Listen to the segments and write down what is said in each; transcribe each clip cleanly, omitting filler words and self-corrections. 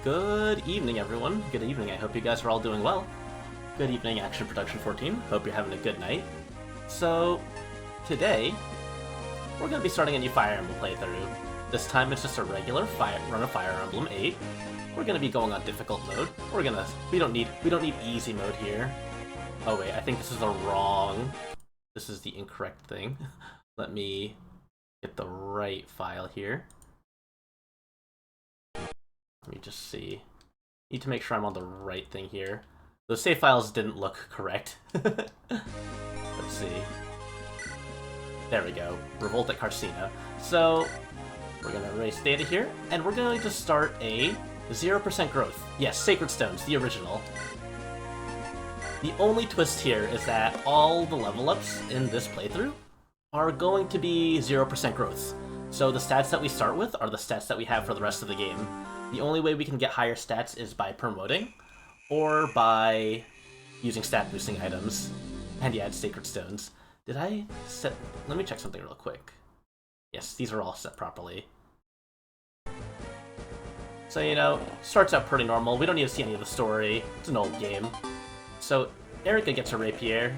Good evening, everyone. Good evening. I hope you guys are all doing well. Good evening, Action Production 14. Hope you're having a good night. So, today, we're going to be starting a new Fire Emblem playthrough. This time it's just a regular run of Fire Emblem 8. We're going to be going on difficult mode. We don't need easy mode here. Oh wait, I think this is this is the incorrect thing. Let me get the right file here. Let me just see. Need to make sure I'm on the right thing here. Those save files didn't look correct. Let's see. There we go. Revolt at Carcina. So, we're gonna erase data here, and we're going to start a 0% growth. Yes, Sacred Stones, the original. The only twist here is that all the level ups in this playthrough are going to be 0% growth. So the stats that we start with are the stats that we have for the rest of the game. The only way we can get higher stats is by promoting, or by using stat boosting items. And yeah, it's Sacred Stones. Did I set... Let me check something real quick. Yes, these are all set properly. So, you know, starts out pretty normal. We don't need to see any of the story. It's an old game. So, Erika gets her rapier.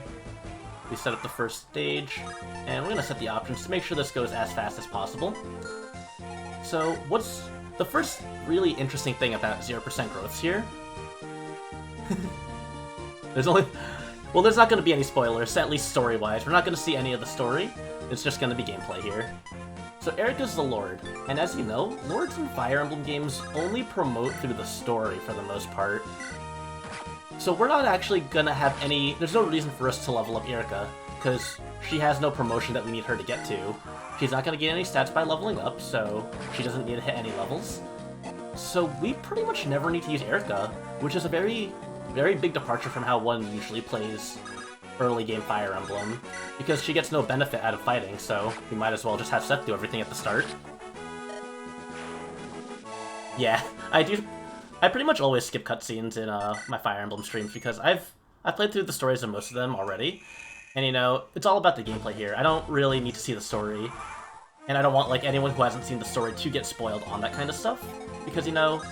We set up the first stage, and we're going to set the options to make sure this goes as fast as possible. So, what's the first really interesting thing about 0% growths here? There's not going to be any spoilers, at least story-wise. We're not going to see any of the story. It's just going to be gameplay here. So Erika's the Lord, and as you know, Lords in Fire Emblem games only promote through the story for the most part. So we're not actually going to have any... There's no reason for us to level up Erika, because she has no promotion that we need her to get to. She's not going to get any stats by leveling up, so she doesn't need to hit any levels. So we pretty much never need to use Erika, which is a very big departure from how one usually plays early game Fire Emblem, because she gets no benefit out of fighting, so we might as well just have Seth do everything at the start. Yeah, I pretty much always skip cutscenes in my Fire Emblem streams, because I've played through the stories of most of them already, and you know, it's all about the gameplay here. I don't really need to see the story, and I don't want like anyone who hasn't seen the story to get spoiled on that kind of stuff, because you know,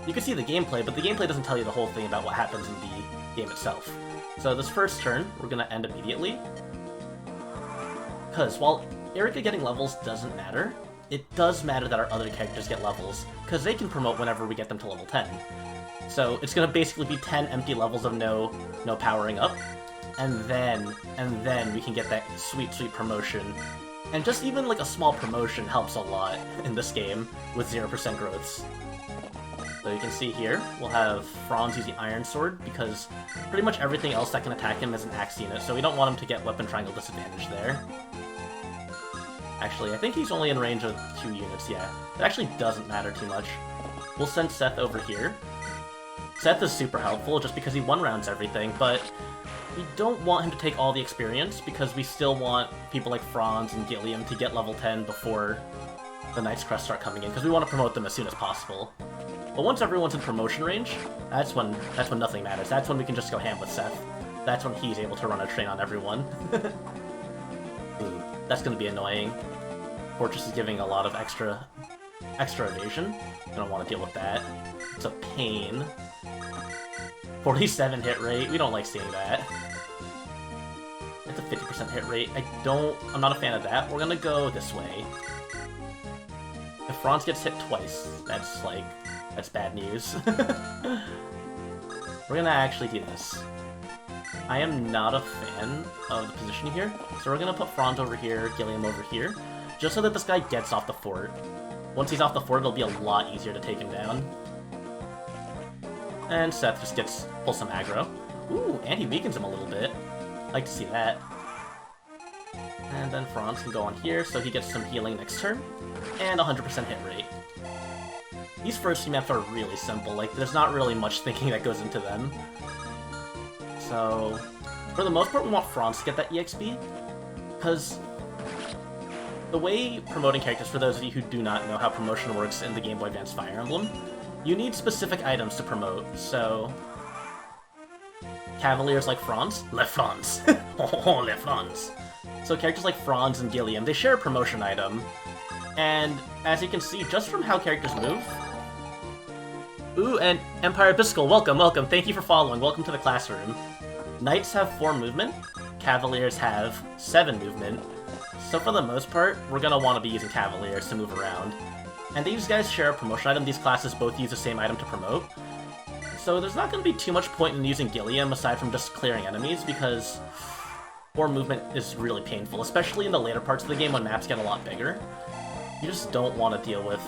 you can see the gameplay, but the gameplay doesn't tell you the whole thing about what happens in the game itself. So this first turn, we're going to end immediately. Because while Erika getting levels doesn't matter, it does matter that our other characters get levels, because they can promote whenever we get them to level 10. So it's going to basically be 10 empty levels of no powering up, and then we can get that sweet promotion. And just even like a small promotion helps a lot in this game with 0% growths. So you can see here, we'll have Franz use the Iron Sword, because pretty much everything else that can attack him is an axe unit, so we don't want him to get weapon triangle disadvantage there. Actually, I think he's only in range of 2 units, yeah. It actually doesn't matter too much. We'll send Seth over here. Seth is super helpful, just because he one-rounds everything, but we don't want him to take all the experience, because we still want people like Franz and Gilliam to get level 10 before the Knight's Crest start coming in, because we want to promote them as soon as possible. But once everyone's in promotion range, that's when nothing matters. That's when we can just go ham with Seth. That's when he's able to run a train on everyone. Ooh, that's gonna be annoying. Fortress is giving a lot of extra evasion. I don't want to deal with that. It's a pain. 47 hit rate. We don't like seeing that. It's a 50% hit rate. I'm not a fan of that. We're gonna go this way. If Franz gets hit twice, that's bad news. We're gonna actually do this. I am not a fan of the position here, so we're gonna put Franz over here, Gilliam over here, just so that this guy gets off the fort. Once he's off the fort, it'll be a lot easier to take him down. And Seth just pulls some aggro. Ooh, and he weakens him a little bit. I'd like to see that. And then Franz can go on here, so he gets some healing next turn, and 100% hit rate. These first few maps are really simple, like, there's not really much thinking that goes into them. So, for the most part, we want Franz to get that EXP, because the way promoting characters, for those of you who do not know how promotion works in the Game Boy Advance Fire Emblem, you need specific items to promote, so... Cavaliers like Franz? Le Franz! Oh, Le Franz! So characters like Franz and Gilliam, they share a promotion item, and as you can see, just from how characters move, Ooh, and Empire Biscual, welcome, welcome. Thank you for following. Welcome to the classroom. Knights have 4 movement. Cavaliers have 7 movement. So for the most part, we're gonna want to be using Cavaliers to move around. And these guys share a promotion item. These classes both use the same item to promote. So there's not gonna be too much point in using Gilliam aside from just clearing enemies, because 4 movement is really painful, especially in the later parts of the game when maps get a lot bigger. You just don't want to deal with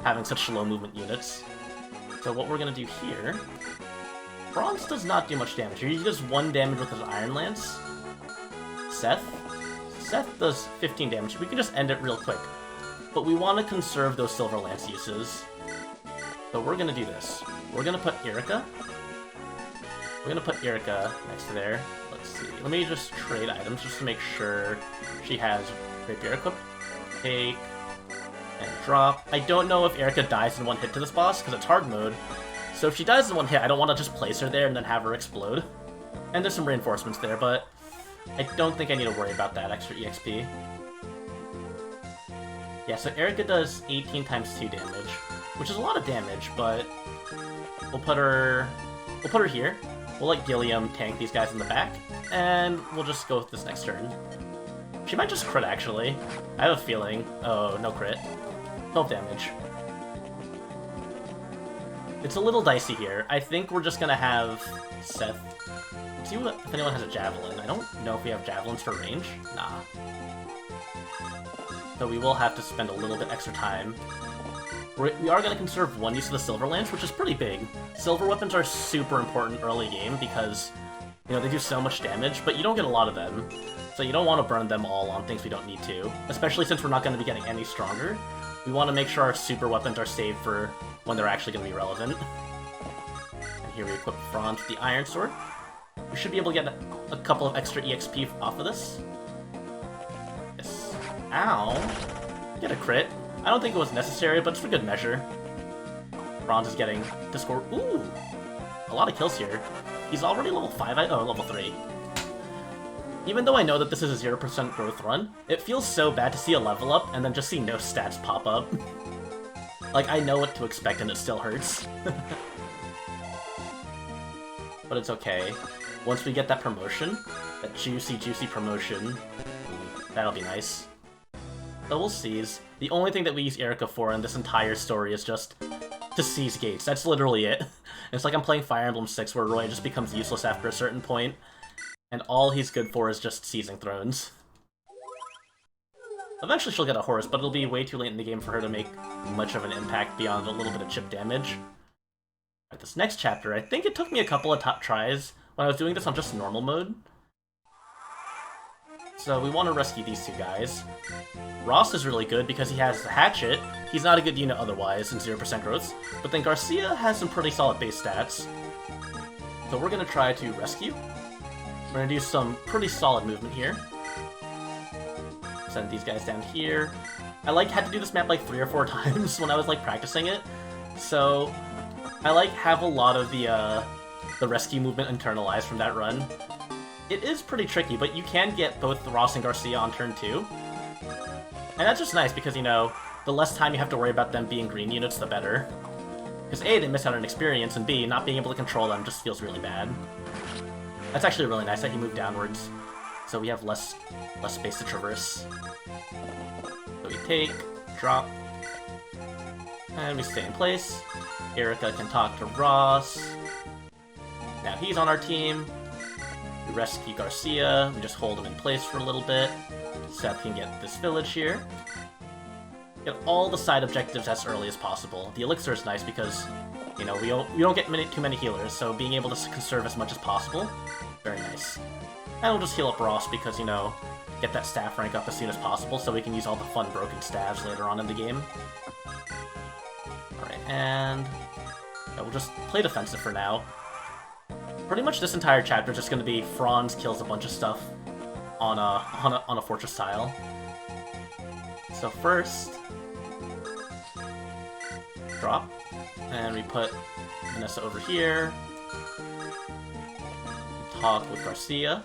having such low movement units. So what we're gonna do here... Bronze does not do much damage here. He does 1 damage with his Iron Lance. Seth does 15 damage. We can just end it real quick. But we want to conserve those Silver Lance uses. So we're gonna do this. We're gonna put Erica. We're gonna put Erica next to there. Let's see. Let me just trade items just to make sure she has Rapier equipped. Take... and drop. I don't know if Erica dies in 1 hit to this boss, because it's hard mode. So if she dies in 1 hit, I don't want to just place her there and then have her explode. And there's some reinforcements there, but I don't think I need to worry about that extra EXP. Yeah, so Erica does 18 times 2 damage, which is a lot of damage, but we'll put her here. We'll let Gilliam tank these guys in the back, and we'll just go with this next turn. She might just crit, actually. I have a feeling. Oh, no crit. 12 damage. It's a little dicey here. I think we're just gonna have Seth. Let's see if anyone has a javelin. I don't know if we have javelins for range. Nah. So we will have to spend a little bit extra time. We are going to conserve 1 use of the Silver Lance, which is pretty big. Silver weapons are super important early game because, you know, they do so much damage, but you don't get a lot of them. So you don't want to burn them all on things we don't need to, especially since we're not going to be getting any stronger. We want to make sure our super weapons are saved for when they're actually going to be relevant. And here we equip Franz with the Iron Sword. We should be able to get a couple of extra EXP off of this. Yes. Ow! Get a crit. I don't think it was necessary, but it's for good measure. Franz is getting to score. Ooh! A lot of kills here. He's already level 5, level 3. Even though I know that this is a 0% growth run, it feels so bad to see a level up and then just see no stats pop up. Like, I know what to expect and it still hurts. But it's okay. Once we get that promotion, that juicy, juicy promotion, that'll be nice. Double C's. The only thing that we use Erica for in this entire story is just to seize gates. That's literally it. It's like I'm playing Fire Emblem 6 where Roy just becomes useless after a certain point, and all he's good for is just seizing thrones. Eventually she'll get a horse, but it'll be way too late in the game for her to make much of an impact beyond a little bit of chip damage. Alright, this next chapter, I think it took me a couple of top tries when I was doing this on just normal mode. So we want to rescue these 2 guys. Ross is really good because he has the hatchet. He's not a good unit otherwise in 0% growths. But then Garcia has some pretty solid base stats. So we're going to try to rescue. We're going to do some pretty solid movement here. Send these guys down here. I had to do this map like 3 or 4 times when I was practicing it. So I have a lot of the rescue movement internalized from that run. It is pretty tricky, but you can get both Ross and Garcia on turn 2. And that's just nice because, you know, the less time you have to worry about them being green units, the better. Because A, they miss out on experience, and B, not being able to control them just feels really bad. That's actually really nice that he moved downwards, so we have less space to traverse. So we take, drop, and we stay in place. Erica can talk to Ross. Now he's on our team. We rescue Garcia, we just hold him in place for a little bit. Seth can get this village here. Get all the side objectives as early as possible. The elixir is nice because, you know, we don't get too many healers, so being able to conserve as much as possible, very nice. And we'll just heal up Ross because, you know, get that staff rank up as soon as possible so we can use all the fun broken staves later on in the game. Alright, and yeah, we'll just play defensive for now. Pretty much this entire chapter is just going to be Franz kills a bunch of stuff on a fortress tile. So first, drop, and we put Vanessa over here. We talk with Garcia,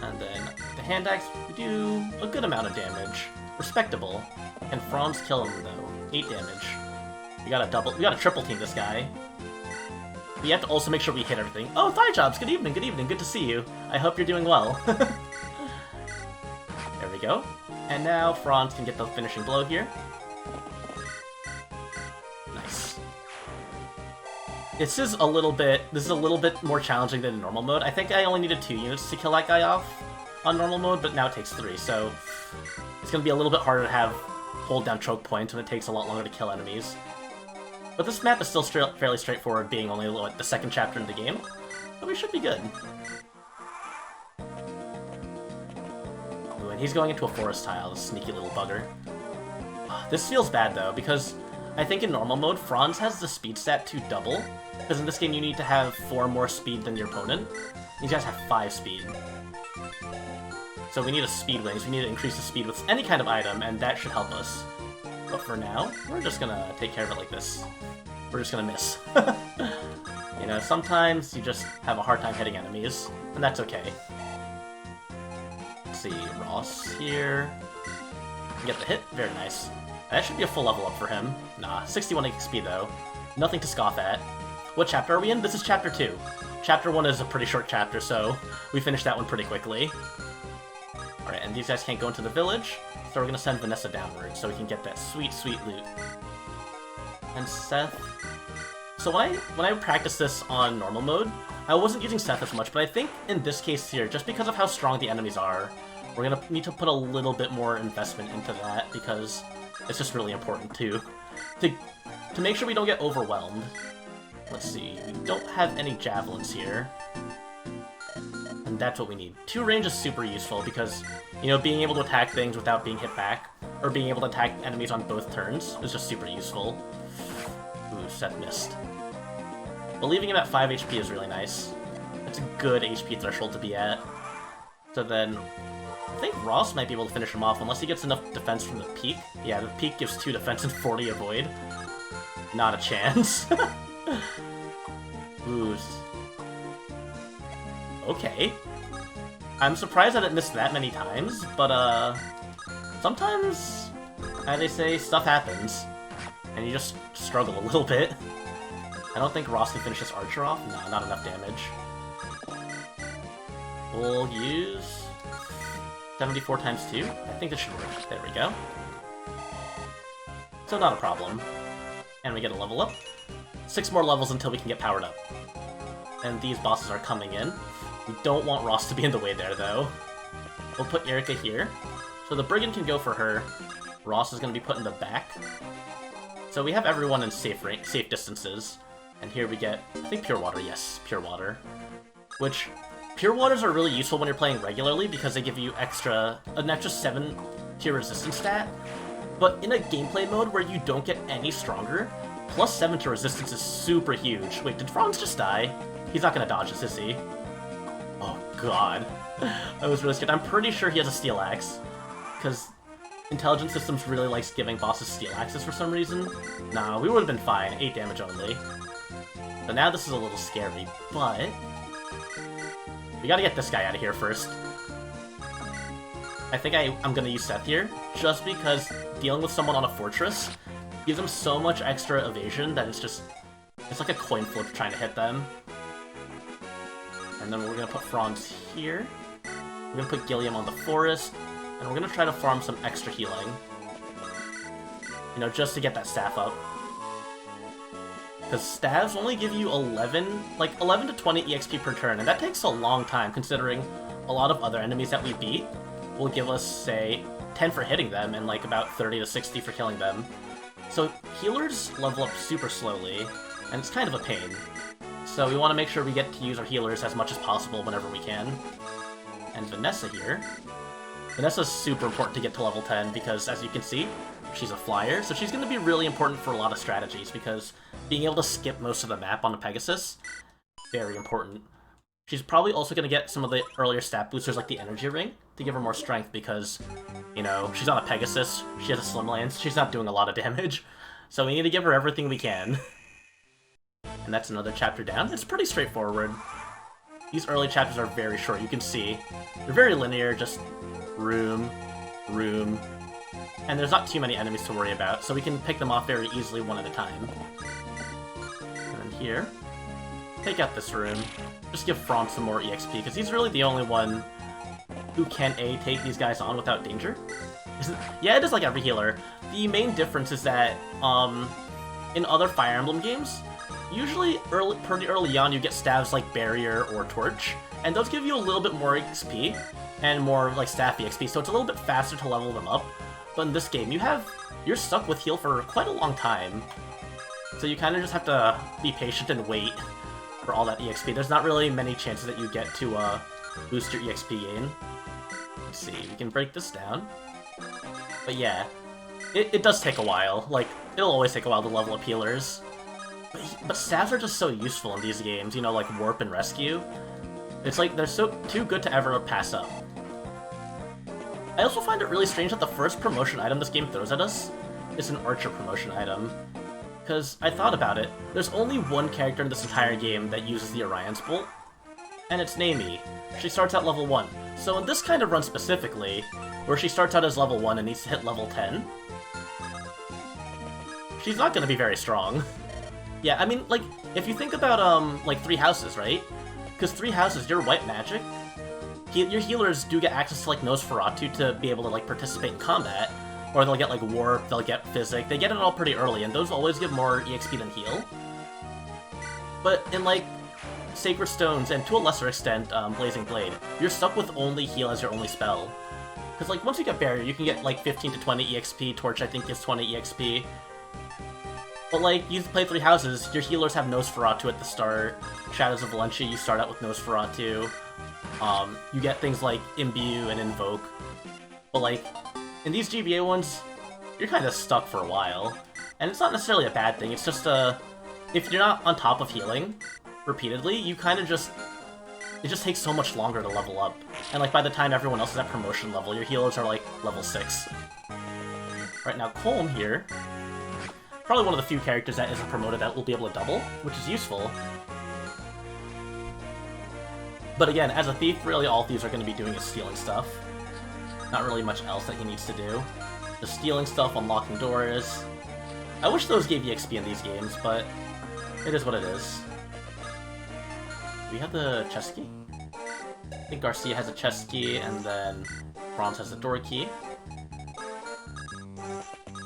and then with the hand axe we do a good amount of damage, respectable. And Franz kill him though, 8 damage. We gotta triple team this guy. We have to also make sure we hit everything. Oh, Thigh Jobs! Good evening, good to see you. I hope you're doing well. There we go. And now Franz can get the finishing blow here. Nice. This is a little bit more challenging than in normal mode. I think I only needed 2 units to kill that guy off on normal mode, but now it takes 3, so it's gonna be a little bit harder to hold down choke points when it takes a lot longer to kill enemies. But this map is still fairly straightforward, being only like, the 2nd chapter in the game, so we should be good. Ooh, and he's going into a forest tile, this sneaky little bugger. This feels bad though, because I think in normal mode, Franz has the speed stat to double, because in this game you need to have 4 more speed than your opponent. These guys have 5 speed. So we need a speed wings, we need to increase the speed with any kind of item, and that should help us. But for now, we're just gonna take care of it like this. We're just gonna miss. You know, sometimes you just have a hard time hitting enemies, and that's okay. Let's see, Ross here. Get the hit, very nice. That should be a full level up for him. Nah, 61 XP though. Nothing to scoff at. What chapter are we in? This is chapter 2. Chapter 1 is a pretty short chapter, so we finished that one pretty quickly. Alright, and these guys can't go into the village, so we're gonna send Vanessa downward so we can get that sweet, sweet loot. And Seth... So when I practiced this on normal mode, I wasn't using Seth as much, but I think in this case here, just because of how strong the enemies are, we're gonna need to put a little bit more investment into that, because it's just really important to make sure we don't get overwhelmed. Let's see, we don't have any javelins here. And that's what we need. 2 range is super useful because, you know, being able to attack things without being hit back, or being able to attack enemies on both turns is just super useful. Ooh, Seth missed. But leaving him at 5 HP is really nice. It's a good HP threshold to be at. So then, I think Ross might be able to finish him off unless he gets enough defense from the peak. Yeah, the peak gives 2 defense and 40 avoid. Not a chance. Ooh. Okay. I'm surprised that it missed that many times, but sometimes, as they say, stuff happens, and you just struggle a little bit. I don't think Ross can finish this archer off. No, not enough damage. We'll use 74 times 2. I think this should work. There we go. So not a problem. And we get a level up. 6 more levels until we can get powered up. And these bosses are coming in. We don't want Ross to be in the way there, though. We'll put Erika here. So the Brigand can go for her. Ross is going to be put in the back. So we have everyone in safe distances. And here we get, I think, Pure Water. Yes, Pure Water. Which, Pure Waters are really useful when you're playing regularly because they give you an extra 7 tier resistance stat. But in a gameplay mode where you don't get any stronger, plus 7 to resistance is super huge. Wait, did Franz just die? He's not going to dodge this, is he? Oh god. I was really scared. I'm pretty sure he has a steel axe. Because Intelligent Systems really likes giving bosses steel axes for some reason. Nah, we would have been fine. 8 damage only. But now this is a little scary, but... we gotta get this guy out of here first. I think I'm gonna use Seth here, just because dealing with someone on a fortress gives him so much extra evasion that it's like a coin flip trying to hit them. And then we're gonna put Franz here. We're gonna put Gilliam on the forest, and we're gonna try to farm some extra healing. You know, just to get that staff up. Because staves only give you 11 to 20 EXP per turn, and that takes a long time, considering a lot of other enemies that we beat will give us, say, 10 for hitting them, and like about 30 to 60 for killing them. So healers level up super slowly, and it's kind of a pain. So we want to make sure we get to use our healers as much as possible whenever we can. And Vanessa here. Vanessa's super important to get to level 10 because, as you can see, she's a flyer, so she's going to be really important for a lot of strategies because being able to skip most of the map on the Pegasus, very important. She's probably also going to get some of the earlier stat boosters like the energy ring to give her more strength because, you know, she's on a Pegasus, she has a slim lance, she's not doing a lot of damage, so we need to give her everything we can. And that's another chapter down. It's pretty straightforward. These early chapters are very short, you can see. They're very linear, just room, room, and there's not too many enemies to worry about, so we can pick them off very easily one at a time. And then here, take out this room. Just give Franz some more EXP, because he's really the only one who can, A, take these guys on without danger. Yeah, it is like every healer. The main difference is that, in other Fire Emblem games, usually pretty early on you get stabs like Barrier or Torch, and those give you a little bit more XP, and more like staff EXP, so it's a little bit faster to level them up. But in this game, you're stuck with heal for quite a long time, so you kind of just have to be patient and wait for all that EXP. There's not really many chances that you get to boost your EXP gain. Let's see, we can break this down. But yeah, it does take a while. Like, it'll always take a while to level up healers. But stabs are just so useful in these games, you know, like Warp and Rescue. It's like, they're so too good to ever pass up. I also find it really strange that the first promotion item this game throws at us is an Archer promotion item. Because I thought about it, there's only one character in this entire game that uses the Orion's Bolt, and it's Naomi. She starts at level 1. So in this kind of run specifically, where she starts out as level 1 and needs to hit level 10, she's not going to be very strong. Yeah, I mean, like, if you think about, like, 3 houses, right? Because 3 houses, your white magic, your healers do get access to, like, Nosferatu to be able to, like, participate in combat, or they'll get, like, Warp, they'll get Physic, they get it all pretty early, and those always give more EXP than heal. But in, like, Sacred Stones, and to a lesser extent, Blazing Blade, you're stuck with only heal as your only spell. Because, like, once you get Barrier, you can get, like, 15 to 20 EXP, Torch, I think, gives 20 EXP. But, like, you play 3 houses, your healers have Nosferatu at the start, Shadows of Valencia, you start out with Nosferatu, you get things like Imbue and Invoke, but, like, in these GBA ones, you're kind of stuck for a while. And it's not necessarily a bad thing, it's just, if you're not on top of healing repeatedly, you kind of just... It just takes so much longer to level up. And, like, by the time everyone else is at promotion level, your healers are, like, level 6. Right, now, Colm here, probably one of the few characters that isn't promoted that will be able to double, which is useful. But again, as a thief, really all thieves are going to be doing is stealing stuff. Not really much else that he needs to do. Just stealing stuff, unlocking doors. I wish those gave EXP in these games, but it is what it is. Do we have the chest key? I think Garcia has a chest key, and then Franz has the door key.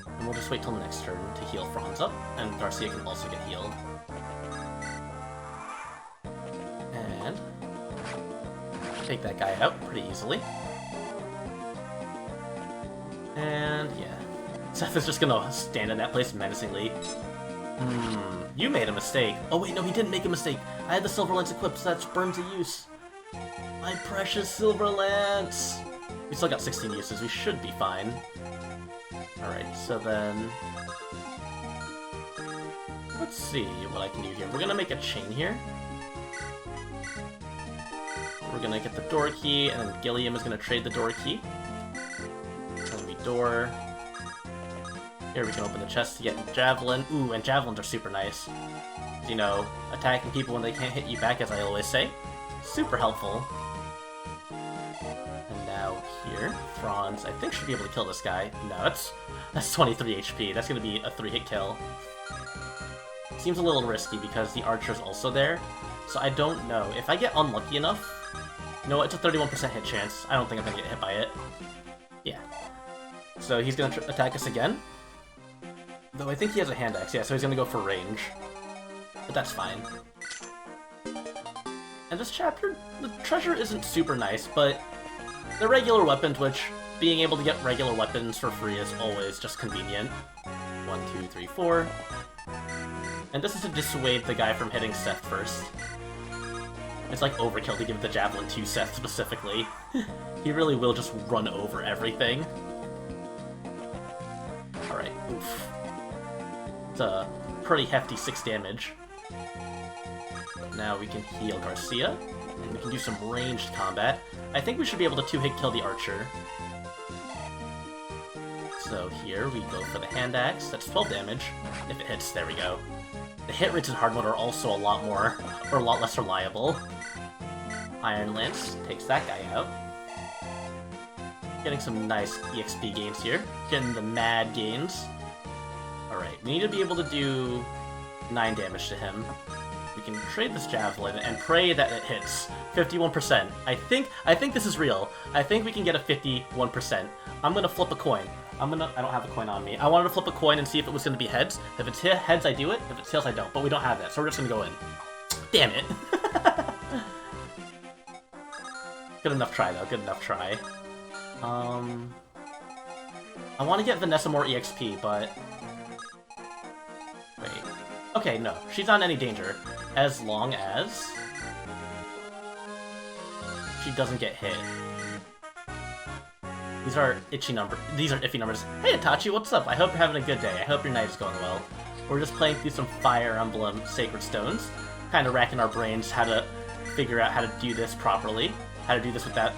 And we'll just wait till the next turn to heal Franz up, and Garcia can also get healed. And take that guy out pretty easily. And yeah, Seth is just gonna stand in that place menacingly. You made a mistake. Oh wait, no, he didn't make a mistake. I had the Silver Lance equipped, so that's burn to use. My precious Silver Lance! We still got 16 uses, we should be fine. Alright, so then... Let's see what I can do here. We're gonna make a chain here. We're gonna get the door key, and then Gilliam is gonna trade the door key. Door. Here we can open the chest to get Javelin. Ooh, and Javelins are super nice. You know, attacking people when they can't hit you back, as I always say. Super helpful. And now here, Franz, I think should be able to kill this guy. No, that's 23 HP. That's gonna be a 3-hit kill. Seems a little risky because the Archer's also there. So I don't know. If I get unlucky enough... No, it's a 31% hit chance. I don't think I'm gonna get hit by it. Yeah. So he's gonna attack us again. Though I think he has a hand axe, yeah, so he's gonna go for range. But that's fine. And this chapter, the treasure isn't super nice, but the regular weapons, which being able to get regular weapons for free is always just convenient. 1, 2, 3, 4. And this is to dissuade the guy from hitting Seth first. It's like overkill to give the Javelin to Seth specifically. He really will just run over everything. Alright, oof. It's a pretty hefty 6 damage. But now we can heal Garcia, and we can do some ranged combat. I think we should be able to 2-hit kill the Archer. So here we go for the hand axe. That's 12 damage. If it hits, there we go. The hit rates in hard mode are also a lot less reliable. Iron Lance takes that guy out. Getting some nice EXP gains here. Getting the mad gains. Alright, we need to be able to do 9 damage to him. We can trade this javelin and pray that it hits. 51%. I think this is real. I think we can get a 51%. I'm gonna flip a coin. I don't have a coin on me. I wanted to flip a coin and see if it was gonna be heads. If it's heads, I do it. If it's tails, I don't. But we don't have that, so we're just gonna go in. Damn it. Good enough try, though. Good enough try. I want to get Vanessa more EXP, but... Wait. Okay, no. She's not in any danger. As long as... she doesn't get hit. These are itchy numbers. These are iffy numbers. Hey, Itachi, what's up? I hope you're having a good day. I hope your night is going well. We're just playing through some Fire Emblem Sacred Stones. Kind of racking our brains how to figure out how to do this properly. How to do this without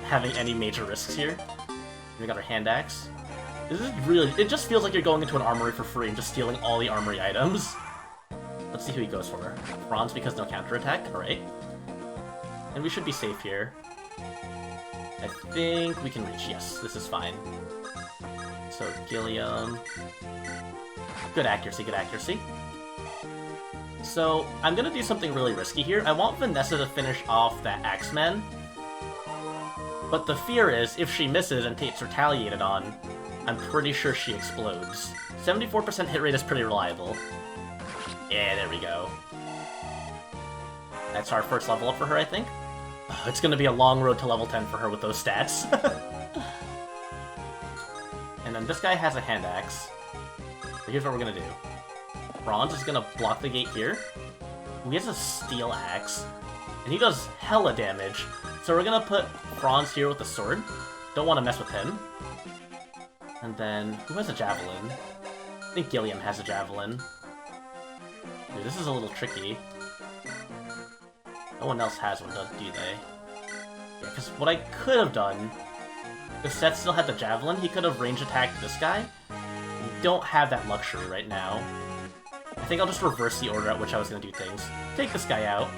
having any major risks here. We got our hand axe. This is really... it just feels like you're going into an armory for free and just stealing all the armory items. Let's see who he goes for. Bronze because no counterattack. Alright. And we should be safe here. I think we can reach. Yes, this is fine. So, Gilliam. Good accuracy, good accuracy. So, I'm gonna do something really risky here. I want Vanessa to finish off that Axeman. But the fear is, if she misses and gets retaliated on, I'm pretty sure she explodes. 74% hit rate is pretty reliable. Yeah, there we go. That's our first level up for her, I think. Oh, it's gonna be a long road to level 10 for her with those stats. And then this guy has a hand axe. So here's what we're gonna do. Bronze is gonna block the gate here. He has a steel axe, and he does hella damage. So we're gonna put Bronze here with the sword. Don't want to mess with him. And then, who has a javelin? I think Gilliam has a javelin. Dude, this is a little tricky. No one else has one, do they? Yeah, because what I could have done, if Seth still had the javelin, he could have range attacked this guy. We don't have that luxury right now. I think I'll just reverse the order at which I was going to do things. Take this guy out.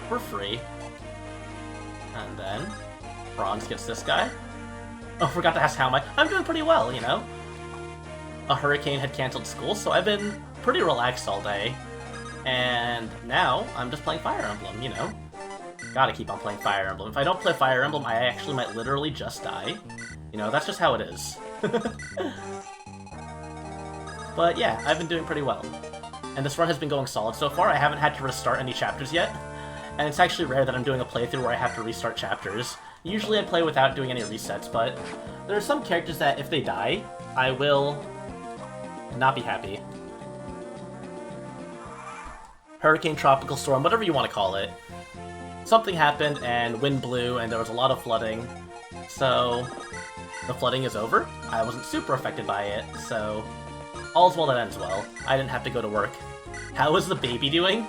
For free. And then, Bronze gets this guy. Oh, forgot to ask how am I? I'm doing pretty well, you know? A hurricane had canceled school, so I've been pretty relaxed all day. And now, I'm just playing Fire Emblem, you know? Gotta keep on playing Fire Emblem. If I don't play Fire Emblem, I actually might literally just die. You know, that's just how it is. But yeah, I've been doing pretty well. And this run has been going solid so far. I haven't had to restart any chapters yet. And it's actually rare that I'm doing a playthrough where I have to restart chapters. Usually I play without doing any resets, but there are some characters that if they die, I will not be happy. Hurricane, tropical storm, whatever you want to call it. Something happened and wind blew and there was a lot of flooding. So the flooding is over. I wasn't super affected by it, so all's well that ends well. I didn't have to go to work. How is the baby doing?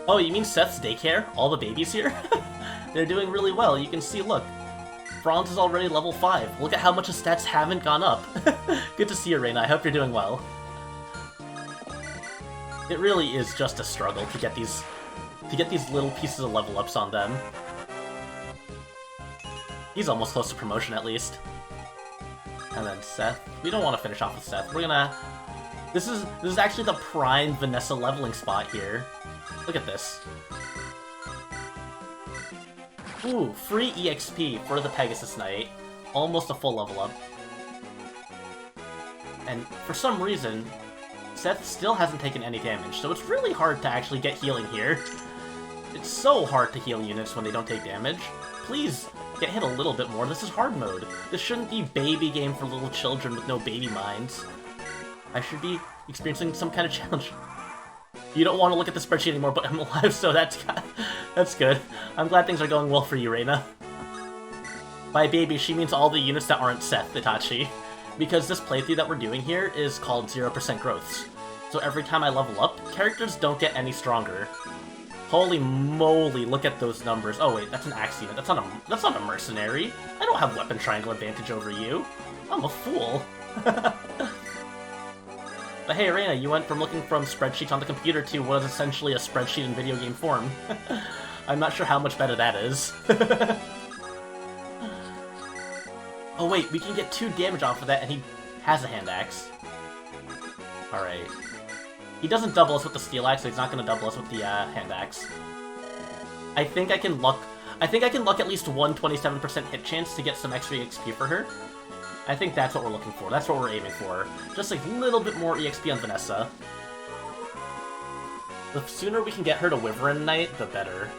Oh, you mean Seth's daycare? All the babies here? They're doing really well. You can see, look. Bronze is already level 5. Look at how much his stats haven't gone up. Good to see you, Reina. I hope you're doing well. It really is just a struggle to get these little pieces of level ups on them. He's almost close to promotion at least. And then Seth. We don't want to finish off with Seth. We're gonna... This is actually the prime Vanessa leveling spot here. Look at this. Ooh, free EXP for the Pegasus Knight. Almost a full level up. And for some reason, Seth still hasn't taken any damage, so it's really hard to actually get healing here. It's so hard to heal units when they don't take damage. Please get hit a little bit more. This is hard mode. This shouldn't be baby game for little children with no baby minds. I should be experiencing some kind of challenge. You don't want to look at the spreadsheet anymore, but I'm alive, so that's good. I'm glad things are going well for you, Reina. By baby, she means all the units that aren't Seth, Itachi. Because this playthrough that we're doing here is called 0% growths. So every time I level up, characters don't get any stronger. Holy moly, look at those numbers. Oh wait, that's an axe unit. That's not a mercenary. I don't have weapon triangle advantage over you. I'm a fool. But hey, Reina, you went from looking from spreadsheets on the computer to what is essentially a spreadsheet in video game form. I'm not sure how much better that is. Oh wait, we can get 2 damage off of that, and he has a hand axe. Alright. He doesn't double us with the steel axe, so he's not gonna double us with the hand axe. I think I can luck at least one 27% hit chance to get some extra EXP for her. I think that's what we're looking for. That's what we're aiming for. Just a little bit more EXP on Vanessa. The sooner we can get her to Wyvern Knight, the better.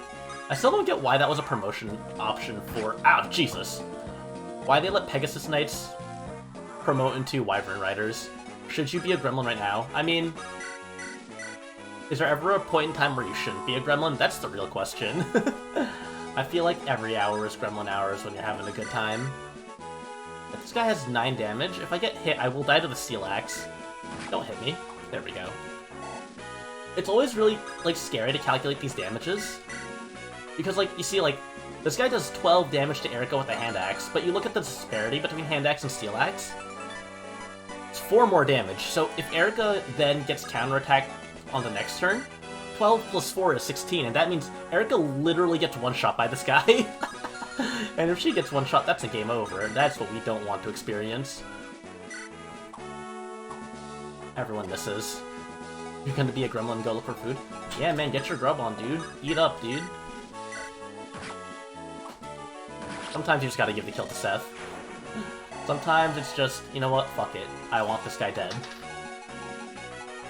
I still don't get why that was a promotion option for... Ow, Jesus! Why they let Pegasus Knights promote into Wyvern Riders. Should you be a gremlin right now? I mean... Is there ever a point in time where you shouldn't be a gremlin? That's the real question. I feel like every hour is gremlin hours when you're having a good time. If this guy has 9 damage, if I get hit, I will die to the steel axe. Don't hit me. There we go. It's always really, like, scary to calculate these damages. Because, like, you see, like, this guy does 12 damage to Erica with a hand axe, but you look at the disparity between hand axe and steel axe. It's 4 more damage, so if Erica then gets counterattacked on the next turn, 12 plus 4 is 16, and that means Erica literally gets one-shot by this guy. And if she gets one-shot, that's a game over, and that's what we don't want to experience. Everyone misses. You're gonna be a gremlin and go look for food? Yeah, man, get your grub on, dude. Eat up, dude. Sometimes you just gotta give the kill to Seth. Sometimes it's just, you know what, fuck it. I want this guy dead.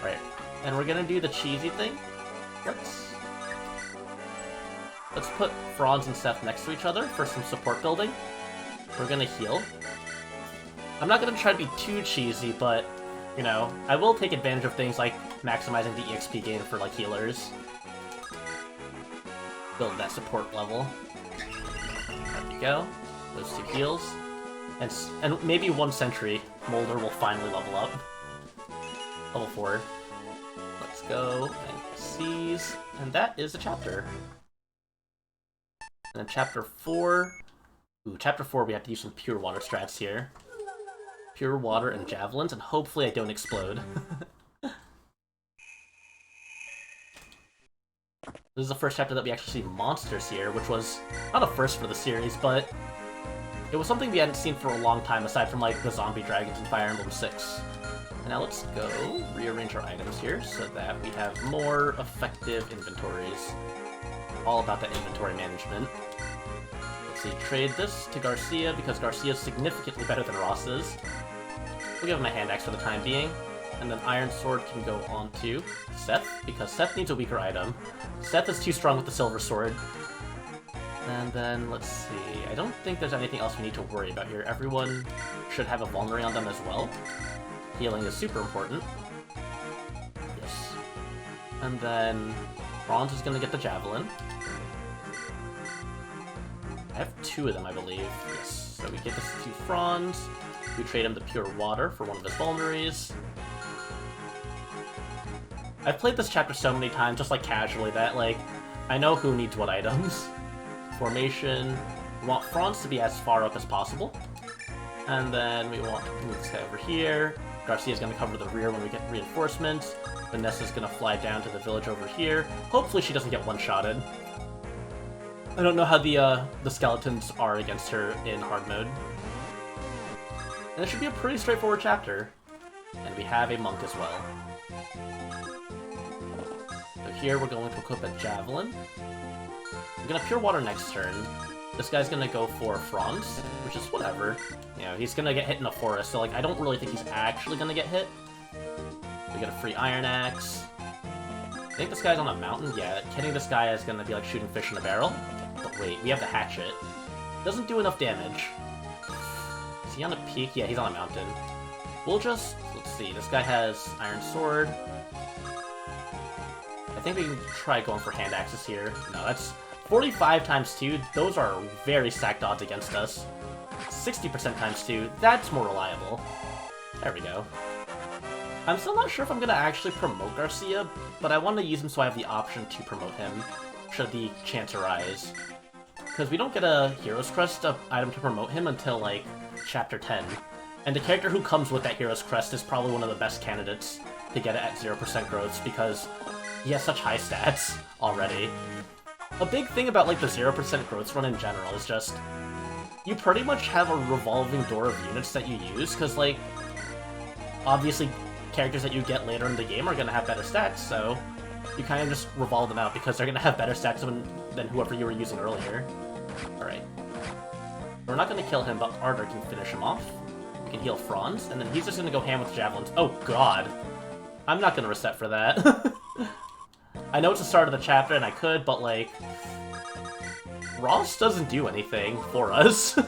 Right. And we're gonna do the cheesy thing. Let's put Franz and Seth next to each other for some support building. We're gonna heal. I'm not gonna try to be too cheesy, but, you know, I will take advantage of things like maximizing the EXP gain for, like, healers. Build that support level. There we go. Those 2 heals. And maybe 1 sentry. Molder will finally level up. Level 4. Let's go. And seize. And that is a chapter. And then chapter 4... Ooh, chapter 4 we have to use some pure water strats here. Pure water and javelins, and hopefully I don't explode. This is the first chapter that we actually see monsters here, which was not a first for the series, but it was something we hadn't seen for a long time, aside from, like, the zombie dragons in Fire Emblem 6. And now let's go rearrange our items here so that we have more effective inventories. All about that inventory management. Let's see, trade this to Garcia, because Garcia is significantly better than Ross is. We'll give him a hand axe for the time being. And then Iron Sword can go on to Seth, because Seth needs a weaker item. Seth is too strong with the Silver Sword. And then, let's see, I don't think there's anything else we need to worry about here. Everyone should have a Vulnerary on them as well. Healing is super important. Yes. And then Franz is going to get the Javelin. I have 2 of them, I believe. Yes. So we get this to Franz. We trade him the Pure Water for one of his Vulneraries. I've played this chapter so many times, just like casually, that, like, I know who needs what items. Formation. We want Franz to be as far up as possible. And then we want to move this guy over here. Garcia's going to cover the rear when we get reinforcements. Vanessa's going to fly down to the village over here. Hopefully she doesn't get one-shotted. I don't know how the skeletons are against her in hard mode. And it should be a pretty straightforward chapter. And we have a monk as well. So here we're going to equip a Javelin. I'm going to Pure Water next turn. This guy's going to go for Franz, which is whatever. You know, he's going to get hit in a forest, so, like, I don't really think he's actually going to get hit. We get a free Iron Axe. I think this guy's on a mountain. Yeah, hitting this guy is going to be like shooting fish in a barrel. But wait, we have the hatchet. Doesn't do enough damage. Is he on a peak? Yeah, he's on a mountain. We'll just... Let's see. This guy has Iron Sword. I think we can try going for hand axes here. No, that's 45 times 2. Those are very stacked odds against us. 60% times 2. That's more reliable. There we go. I'm still not sure if I'm going to actually promote Garcia, but I want to use him so I have the option to promote him, should the chance arise. Because we don't get a Hero's Crest item to promote him until, like, Chapter 10. And the character who comes with that Hero's Crest is probably one of the best candidates to get it at 0% growths, because he has such high stats already. A big thing about, like, the 0% growths run in general is just... you pretty much have a revolving door of units that you use, because, like, obviously characters that you get later in the game are going to have better stats, so you kind of just revolve them out because they're going to have better stats than whoever you were using earlier. Alright. We're not going to kill him, but Ardor can finish him off. We can heal Franz, and then he's just going to go ham with javelins. Oh god. I'm not going to reset for that. I know it's the start of the chapter, and I could, but, like, Ross doesn't do anything for us.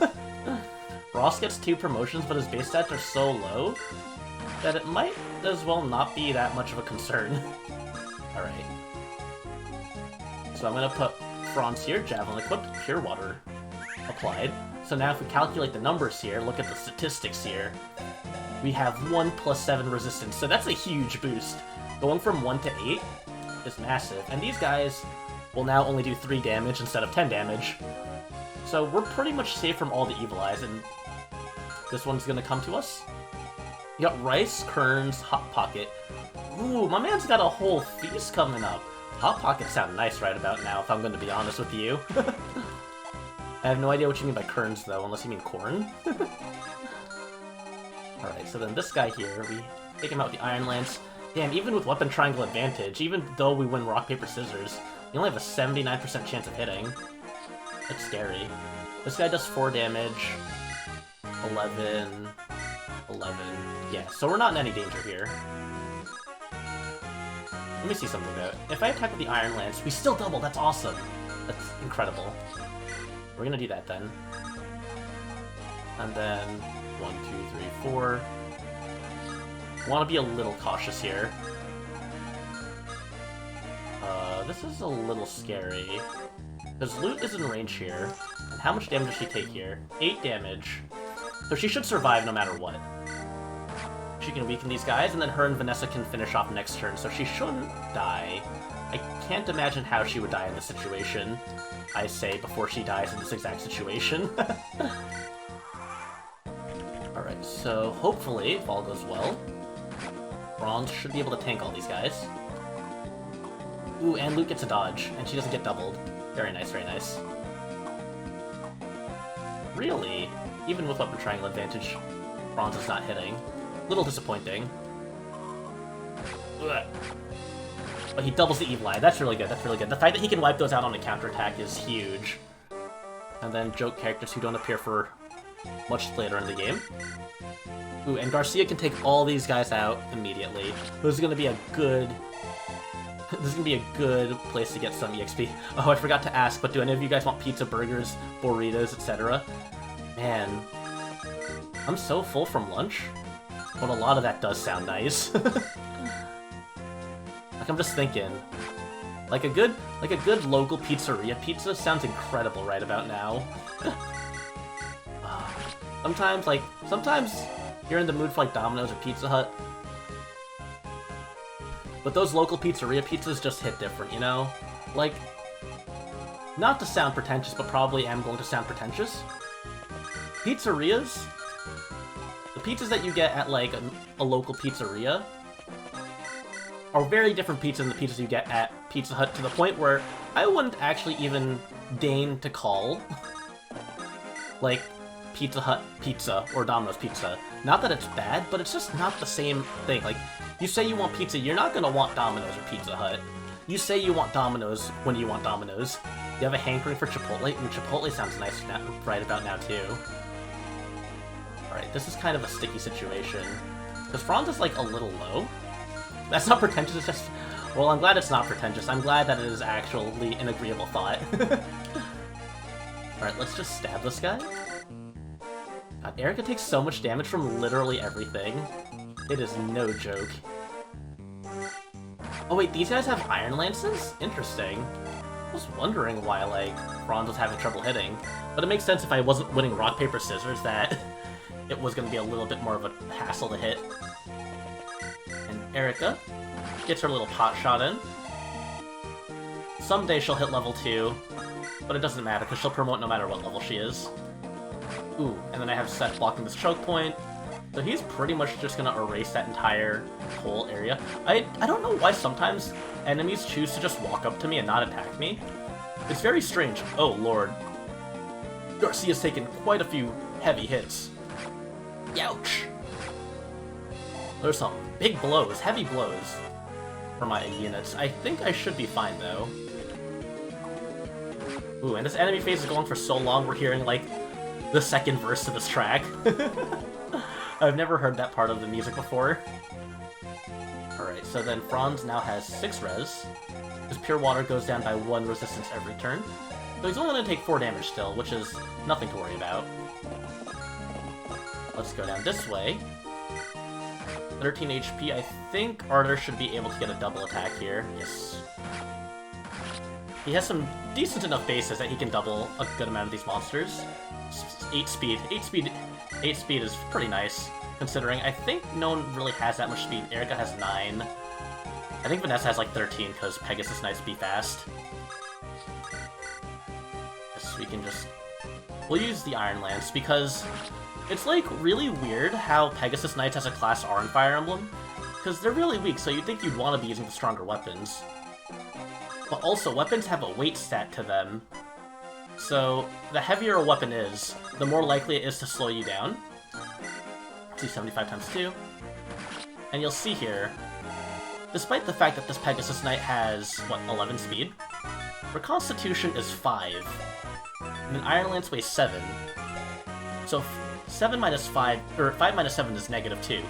Ross gets 2 promotions, but his base stats are so low that it might as well not be that much of a concern. Alright. So I'm going to put Franz here, Javelin equipped, Pure Water applied. So now if we calculate the numbers here, look at the statistics here, we have 1 + 7 resistance, so that's a huge boost. Going from 1 to 8 is massive, and these guys will now only do 3 damage instead of 10 damage. So we're pretty much safe from all the evil eyes, and this one's gonna come to us. You got Rice, Kerns, Hot Pocket. Ooh, my man's got a whole feast coming up. Hot Pockets sound nice right about now, if I'm gonna be honest with you. I have no idea what you mean by Kerns, though, unless you mean corn. Alright, so then this guy here, we take him out with the Iron Lance. Damn, even with Weapon Triangle advantage, even though we win Rock, Paper, Scissors, you only have a 79% chance of hitting. That's scary. This guy does 4 damage. 11... 11... Yeah, so we're not in any danger here. Let me see something, though. If I attack with the Iron Lance, we still double! That's awesome! That's incredible. We're gonna do that, then. And then... 1, 2, 3, 4... Want to be a little cautious here. This is a little scary. Because Loot is in range here. And how much damage does she take here? 8 damage. So she should survive no matter what. She can weaken these guys, and then her and Vanessa can finish off next turn, so she shouldn't die. I can't imagine how she would die in this situation. I say before she dies in this exact situation. Alright, so hopefully, if all goes well, Franz should be able to tank all these guys. Ooh, and Luke gets a dodge, and she doesn't get doubled. Very nice, very nice. Really? Even with Weapon Triangle advantage, Franz is not hitting. Little disappointing. Ugh. But he doubles the Evil Eye. That's really good, that's really good. The fact that he can wipe those out on a counterattack is huge. And then joke characters who don't appear for much later in the game. Ooh, and Garcia can take all these guys out immediately. This is gonna be a good... This is gonna be a good place to get some EXP. Oh, I forgot to ask, but do any of you guys want pizza, burgers, burritos, etc.? Man, I'm so full from lunch, but a lot of that does sound nice. Like, I'm just thinking, like a good local pizzeria pizza sounds incredible right about now. Sometimes you're in the mood for like Domino's or Pizza Hut, but those local pizzeria pizzas just hit different, you know? Like, not to sound pretentious, but probably am going to sound pretentious. Pizzerias, the pizzas that you get at like a local pizzeria, are very different pizzas than the pizzas you get at Pizza Hut, to the point where I wouldn't actually even deign to call like Pizza Hut pizza or Domino's pizza. Not that it's bad, but it's just not the same thing. Like, you say you want pizza, you're not gonna want Domino's or Pizza Hut. You say you want Domino's when you want Domino's. You have a hankering for Chipotle, and Chipotle sounds nice right about now too. Alright, this is kind of a sticky situation. Because Franz is like a little low. That's not pretentious, it's just... Well, I'm glad it's not pretentious. I'm glad that it is actually an agreeable thought. Alright, let's just stab this guy. God, Erica takes so much damage from literally everything. It is no joke. Oh wait, these guys have Iron Lances? Interesting. I was wondering why, like, Franz was having trouble hitting. But it makes sense if I wasn't winning Rock, Paper, Scissors that it was going to be a little bit more of a hassle to hit. And Erica gets her little pot shot in. Someday she'll hit level 2, but it doesn't matter because she'll promote no matter what level she is. Ooh, and then I have Seth blocking this choke point. So he's pretty much just gonna erase that entire whole area. I don't know why sometimes enemies choose to just walk up to me and not attack me. It's very strange. Oh, lord. Garcia's taken quite a few heavy hits. Youch! There's some big blows, heavy blows for my units. I think I should be fine, though. Ooh, and this enemy phase is going for so long, we're hearing, like, the second verse of this track. I've never heard that part of the music before. Alright, so then Franz now has 6 res. His Pure Water goes down by 1 resistance every turn. So he's only going to take 4 damage still, which is nothing to worry about. Let's go down this way. 13 HP. I think Arthur should be able to get a double attack here. Yes. He has some decent enough bases that he can double a good amount of these monsters. 8 speed. 8 speed is pretty nice, considering I think no one really has that much speed. Erica has 9. I think Vanessa has like 13 because Pegasus Knights be fast. Yes, we can just... We'll use the Iron Lance because it's like really weird how Pegasus Knights as a class are in Fire Emblem, because they're really weak, so you'd think you'd want to be using the stronger weapons. But also, weapons have a weight stat to them, so the heavier a weapon is, the more likely it is to slow you down. 275 times 2. And you'll see here, despite the fact that this Pegasus Knight has, what, 11 speed? Her Constitution is 5, and an Iron Lance weighs 7. So 7 minus 5, or 5 minus 7 is -2.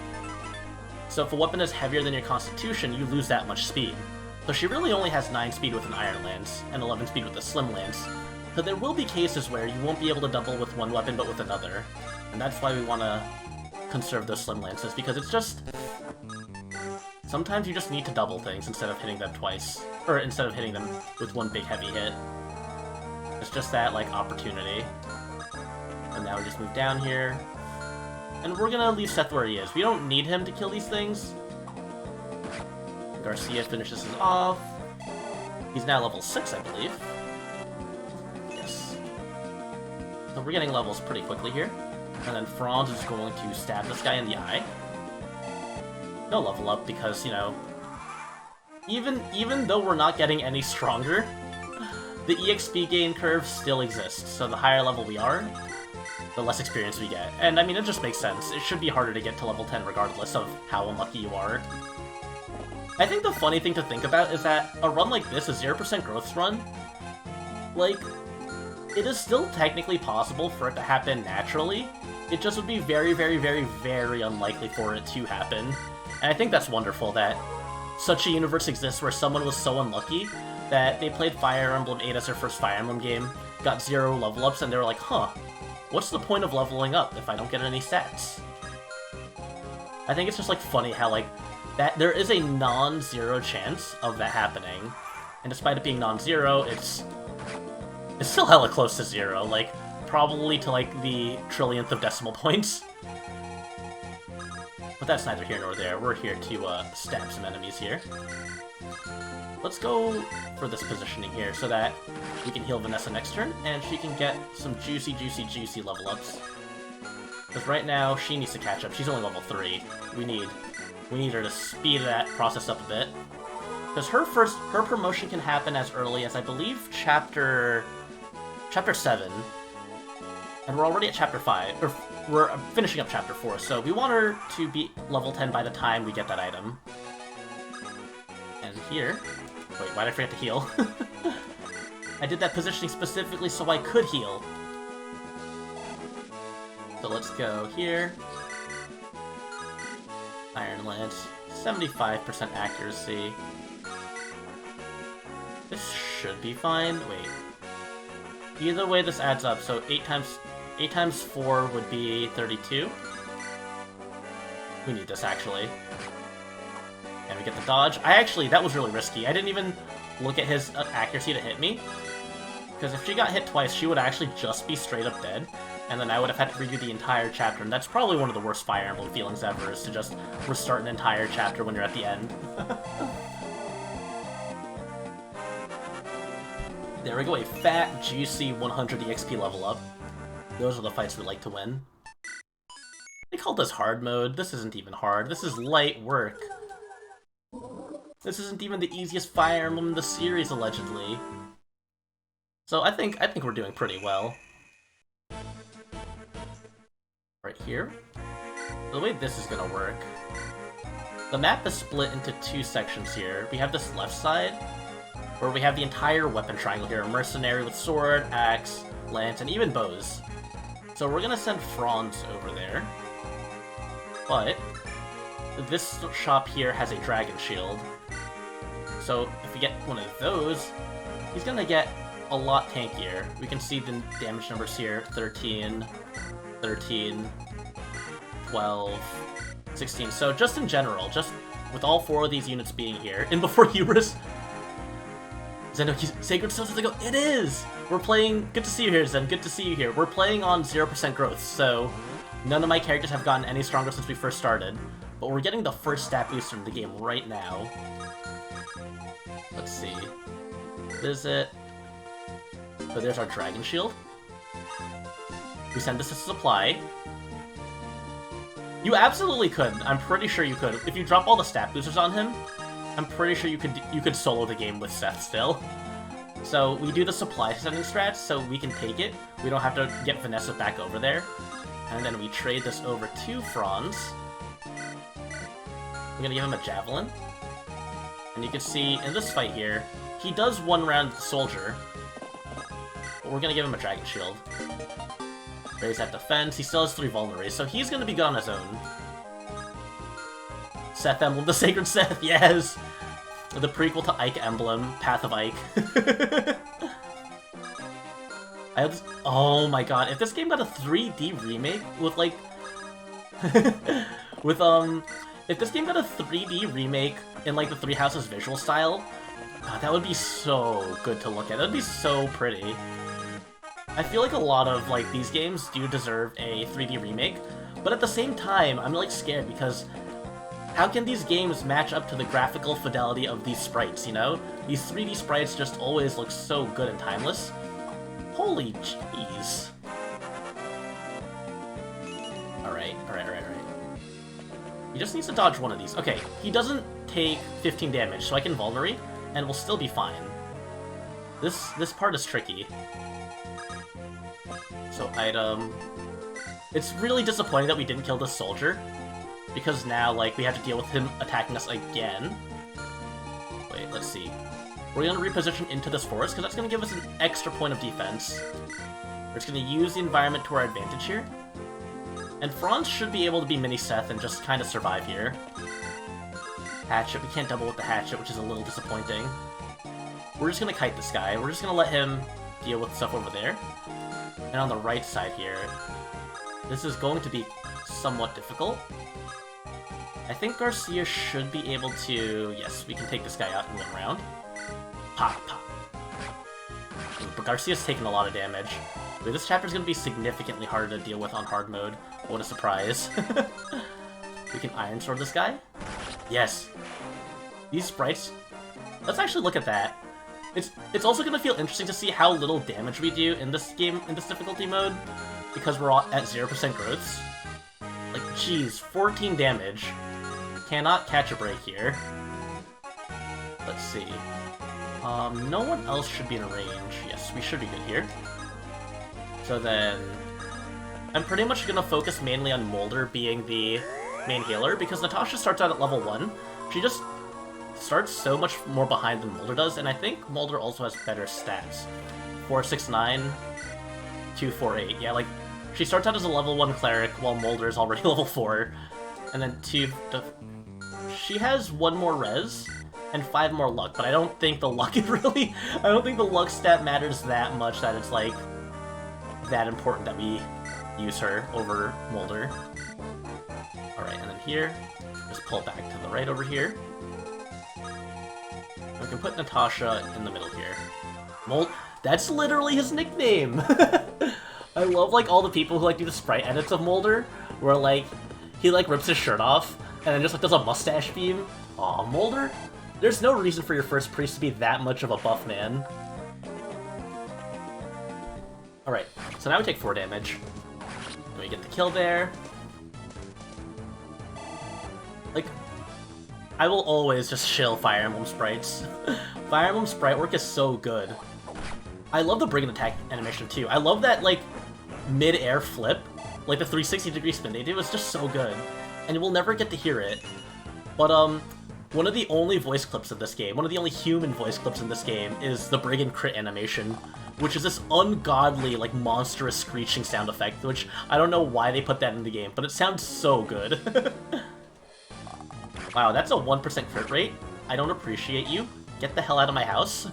So if a weapon is heavier than your Constitution, you lose that much speed. So she really only has 9 speed with an Iron Lance, and 11 speed with a Slim Lance. So there will be cases where you won't be able to double with one weapon but with another. And that's why we want to conserve those Slim Lances, because it's just... Sometimes you just need to double things instead of hitting them twice. Or instead of hitting them with one big heavy hit. It's just that, like, opportunity. And now we just move down here. And we're gonna leave Seth where he is. We don't need him to kill these things. Garcia finishes him off. He's now level 6, I believe. Yes. So we're getting levels pretty quickly here. And then Franz is going to stab this guy in the eye. No level up because, you know, even though we're not getting any stronger, the EXP gain curve still exists. So the higher level we are, the less experience we get. And I mean, it just makes sense. It should be harder to get to level 10 regardless of how unlucky you are. I think the funny thing to think about is that a run like this, a 0% growth run, like, it is still technically possible for it to happen naturally. It just would be very, very, very, very unlikely for it to happen. And I think that's wonderful that such a universe exists where someone was so unlucky that they played Fire Emblem 8 as their first Fire Emblem game, got 0 level ups, and they were like, huh, what's the point of leveling up if I don't get any stats? I think it's just, like, funny how, like, that there is a non-zero chance of that happening. And despite it being non-zero, it's still hella close to 0, like, probably to, like, the trillionth of decimal points. But that's neither here nor there. We're here to stab some enemies here. Let's go for this positioning here so that we can heal Vanessa next turn, and she can get some juicy, juicy, juicy level ups. Because right now, she needs to catch up. She's only level 3. We need her to speed that process up a bit. Because her promotion can happen as early as, I believe, chapter 7. And we're already at chapter 5, or we're finishing up chapter 4, so we want her to be level 10 by the time we get that item. And here... Wait, why did I forget to heal? I did that positioning specifically so I could heal. So let's go here. Iron Lance, 75% accuracy. This should be fine. Wait. Either way, this adds up. So 8 times 4 would be 32. We need this, actually. And we get the dodge. That was really risky. I didn't even look at his accuracy to hit me. Because if she got hit twice, she would actually just be straight up dead. And then I would have had to redo the entire chapter. And that's probably one of the worst Fire Emblem feelings ever, is to just restart an entire chapter when you're at the end. There we go, a fat, juicy 100 EXP level up. Those are the fights we like to win. They call this hard mode. This isn't even hard. This is light work. This isn't even the easiest Fire Emblem in the series, allegedly. So I think we're doing pretty well. right here. The way this is gonna work, the map is split into two sections here. We have this left side, where we have the entire weapon triangle here, a mercenary with sword, axe, lance, and even bows. So we're gonna send Franz over there. But this shop here has a dragon shield. So if we get one of those, he's gonna get a lot tankier. We can see the damage numbers here, 13, 13, 12, 16. So just in general, just with all four of these units being here, and before Hubris, Zenoki's Sacred Stones to go. It is! We're playing... Good to see you here, Zen. Good to see you here. We're playing on 0% growth, so none of my characters have gotten any stronger since we first started. But we're getting the first stat booster in the game right now. Let's see. Visit. So there's our Dragon Shield. We send this to supply. You absolutely could. I'm pretty sure you could. If you drop all the stat boosters on him, I'm pretty sure you could solo the game with Seth still. So we do the supply sending strat, so we can take it. We don't have to get Vanessa back over there. And then we trade this over to Franz. We're gonna give him a Javelin. And you can see in this fight here, he does one round soldier. But we're gonna give him a Dragon Shield. Raise that defense. He still has 3 vulneraries, so he's gonna be good on his own. Seth Emblem, the Sacred Seth, yes! The prequel to Ike Emblem, Path of Ike. Oh my god, if this game got a 3D remake with like... If this game got a 3D remake in like the Three Houses visual style, god, that would be so good to look at. That would be so pretty. I feel like a lot of like these games do deserve a 3D remake, but at the same time, I'm like scared because how can these games match up to the graphical fidelity of these sprites, you know? These 3D sprites just always look so good and timeless. Holy jeez. Alright. He just needs to dodge one of these. Okay, he doesn't take 15 damage, so I can Vulnerate, and we'll still be fine. This part is tricky. So, item... It's really disappointing that we didn't kill this soldier, because now, like, we have to deal with him attacking us again. Wait, let's see. We're gonna reposition into this forest, because that's gonna give us an extra point of defense. We're just gonna use the environment to our advantage here. And Franz should be able to be Mini-Seth and just kind of survive here. Hatchet, we can't double with the hatchet, which is a little disappointing. We're just gonna kite this guy. We're just gonna let him deal with stuff over there. And on the right side here, this is going to be somewhat difficult. I think Garcia should be able to... Yes, we can take this guy out in 1 round. Pop. But Garcia's taking a lot of damage. Wait, this chapter's going to be significantly harder to deal with on hard mode. What a surprise. We can Iron Sword this guy. Yes. These sprites... Let's actually look at that. It's also going to feel interesting to see how little damage we do in this game, in this difficulty mode, because we're all at 0% growths. Like, geez, 14 damage. Cannot catch a break here. Let's see. No one else should be in range. Yes, we should be good here. So then... I'm pretty much going to focus mainly on Molder being the main healer, because Natasha starts out at level 1. She just starts so much more behind than Molder does, and I think Molder also has better stats. 469, 248. Yeah, like, she starts out as a level 1 cleric, while Molder is already level 4. And then she has 1 more res, and 5 more luck, but I don't think the luck is really... I don't think the luck stat matters that much that it's, like, that important that we use her over Molder. Alright, and then here, just pull back to the right over here. We can put Natasha in the middle here. That's literally his nickname! I love, like, all the people who, like, do the sprite edits of Molder, where, like, he, like, rips his shirt off, and then just, like, does a mustache beam. Aw, Molder? There's no reason for your first priest to be that much of a buff man. Alright, so now we take 4 damage. And we get the kill there. Like, I will always just shill Fire Emblem sprites. Fire Emblem sprite work is so good. I love the Brigand attack animation too. I love that, like, mid-air flip Like the 360-degree spin they did was just so good. And we'll never get to hear it. But, one of the only voice clips in this game, one of the only human voice clips in this game, is the Brigand crit animation, which is this ungodly, like, monstrous screeching sound effect, which I don't know why they put that in the game, but it sounds so good. Wow, that's a 1% crit rate. I don't appreciate you. Get the hell out of my house.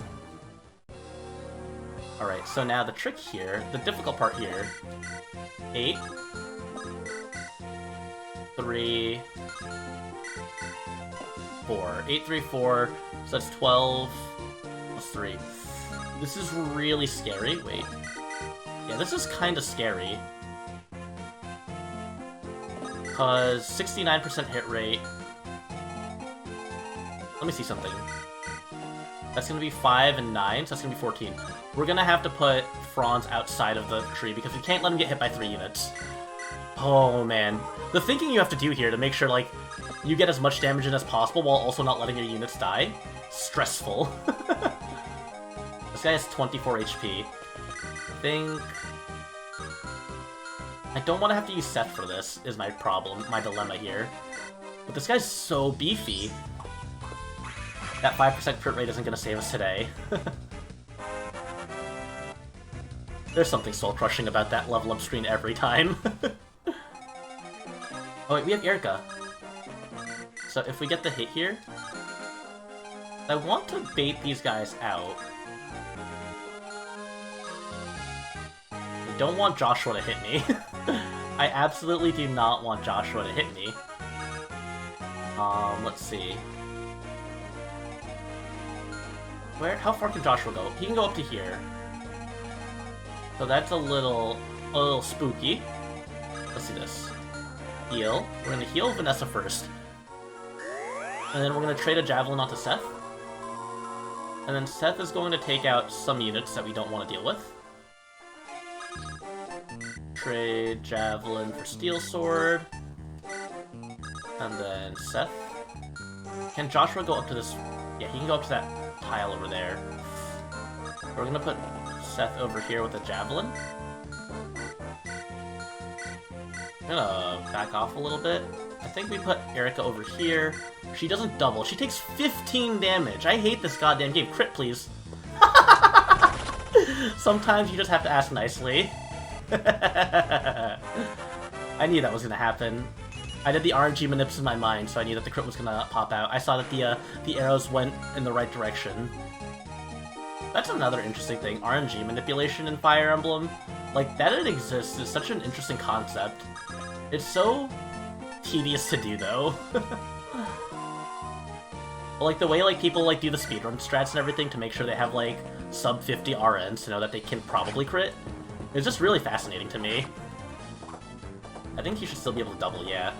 Alright, so now the trick here, the difficult part here, 8, 3, 4. 8, 3, 4, so that's 12 plus 3. This is really scary. Wait. Yeah, this is kind of scary. Because 69% hit rate. Let me see something. That's going to be 5 and 9, so that's going to be 14. We're going to have to put Franz outside of the tree because we can't let him get hit by 3 units. Oh, man. The thinking you have to do here to make sure, like, you get as much damage in as possible while also not letting your units die. Stressful. This guy has 24 HP. I don't want to have to use Seth for this, is my problem, my dilemma here. But this guy's so beefy. That 5% crit rate isn't going to save us today. There's something soul-crushing about that level up screen every time. Oh wait, we have Erica. So if we get the hit here, I want to bait these guys out. I don't want Joshua to hit me. I absolutely do not want Joshua to hit me. Let's see. How far can Joshua go? He can go up to here. So that's a little spooky. Let's see this. Heal. We're gonna heal Vanessa first. And then we're gonna trade a Javelin onto Seth. And then Seth is going to take out some units that we don't want to deal with. Trade Javelin for Steel Sword. And then Seth. Can Joshua go up to this? Yeah, he can go up to that tile over there. We're gonna put Seth over here with a Javelin. I'm gonna back off a little bit. I think we put Erica over here. She doesn't double. She takes 15 damage. I hate this goddamn game. Crit, please. Sometimes you just have to ask nicely. I knew that was gonna happen. I did the RNG manips in my mind, so I knew that the crit was gonna pop out. I saw that the arrows went in the right direction. That's another interesting thing, RNG manipulation in Fire Emblem. Like, that it exists is such an interesting concept. It's so tedious to do, though. Like, the way, like, people, like, do the speedrun strats and everything to make sure they have, like, sub 50 RNs to know that they can probably crit, is just really fascinating to me. I think he should still be able to double, yeah.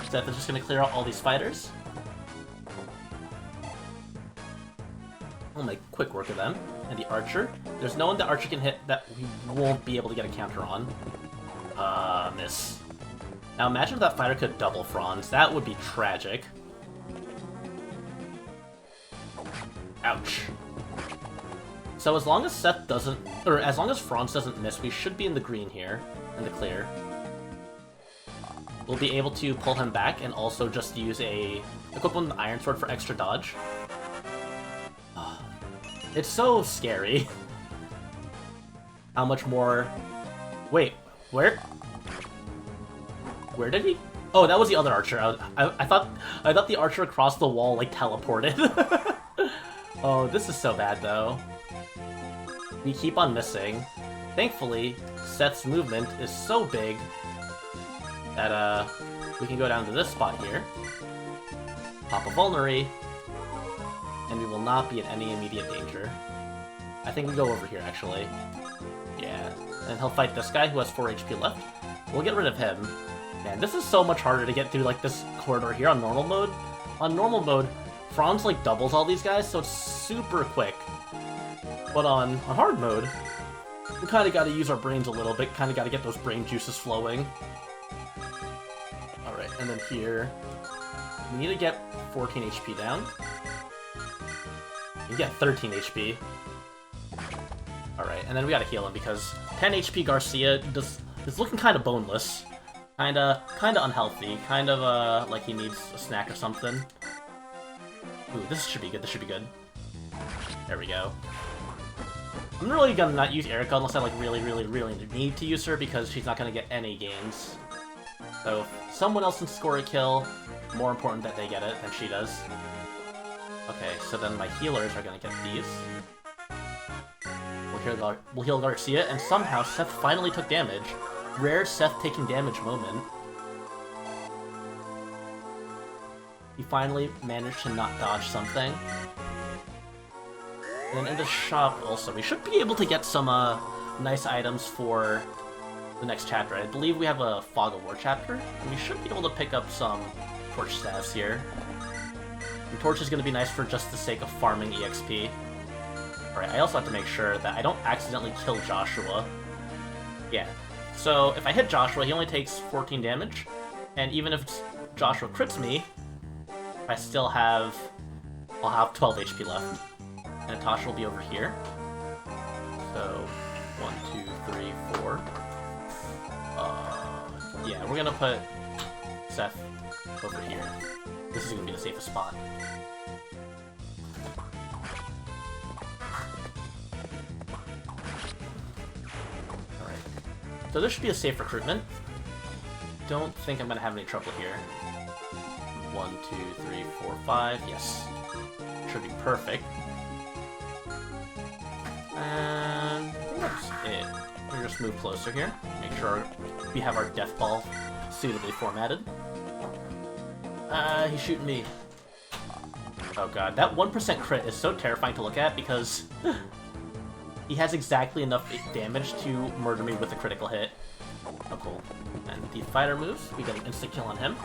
Seth is just gonna clear out all these fighters. We'll make quick work of them. And the archer. There's no one the archer can hit that we won't be able to get a counter on. Miss. Now imagine if that fighter could double Franz. That would be tragic. Ouch. So as long as Seth doesn't, or as long as Franz doesn't miss, we should be in the green here, in the clear. We'll be able to pull him back and also just use equip him with the Iron Sword for extra dodge. It's so scary. How much more? Wait, where? Where did he? Oh, that was the other archer. I thought the archer across the wall like teleported. Oh, this is so bad though. We keep on missing. Thankfully, Seth's movement is so big that we can go down to this spot here, pop a Vulnerary, and we will not be in any immediate danger. I think we go over here, actually. Yeah, and he'll fight this guy who has 4 HP left. We'll get rid of him. Man, this is so much harder to get through, like, this corridor here on normal mode. On normal mode, Franz, like, doubles all these guys, so it's super quick. But on hard mode, we kind of got to use our brains a little bit, kind of got to get those brain juices flowing. Alright, and then here, we need to get 14 HP down. You get 13 HP. Alright, and then we gotta heal him because 10 HP Garcia is looking kind of boneless. Kinda unhealthy. Kind of, like he needs a snack or something. Ooh, this should be good, this should be good. There we go. I'm really gonna not use Erica unless I, like, really need to use her, because she's not gonna get any gains. So, if someone else can score a kill, more important that they get it than she does. Okay, so then my healers are gonna get these. We'll heal Garcia, and somehow Seth finally took damage. Rare Seth taking damage moment. He finally managed to not dodge something. And then in the shop also, we should be able to get some nice items for the next chapter. I believe we have a Fog of War chapter, and we should be able to pick up some torch staves here. And torch is going to be nice for just the sake of farming EXP. Alright, I also have to make sure that I don't accidentally kill Joshua. Yeah. So, if I hit Joshua, he only takes 14 damage, and even if Joshua crits me, I still have... I'll have 12 HP left. And Natasha will be over here. So, 1, 2, 3, 4. Yeah, we're gonna put Seth over here. This is gonna be the safest spot. Alright. So this should be a safe recruitment. Don't think I'm gonna have any trouble here. 1, 2, 3, 4, 5. Yes. Should be perfect. And I think that's it. We'll just move closer here. Make sure we have our death ball suitably formatted. He's shooting me. Oh god, that 1% crit is so terrifying to look at because he has exactly enough damage to murder me with a critical hit. Oh cool. And the fighter moves, we get an instant kill on him.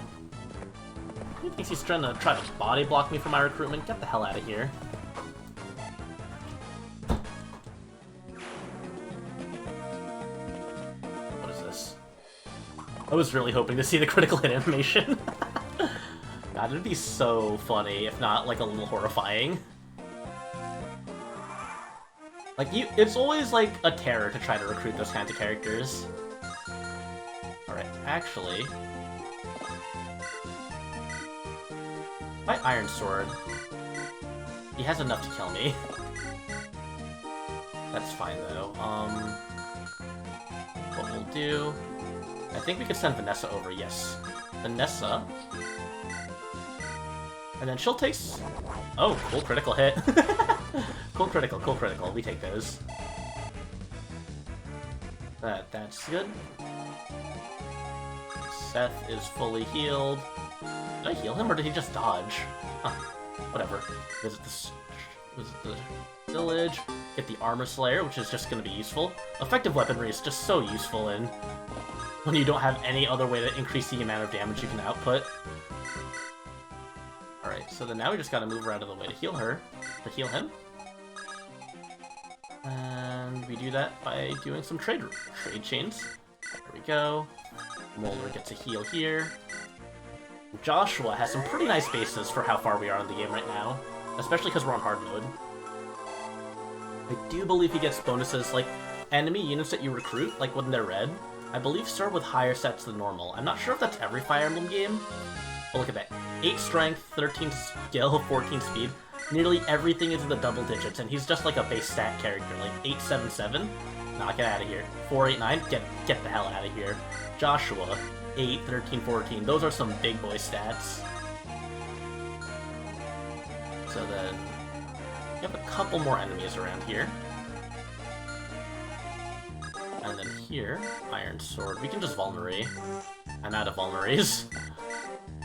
He thinks he's trying to body block me for my recruitment. Get the hell out of here. What is this? I was really hoping to see the critical hit animation. God, it'd be so funny, if not, like, a little horrifying. Like, it's always, like, a terror to try to recruit those kinds of characters. Alright, actually... my Iron Sword... he has enough to kill me. That's fine, though. What we'll do... I think we could send Vanessa over, yes. Vanessa... and then she'll take... oh, cool critical hit. Cool critical. We take those. That's good. Seth is fully healed. Did I heal him, or did he just dodge? Huh. Whatever. Visit the village. Get the Armor Slayer, which is just going to be useful. Effective weaponry is just so useful when you don't have any other way to increase the amount of damage you can output. Alright, so then now we just gotta move her out of the way to heal him. And we do that by doing some trade chains. There we go. Molder gets a heal here. Joshua has some pretty nice bases for how far we are in the game right now, especially because we're on hard mode. I do believe he gets bonuses, like enemy units that you recruit, like when they're red, I believe start with higher stats than normal. I'm not sure if that's every Fire Emblem game. Oh, look at that. 8 strength, 13 skill, 14 speed. Nearly everything is in the double digits, and he's just like a base stat character, like 877. Nah, get out of here. 489, get the hell out of here. Joshua, 8, 13, 14. Those are some big boy stats. So then, we have a couple more enemies around here. And then here, Iron Sword. We can just Vulnerate. I'm out of Vulneraries.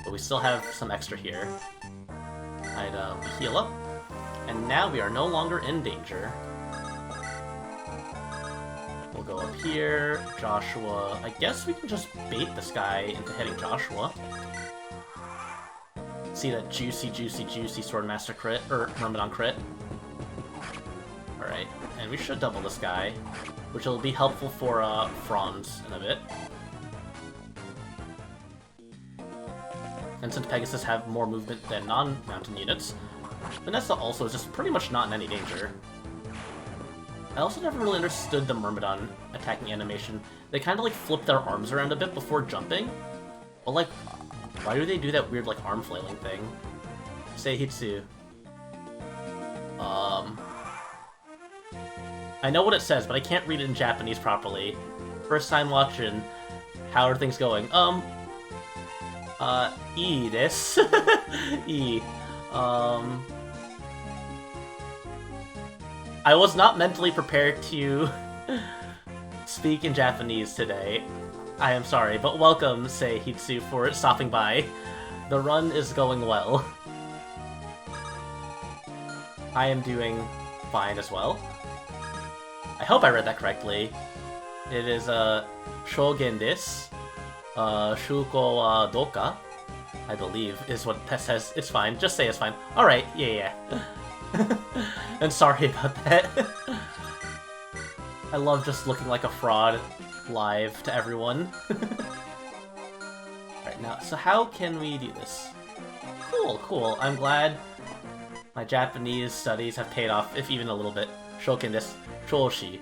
But we still have some extra here. We heal up. And now we are no longer in danger. We'll go up here. Joshua. I guess we can just bait this guy into hitting Joshua. See that juicy Swordmaster crit, or Myrmidon crit. Alright, and we should double this guy, which will be helpful for Franz in a bit. And since Pegasus have more movement than non-mountain units, Vanessa also is just pretty much not in any danger. I also never really understood the Myrmidon attacking animation. They kind of like flip their arms around a bit before jumping. But like, why do they do that weird like arm flailing thing? Seihitsu. I know what it says, but I can't read it in Japanese properly. First time watching. How are things going? Ii desu. Ii. I was not mentally prepared to speak in Japanese today. I am sorry, but welcome, Seihitsu, for stopping by. The run is going well. I am doing fine as well. I hope I read that correctly. It is, Shogen desu. Shuko wa doka, I believe, is what that says. It's fine. Just say it's fine. Alright, yeah. And sorry about that. I love just looking like a fraud live to everyone. Alright, now, so how can we do this? Cool. I'm glad my Japanese studies have paid off, if even a little bit. Shoken desu. Choshi.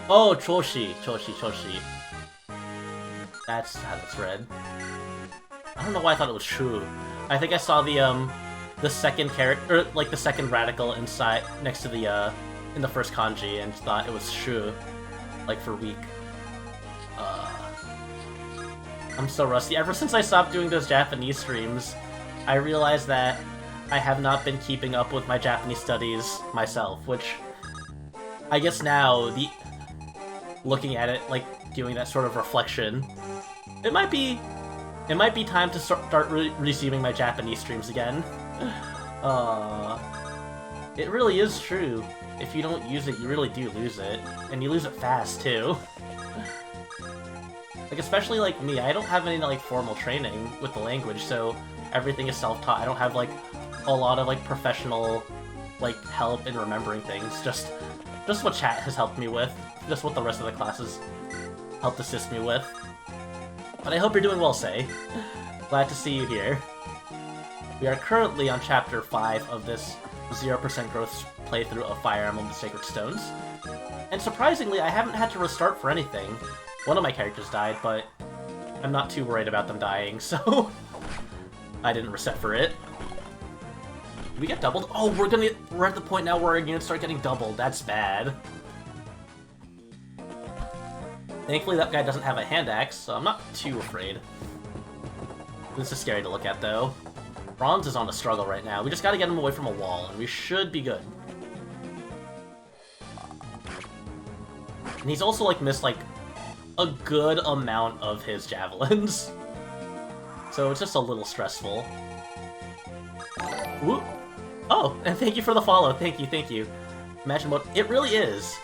Oh, Choshi. That's how it's read. I don't know why I thought it was Shu. I think I saw the second character, or like the second radical inside, next to the, in the first kanji, and thought it was Shu. Like for weak. I'm so rusty. Ever since I stopped doing those Japanese streams, I realized that I have not been keeping up with my Japanese studies myself, which I guess now, looking at it, like, doing that sort of reflection, it might be time to start receiving my Japanese streams again. It really is true. If you don't use it, you really do lose it. And you lose it fast, too. Like, especially like me, I don't have any, like, formal training with the language, so everything is self-taught. I don't have, like, a lot of, like, professional, like, help in remembering things. Just what chat has helped me with. Just what the rest of the classes helped assist me with. But I hope you're doing well, Sei. Glad to see you here. We are currently on Chapter 5 of this 0% growth playthrough of Fire Emblem the Sacred Stones. And surprisingly, I haven't had to restart for anything. One of my characters died, but I'm not too worried about them dying, so I didn't reset for it. Did we get doubled? Oh, we're at the point now where our units start getting doubled. That's bad. Thankfully, that guy doesn't have a hand axe, so I'm not too afraid. This is scary to look at, though. Bronze is on a struggle right now. We just gotta get him away from a wall, and we should be good. And he's also, like, missed, like, a good amount of his javelins. So it's just a little stressful. Whoop. Oh, and thank you for the follow. Thank you. Imagine what it really is.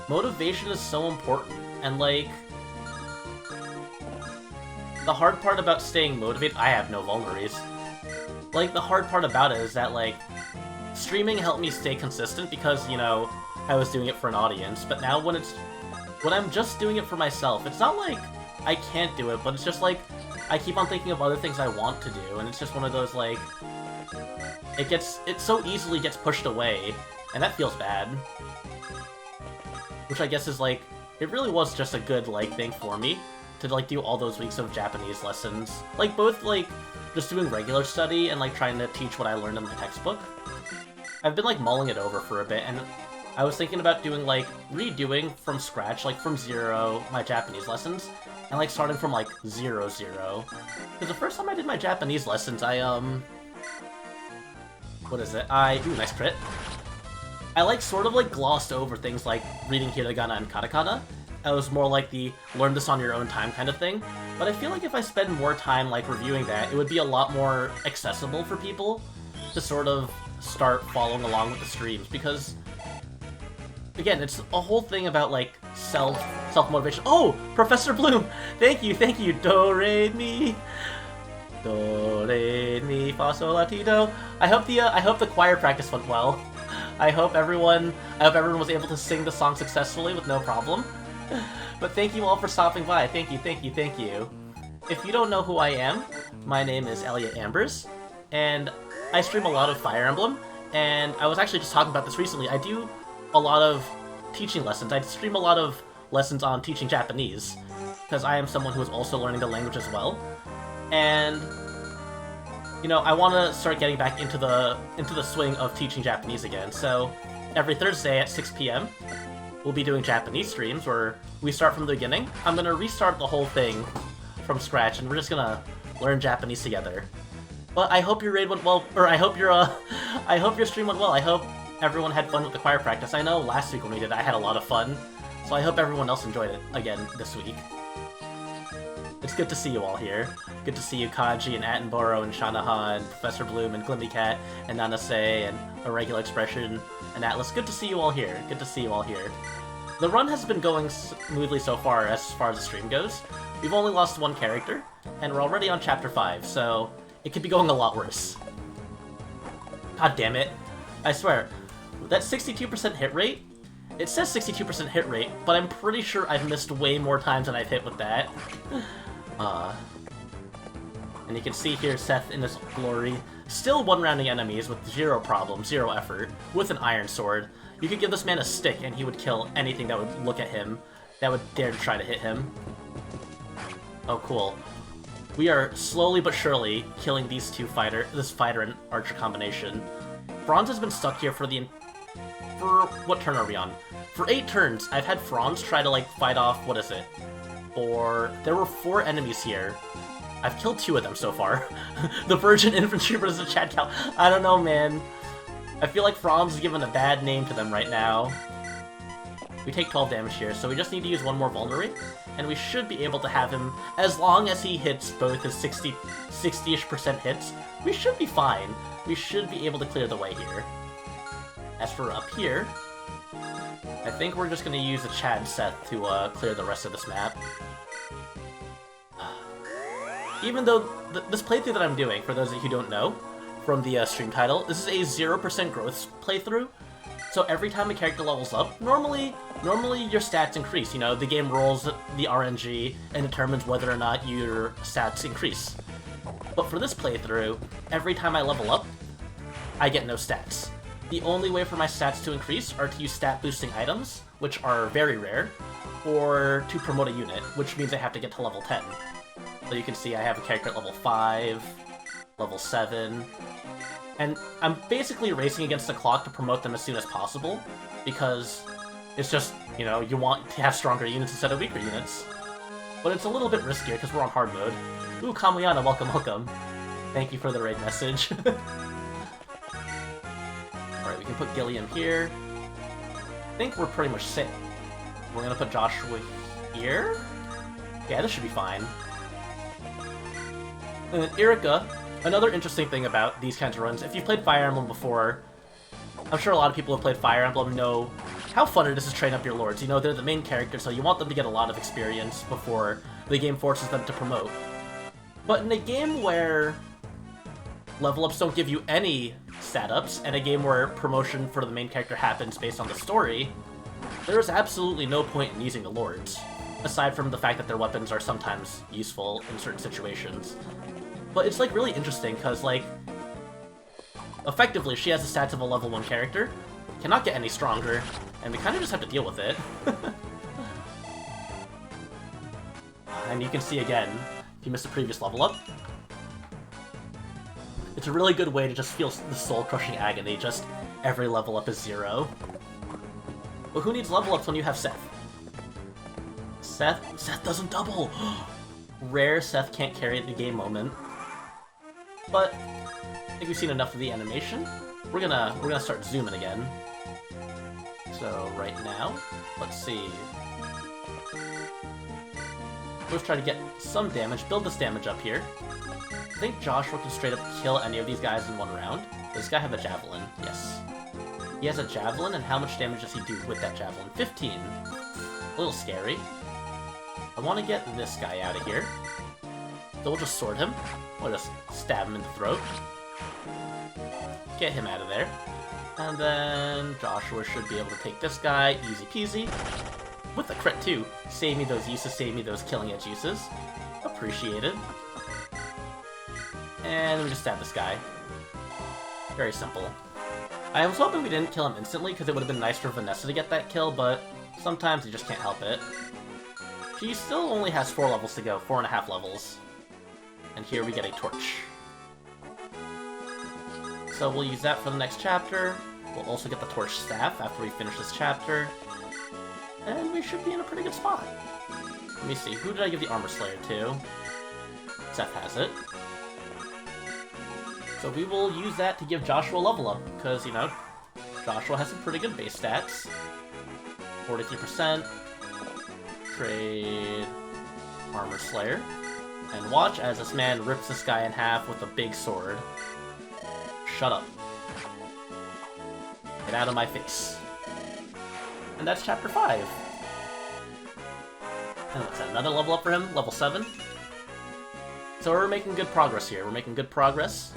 Motivation is so important, and like the hard part about staying motivated, I have no vulnerabilities. Like the hard part about it is that like streaming helped me stay consistent because, you know, I was doing it for an audience, but now when I'm just doing it for myself, it's not like I can't do it, but it's just like I keep on thinking of other things I want to do, and it's just one of those like it so easily gets pushed away, and that feels bad. Which I guess is like, it really was just a good like thing for me to like do all those weeks of Japanese lessons. Like both like just doing regular study and like trying to teach what I learned in my textbook. I've been like mulling it over for a bit, and I was thinking about doing like redoing from scratch, like from zero, my Japanese lessons, and like starting from like 0. Because the first time I did my Japanese lessons, what is it? Ooh, nice crit. I like sort of like glossed over things like reading hiragana and katakana. It was more like the learn this on your own time kind of thing. But I feel like if I spend more time like reviewing that, it would be a lot more accessible for people to sort of start following along with the streams, because again, it's a whole thing about like self-motivation. Oh, Professor Bloom! Thank you! Do, re, mi. Do, re, mi, fa, sol, la, ti, do. I hope the choir practice went well. I hope everyone was able to sing the song successfully with no problem. But thank you all for stopping by. Thank you. If you don't know who I am, my name is Elliot Ambers, and I stream a lot of Fire Emblem, and I was actually just talking about this recently. I do a lot of teaching lessons. I stream a lot of lessons on teaching Japanese, because I am someone who is also learning the language as well. And, you know, I want to start getting back into the swing of teaching Japanese again. So every Thursday at 6 p.m., we'll be doing Japanese streams where we start from the beginning. I'm going to restart the whole thing from scratch, and we're just going to learn Japanese together. But I hope your raid went well, or I hope your stream went well. I hope everyone had fun with the choir practice. I know last week when we did, I had a lot of fun, so I hope everyone else enjoyed it again this week. It's good to see you all here. Good to see you, Kaji, and Attenborough, and Shanahan, and Professor Bloom, and Glimbycat, and Nanase, and Irregular Expression, and Atlas. Good to see you all here. Good to see you all here. The run has been going smoothly so far as the stream goes. We've only lost one character, and we're already on Chapter 5, so it could be going a lot worse. God damn it. I swear, that 62% hit rate, it says 62% hit rate, but I'm pretty sure I've missed way more times than I've hit with that. And you can see here Seth in his glory, still one-rounding enemies with zero problem, zero effort, with an iron sword. You could give this man a stick and he would kill anything that would look at him, that would dare to try to hit him. Oh, cool. We are slowly but surely killing these two this fighter and archer combination. Franz has been stuck here for what turn are we on? For 8 turns, I've had Franz try to, like, fight off, what is it? There were 4 enemies here. I've killed 2 of them so far. The Virgin Infantry versus the Chad Cal. I don't know, man. I feel like Franz is giving a bad name to them right now. We take 12 damage here, so we just need to use one more Vulnerate, and we should be able to have him, as long as he hits both his 60-ish% hits, we should be fine. We should be able to clear the way here. As for up here, I think we're just going to use the Chad Seth to clear the rest of this map. Even though this playthrough that I'm doing, for those of you who don't know, from the stream title, this is a 0% growth playthrough. So every time a character levels up, normally your stats increase. You know, the game rolls the RNG and determines whether or not your stats increase. But for this playthrough, every time I level up, I get no stats. The only way for my stats to increase are to use stat-boosting items, which are very rare, or to promote a unit, which means I have to get to level 10. So you can see I have a character at level 5, level 7, and I'm basically racing against the clock to promote them as soon as possible, because it's just, you know, you want to have stronger units instead of weaker units. But it's a little bit riskier because we're on hard mode. Ooh, Kamuyana, welcome, welcome. Thank you for the raid message. Alright, we can put Gilliam here. I think we're pretty much safe. We're gonna put Joshua here? Yeah, this should be fine. And then Erika, another interesting thing about these kinds of runs, if you've played Fire Emblem before, I'm sure a lot of people who have played Fire Emblem know how fun it is to train up your lords. You know, they're the main character, so you want them to get a lot of experience before the game forces them to promote. But in a game where level ups don't give you any stat ups, and a game where promotion for the main character happens based on the story, there is absolutely no point in using the lords, aside from the fact that their weapons are sometimes useful in certain situations. But it's, like, really interesting, because, like, effectively, she has the stats of a level 1 character, cannot get any stronger, and we kind of just have to deal with it. And you can see again, if you missed the previous level up, it's a really good way to just feel the soul-crushing agony, just every level up is 0. But who needs level ups when you have Seth? Seth doesn't double! Rare Seth can't carry the game moment. But I think we've seen enough of the animation. We're gonna start zooming again. So right now, let's see. Let's try to get some damage, build this damage up here. I think Joshua can straight up kill any of these guys in one round. Does this guy have a javelin? Yes. He has a javelin, and how much damage does he do with that javelin? 15. A little scary. I want to get this guy out of here. So we'll just sword him. We'll just stab him in the throat. Get him out of there. And then Joshua should be able to take this guy, easy peasy. With a crit too. Save me those uses, save me those killing edge uses. Appreciated. And we just stab this guy. Very simple. I was hoping we didn't kill him instantly, because it would have been nice for Vanessa to get that kill, but sometimes you just can't help it. She still only has 4 levels to go, 4.5 levels. And here we get a torch. So we'll use that for the next chapter. We'll also get the torch staff after we finish this chapter. And we should be in a pretty good spot. Let me see, who did I give the Armor Slayer to? Seth has it. So we will use that to give Joshua a level up, because, you know, Joshua has some pretty good base stats. 43%. Trade Armor Slayer. And watch as this man rips this guy in half with a big sword. Shut up. Get out of my face. And that's chapter 5. And what's that, another level up for him? Level 7? So we're making good progress here. We're making good progress.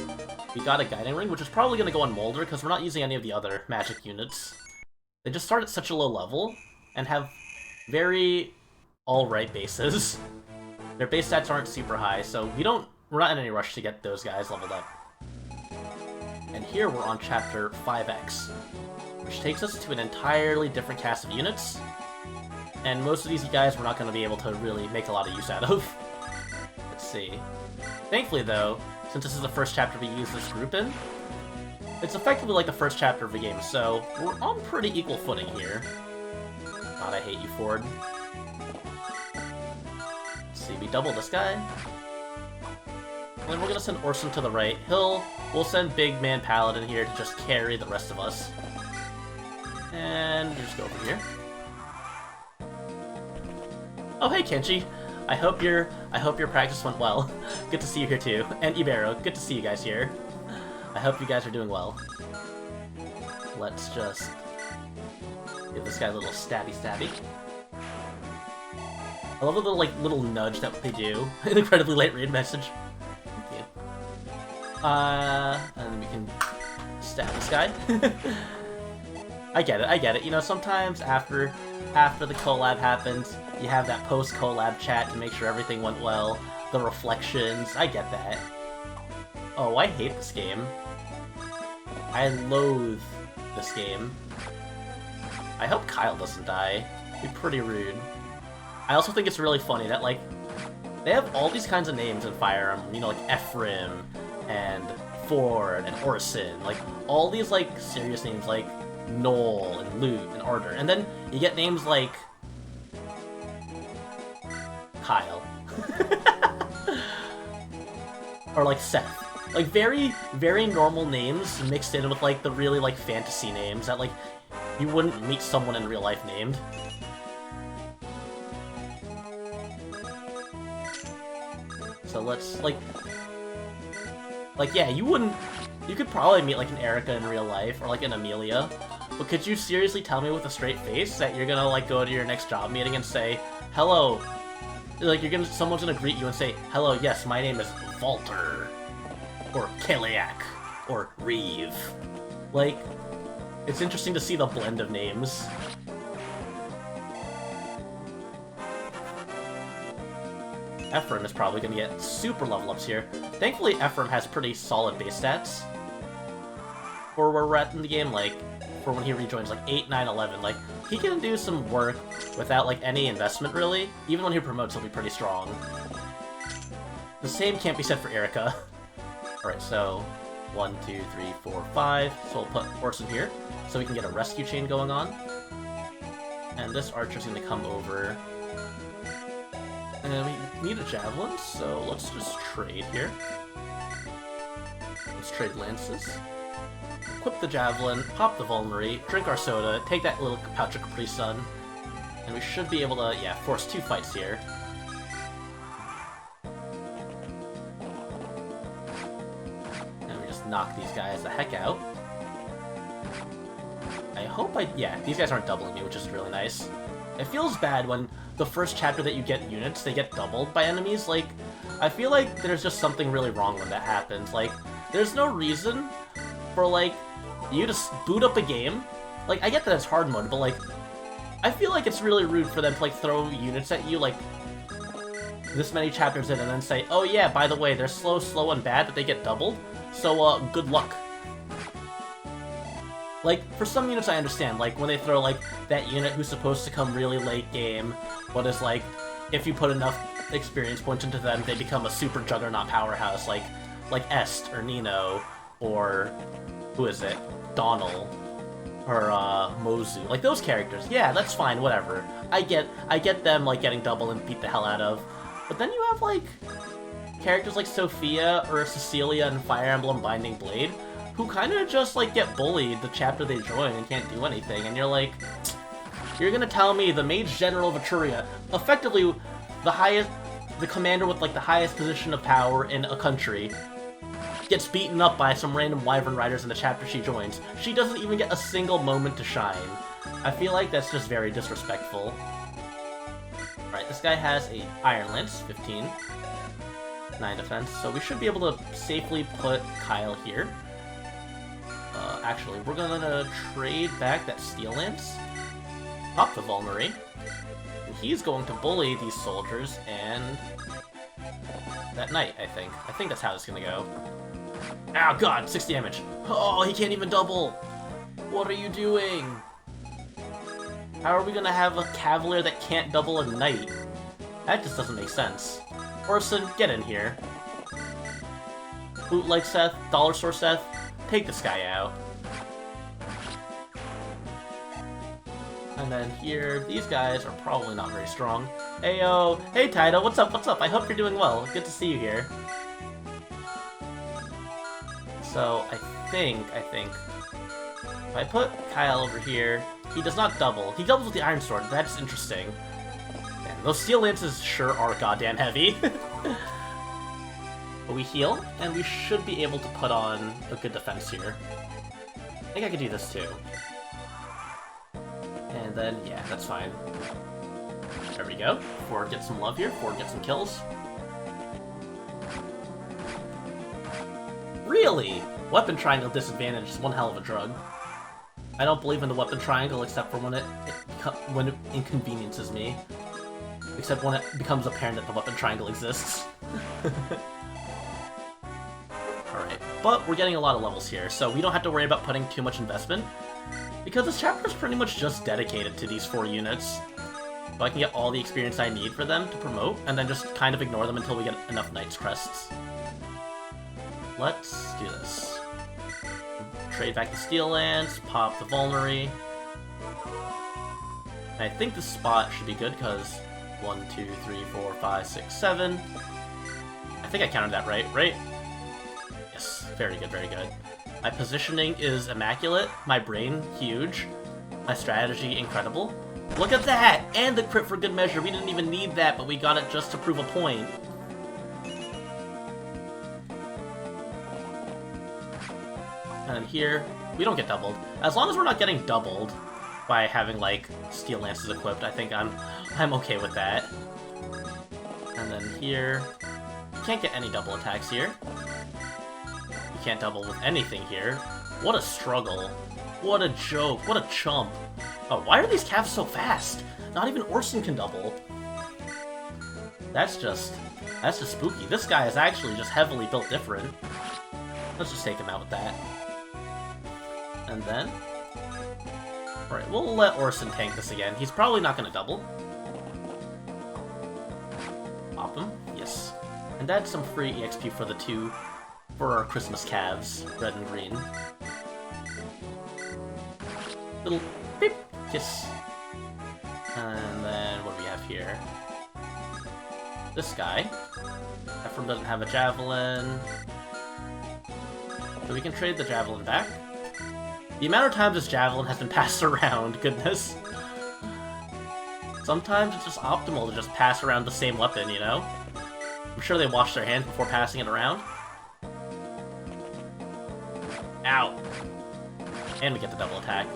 We got a Guiding Ring, which is probably going to go on Molder, because we're not using any of the other magic units. They just start at such a low level, and have very alright bases. Their base stats aren't super high, so we're not in any rush to get those guys leveled up. And here we're on chapter 5X, which takes us to an entirely different cast of units, and most of these guys we're not going to be able to really make a lot of use out of. Let's see. Thankfully though, since this is the first chapter we use this group in, it's effectively like the first chapter of the game, so we're on pretty equal footing here. God, I hate you, Ford. Let's see, we double this guy. And then we're gonna send Orson to the right. We'll send Big Man Paladin here to just carry the rest of us. And we just go over here. Oh hey Kenshi! I hope your practice went well. Good to see you here too. And Ibero, good to see you guys here. I hope you guys are doing well. Let's just give this guy a little stabby. I love the little nudge that they do. An incredibly late read message. And then we can stab this guy. I get it. You know, sometimes after the collab happens, you have that post-collab chat to make sure everything went well, the reflections, I get that. Oh, I hate this game. I loathe this game. I hope Kyle doesn't die. It'd be pretty rude. I also think it's really funny that, like, they have all these kinds of names in Fire Emblem, you know, like Ephraim, and Ford, and Orson, like, all these, like, serious names, like Noel, and Lute, and Ardor, and then you get names like Kyle. Or like Seth. Like, very, very normal names mixed in with, like, the really, like, fantasy names that, like, you wouldn't meet someone in real life named. So let's, like, yeah, you could probably meet, like, an Erica in real life, or, like, an Amelia, but could you seriously tell me with a straight face that you're gonna, like, go to your next job meeting and say, hello, like, someone's gonna greet you and say, hello, yes, my name is Walter, or Kaliak, or Reeve. Like, it's interesting to see the blend of names. Ephraim is probably going to get super level ups here. Thankfully, Ephraim has pretty solid base stats for where we're at in the game, like, for when he rejoins, like, 8, 9, 11. Like, he can do some work without, like, any investment, really. Even when he promotes, he'll be pretty strong. The same can't be said for Erica. Alright, so 1, 2, 3, 4, 5. So we'll put Orson here, so we can get a rescue chain going on. And this archer's going to come over. And we need a javelin, so let's just trade here. Let's trade lances. Equip the javelin, pop the vulnerary, drink our soda, take that little pouch of Capri Sun, and we should be able to, yeah, force 2 fights here. And we just knock these guys the heck out. I hope yeah, these guys aren't doubling me, which is really nice. It feels bad when the first chapter that you get units, they get doubled by enemies. Like, I feel like there's just something really wrong when that happens. Like, there's no reason for, like, you to boot up a game. Like, I get that it's hard mode, but, like, I feel like it's really rude for them to, like, throw units at you, like, this many chapters in and then say, oh yeah, by the way, they're slow, and bad, but they get doubled, so, good luck. Like, for some units I understand, like, when they throw, like, that unit who's supposed to come really late game, but is, like, if you put enough experience points into them, they become a super juggernaut powerhouse, like Est, or Nino, or... who is it? Donald. Or, Mozu. Like, those characters. Yeah, that's fine, whatever. I get them, like, getting double and beat the hell out of. But then you have, like, characters like Sophia or Cecilia in Fire Emblem Binding Blade, who kind of just, like, get bullied the chapter they join and can't do anything, and you're like, you're gonna tell me the Mage General of Etruria, effectively the commander with, like, the highest position of power in a country, gets beaten up by some random Wyvern Riders in the chapter she joins. She doesn't even get a single moment to shine. I feel like that's just very disrespectful. Alright, this guy has a Iron Lance, 15. 9 defense, so we should be able to safely put Kyle here. Actually, we're gonna trade back that Steel Lance, pop the Vulnerary, and he's going to bully these soldiers and that knight, I think. I think that's how it's gonna go. Ow, god, 6 damage. Oh, he can't even double! What are you doing? How are we gonna have a Cavalier that can't double a knight? That just doesn't make sense. Orson, get in here. Bootleg Seth, Dollar Store Seth, take this guy out. And then here, these guys are probably not very strong. Heyo! Hey Taito, what's up, what's up? I hope you're doing well. Good to see you here. So, I think, if I put Kyle over here, he does not double. He doubles with the Iron Sword, that's interesting. Man, those Steel Lances sure are goddamn heavy. But we heal, and we should be able to put on a good defense here. I think I could do this too. And then, yeah, that's fine. There we go. Ford gets some love here. Ford gets some kills. Really? Weapon Triangle disadvantage is one hell of a drug. I don't believe in the Weapon Triangle except for when it inconveniences me. Except when it becomes apparent that the Weapon Triangle exists. Alright, but we're getting a lot of levels here, so we don't have to worry about putting too much investment, because this chapter is pretty much just dedicated to these 4 units. So I can get all the experience I need for them to promote, and then just kind of ignore them until we get enough Knight's Crests. Let's do this. Trade back the Steel Lance, pop the Vulnerary. I think this spot should be good, because 1, 2, 3, 4, 5, 6, 7. I think I counted that right? Yes, very good, very good. My positioning is immaculate, my brain huge, my strategy incredible. Look at that! And the crit for good measure. We didn't even need that, but we got it just to prove a point. And here, we don't get doubled. As long as we're not getting doubled by having, like, Steel Lances equipped, I think I'm okay with that. And then here, you can't get any double attacks here. You can't double with anything here. What a struggle. What a joke. What a chump. Oh, why are these calves so fast? Not even Orson can double. That's just spooky. This guy is actually just heavily built different. Let's just take him out with that. And then... Alright, we'll let Orson tank this again. He's probably not going to double. Pop him. Yes. And that's some free EXP for the 2... for our Christmas calves, red and green. Little beep, kiss. And then what do we have here? This guy. Ephraim doesn't have a javelin. So we can trade the javelin back. The amount of times this javelin has been passed around, goodness. Sometimes it's just optimal to just pass around the same weapon, you know? I'm sure they wash their hands before passing it around. Ow! And we get the double attack.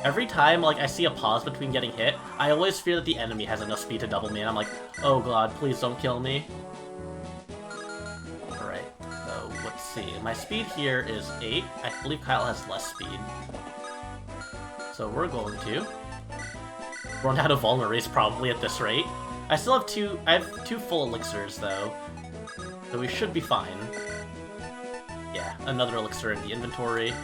Every time, like, I see a pause between getting hit, I always fear that the enemy has enough speed to double me, and I'm like, oh god, please don't kill me. Alright, so let's see. My speed here is 8. I believe Kyle has less speed. So we're going to run out of vulneraries probably at this rate. I still have I have 2 full elixirs, though, so we should be fine. Yeah, another elixir in the inventory.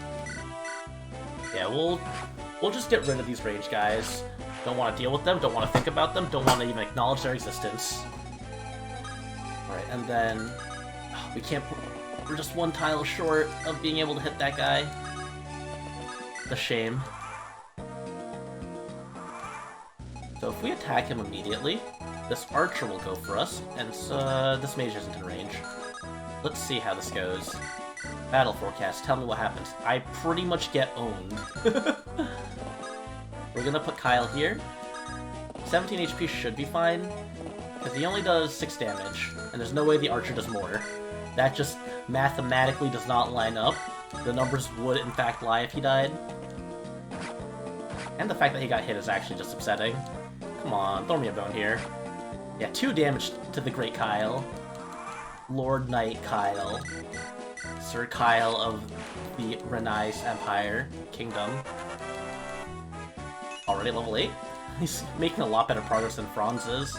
Yeah, Yeah, we'll just get rid of these range guys. Don't want to deal with them, don't want to think about them, don't want to even acknowledge their existence. Alright, and then... we can't... we're just one tile short of being able to hit that guy. The shame. So if we attack him immediately, this archer will go for us, and this mage isn't in range. Let's see how this goes. Battle forecast, tell me what happens. I pretty much get owned. We're gonna put Kyle here. 17 HP should be fine, because he only does 6 damage, and there's no way the archer does more. That just mathematically does not line up. The numbers would in fact lie if he died. And the fact that he got hit is actually just upsetting. Come on, throw me a bone here. Yeah, 2 damage to the great Kyle. Lord Knight Kyle. Sir Kyle of the Renais Empire Kingdom. Already level 8? He's making a lot better progress than Franz is.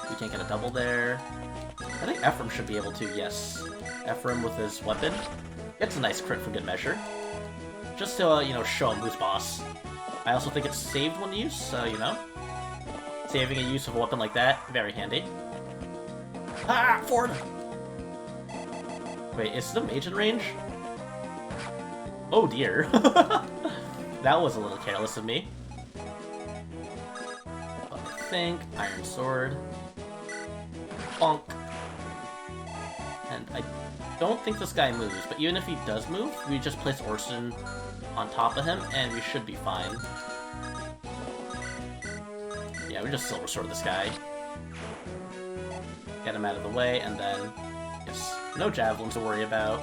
We can't get a double there. I think Ephraim should be able to, yes. Ephraim with his weapon gets a nice crit for good measure. Just to, you know, show him who's boss. I also think it's saved when used, so, you know. Saving a use of a weapon like that, very handy. Ah! Forward! Wait, is the mage in range? Oh dear. That was a little careless of me. But I think Iron Sword. Bonk. And I don't think this guy moves, but even if he does move, we just place Orson on top of him, and we should be fine. Yeah, we just Silver Sword this guy. Get him out of the way, and then... yes, no javelin to worry about.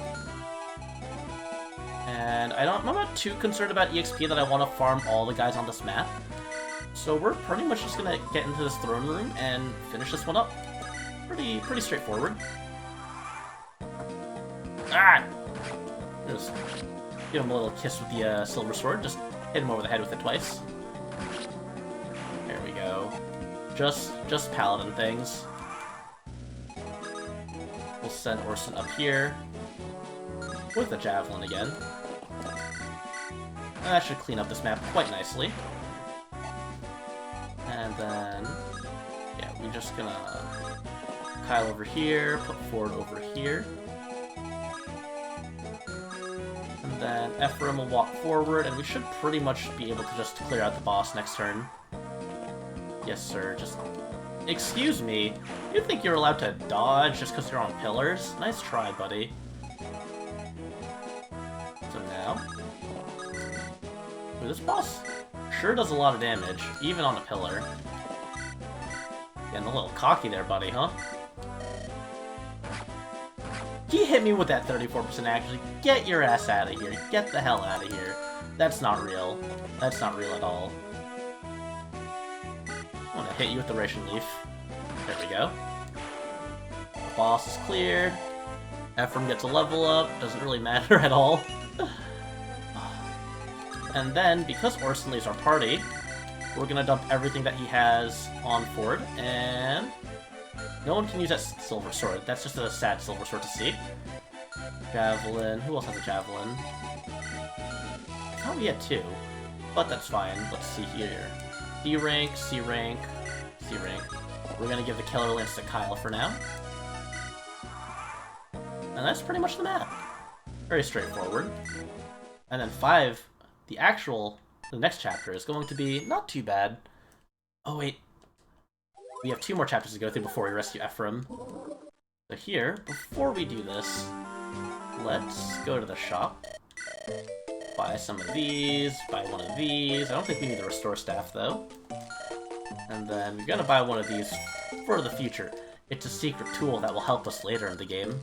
And I'm not too concerned about EXP that I want to farm all the guys on this map. So we're pretty much just gonna get into this throne room and finish this one up. Pretty straightforward. Ah! Just give him a little kiss with the Silver Sword. Just hit him over the head with it twice. There we go. Just paladin things. We'll send Orson up here with a javelin again. And that should clean up this map quite nicely. And then, yeah, we're just gonna Kyle over here, put Ford over here. And then Ephraim will walk forward, and we should pretty much be able to just clear out the boss next turn. Yes, sir, just... excuse me, you think you're allowed to dodge just because you're on pillars? Nice try, buddy. So now... ooh, this boss sure does a lot of damage, even on a pillar. Getting a little cocky there, buddy, huh? He hit me with that 34% accuracy. Get your ass out of here. Get the hell out of here. That's not real. That's not real at all. I'm gonna hit you with the ration leaf. There we go. The boss is cleared. Ephraim gets a level up. Doesn't really matter at all. And then, because Orson leaves our party, we're gonna dump everything that he has on Ford, and no one can use that Silver Sword. That's just a sad Silver Sword to see. Javelin. Who else has a javelin? I thought we had 2, but that's fine. Let's see here. D rank, C rank, C rank. We're gonna give the Killer Lance to Kyle for now. And that's pretty much the map. Very straightforward. And then 5, the next chapter is going to be not too bad. Oh wait, we have 2 more chapters to go through before we rescue Ephraim. So here, before we do this, let's go to the shop. Buy some of these, buy one of these. I don't think we need the Restore Staff though. And then we're gonna buy one of these for the future. It's a secret tool that will help us later in the game.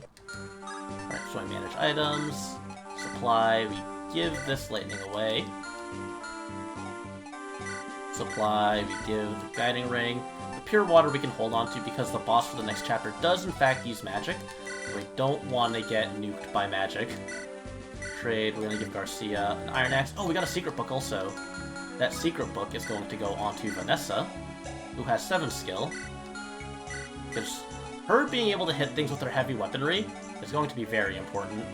Alright, so I manage items, supply, we give this lightning away. Supply, we give the guiding ring. The pure water we can hold on to because the boss for the next chapter does in fact use magic. We don't want to get nuked by magic. Trade, we're going to give Garcia an Iron Axe. Oh, we got a secret book also. That secret book is going to go on to Vanessa, who has 7 skill. Because her being able to hit things with her heavy weaponry is going to be very important.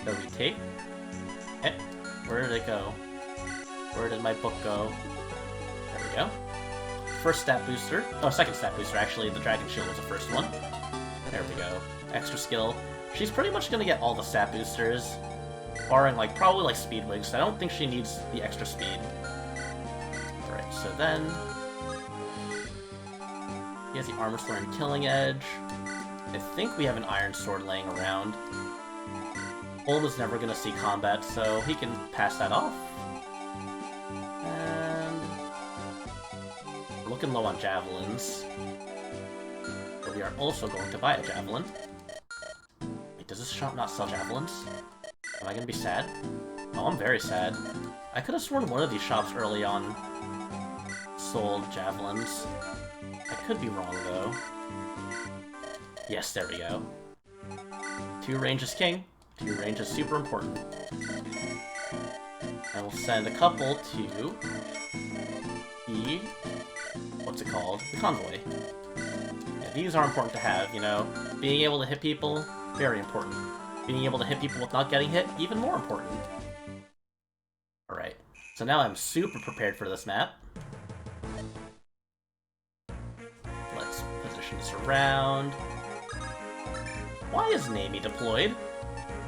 So we take Eh, where did it go? Where did my book go? There we go. First stat booster. Oh, second stat booster, actually. The Dragon Shield was the first one. There we go. Extra skill. She's pretty much gonna get all the stat boosters, barring, like, probably, like, Speed Wings. I don't think she needs the extra speed. Alright, so then... he has the Armor Sword and Killing Edge. I think we have an Iron Sword laying around. Olm is never gonna see combat, so he can pass that off. And... we're looking low on javelins. But we are also going to buy a javelin. Wait, does this shop not sell javelins? Am I gonna be sad? Oh, I'm very sad. I could have sworn one of these shops early on sold javelins. I could be wrong, though. Yes, there we go. 2 range is king. 2 range is super important. And we'll send a couple to the... what's it called? The convoy. Yeah, these are important to have, you know? Being able to hit people, very important. Being able to hit people with not getting hit, even more important. Alright, so now I'm super prepared for this map. Let's position this around. Why is Nami deployed?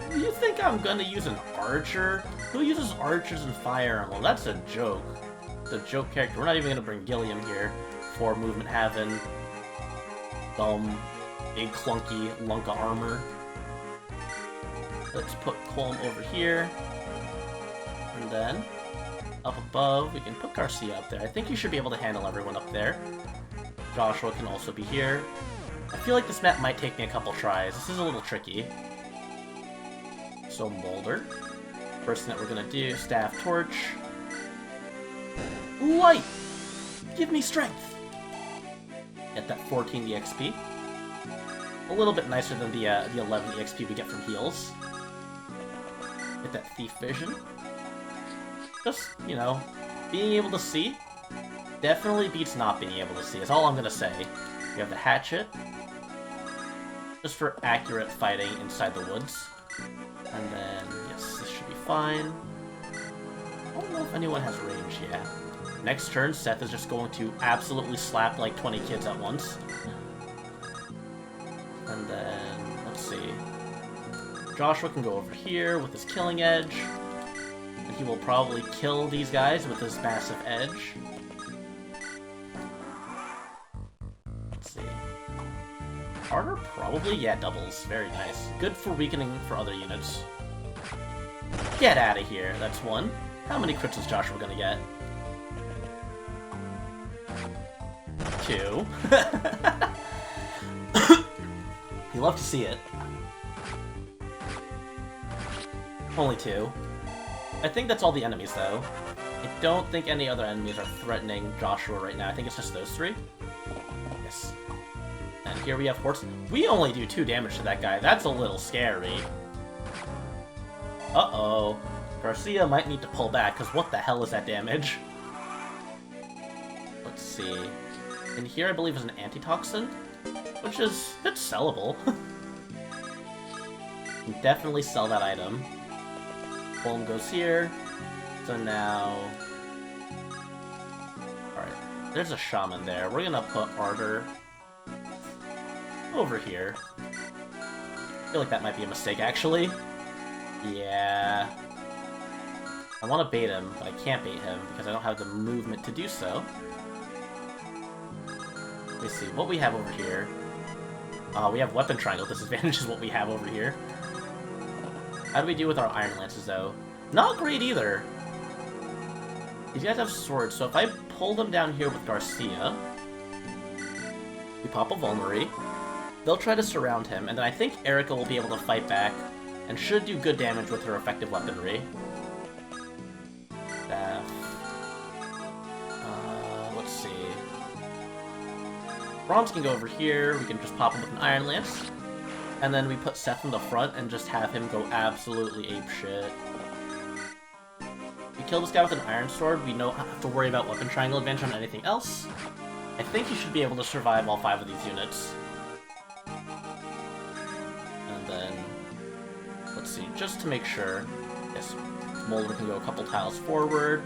Do you think I'm gonna use an archer? Who uses archers in Fire Emblem? That's a joke. It's a joke character. We're not even gonna bring Gilliam here for movement having dumb, big clunky Lunka armor. Let's put Qualm over here. And then, up above, we can put Garcia up there. I think you should be able to handle everyone up there. Joshua can also be here. I feel like this map might take me a couple tries. This is a little tricky. So Molder. First thing that we're gonna do, Staff Torch. Light! Give me strength! Get that 14 EXP. A little bit nicer than the 11 EXP we get from heals. Get that Thief Vision. Just, you know, being able to see definitely beats not being able to see, is all I'm gonna say. We have the Hatchet. Just for accurate fighting inside the woods. And then, yes, this should be fine. I don't know if anyone has range yet. Next turn, Seth is just going to absolutely slap like 20 kids at once. And then, let's see. Joshua can go over here with his Killing Edge. And he will probably kill these guys with his massive edge. Let's see. Harder? Probably? Yeah, doubles. Very nice. Good for weakening for other units. Get out of here. That's one. How many crits is Joshua gonna get? 2. You love to see it. Only 2. I think that's all the enemies, though. I don't think any other enemies are threatening Joshua right now. I think it's just those 3. Yes. And here we have Horse. We only do 2 damage to that guy. That's a little scary. Uh-oh. Garcia might need to pull back, because what the hell is that damage? Let's see. In here, I believe, is an antitoxin, which is... it's sellable. You can definitely sell that item. Fulham goes here. So now... alright. There's a shaman there. We're gonna put Ardor over here. I feel like that might be a mistake, actually. Yeah. I want to bait him, but I can't bait him because I don't have the movement to do so. Let's see, what we have over here. We have Weapon Triangle disadvantage is what we have over here. How do we do with our Iron Lances, though? Not great either. These guys have swords, so if I pull them down here with Garcia, we pop a Vulnerary. They'll try to surround him, and then I think Erica will be able to fight back and should do good damage with her effective weaponry. Staff. Let's see. Brahms can go over here. We can just pop him with an Iron Lance. And then we put Seth in the front and just have him go absolutely apeshit. We kill this guy with an Iron Sword. We don't have to worry about Weapon Triangle advantage on anything else. I think he should be able to survive all 5 of these units. And then... let's see, just to make sure... yes. Molder can go a couple tiles forward,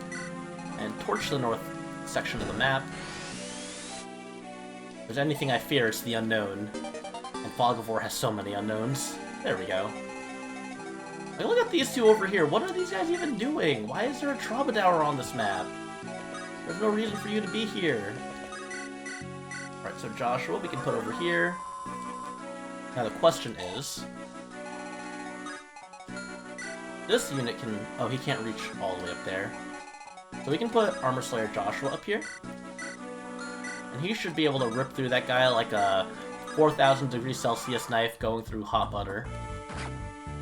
and torch the north section of the map. If there's anything I fear, it's the unknown. And Fog of War has so many unknowns. There we go. Like, look at these two over here. What are these guys even doing? Why is there a Troubadour on this map? There's no reason for you to be here. Alright, so Joshua we can put over here. Now the question is... this unit can... oh, he can't reach all the way up there. So we can put Armor Slayer Joshua up here. And he should be able to rip through that guy like a 4,000 degrees Celsius knife going through hot butter.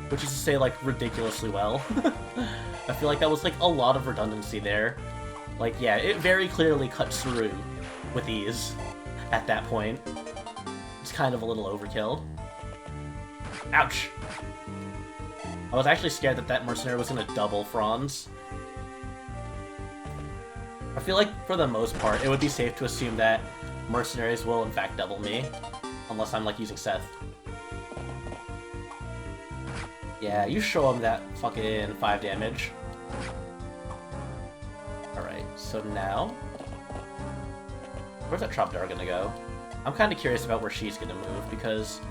Which is to say, like, ridiculously well. I feel like that was, like, a lot of redundancy there. Like, yeah, it very clearly cuts through with ease at that point. It's kind of a little overkill. Ouch! I was actually scared that that mercenary was going to double Franz. I feel like, for the most part, it would be safe to assume that mercenaries will, in fact, double me. Unless I'm, like, using Seth. Yeah, you show him that fucking 5 damage. Alright, so now... where's that Troubadour gonna go? I'm kinda curious about where she's gonna move, because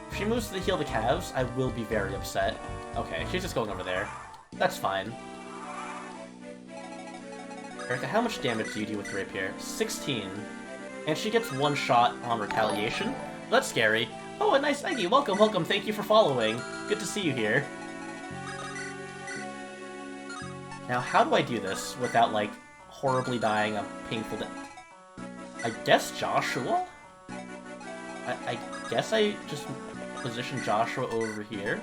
if she moves to heal the calves, I will be very upset. Okay, she's just going over there. That's fine. Erica, how much damage do you do with Rapier? 16. And she gets 1 shot on retaliation. That's scary. Oh, a nice Aggie! Welcome, welcome, thank you for following. Good to see you here. Now, how do I do this without, like, horribly dying a painful death? I guess Joshua? I guess I just position Joshua over here.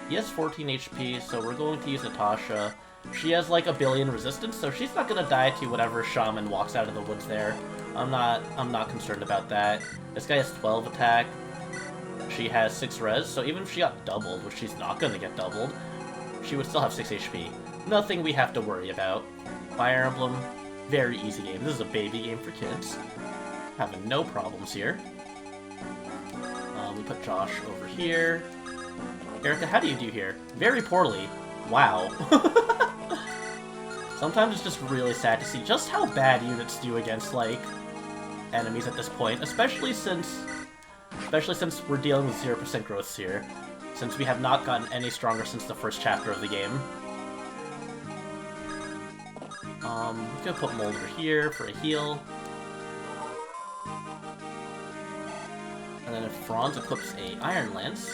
He has 14 HP, so we're going to use Natasha. She has, like, 1 billion resistance, so she's not gonna die to whatever shaman walks out of the woods there. I'm not concerned about that. This guy has 12 attack. She has 6 res, so even if she got doubled, which she's not gonna get doubled, she would still have 6 HP. Nothing we have to worry about. Fire Emblem, very easy game. This is a baby game for kids. Having no problems here. We put Josh over here. Erica, how do you do here? Very poorly. Wow. Sometimes it's just really sad to see just how bad units do against, like, enemies at this point, especially since we're dealing with 0% growths here, since we have not gotten any stronger since the first chapter of the game. I'm gonna put Molder here for a heal. And then if Franz equips a Iron Lance...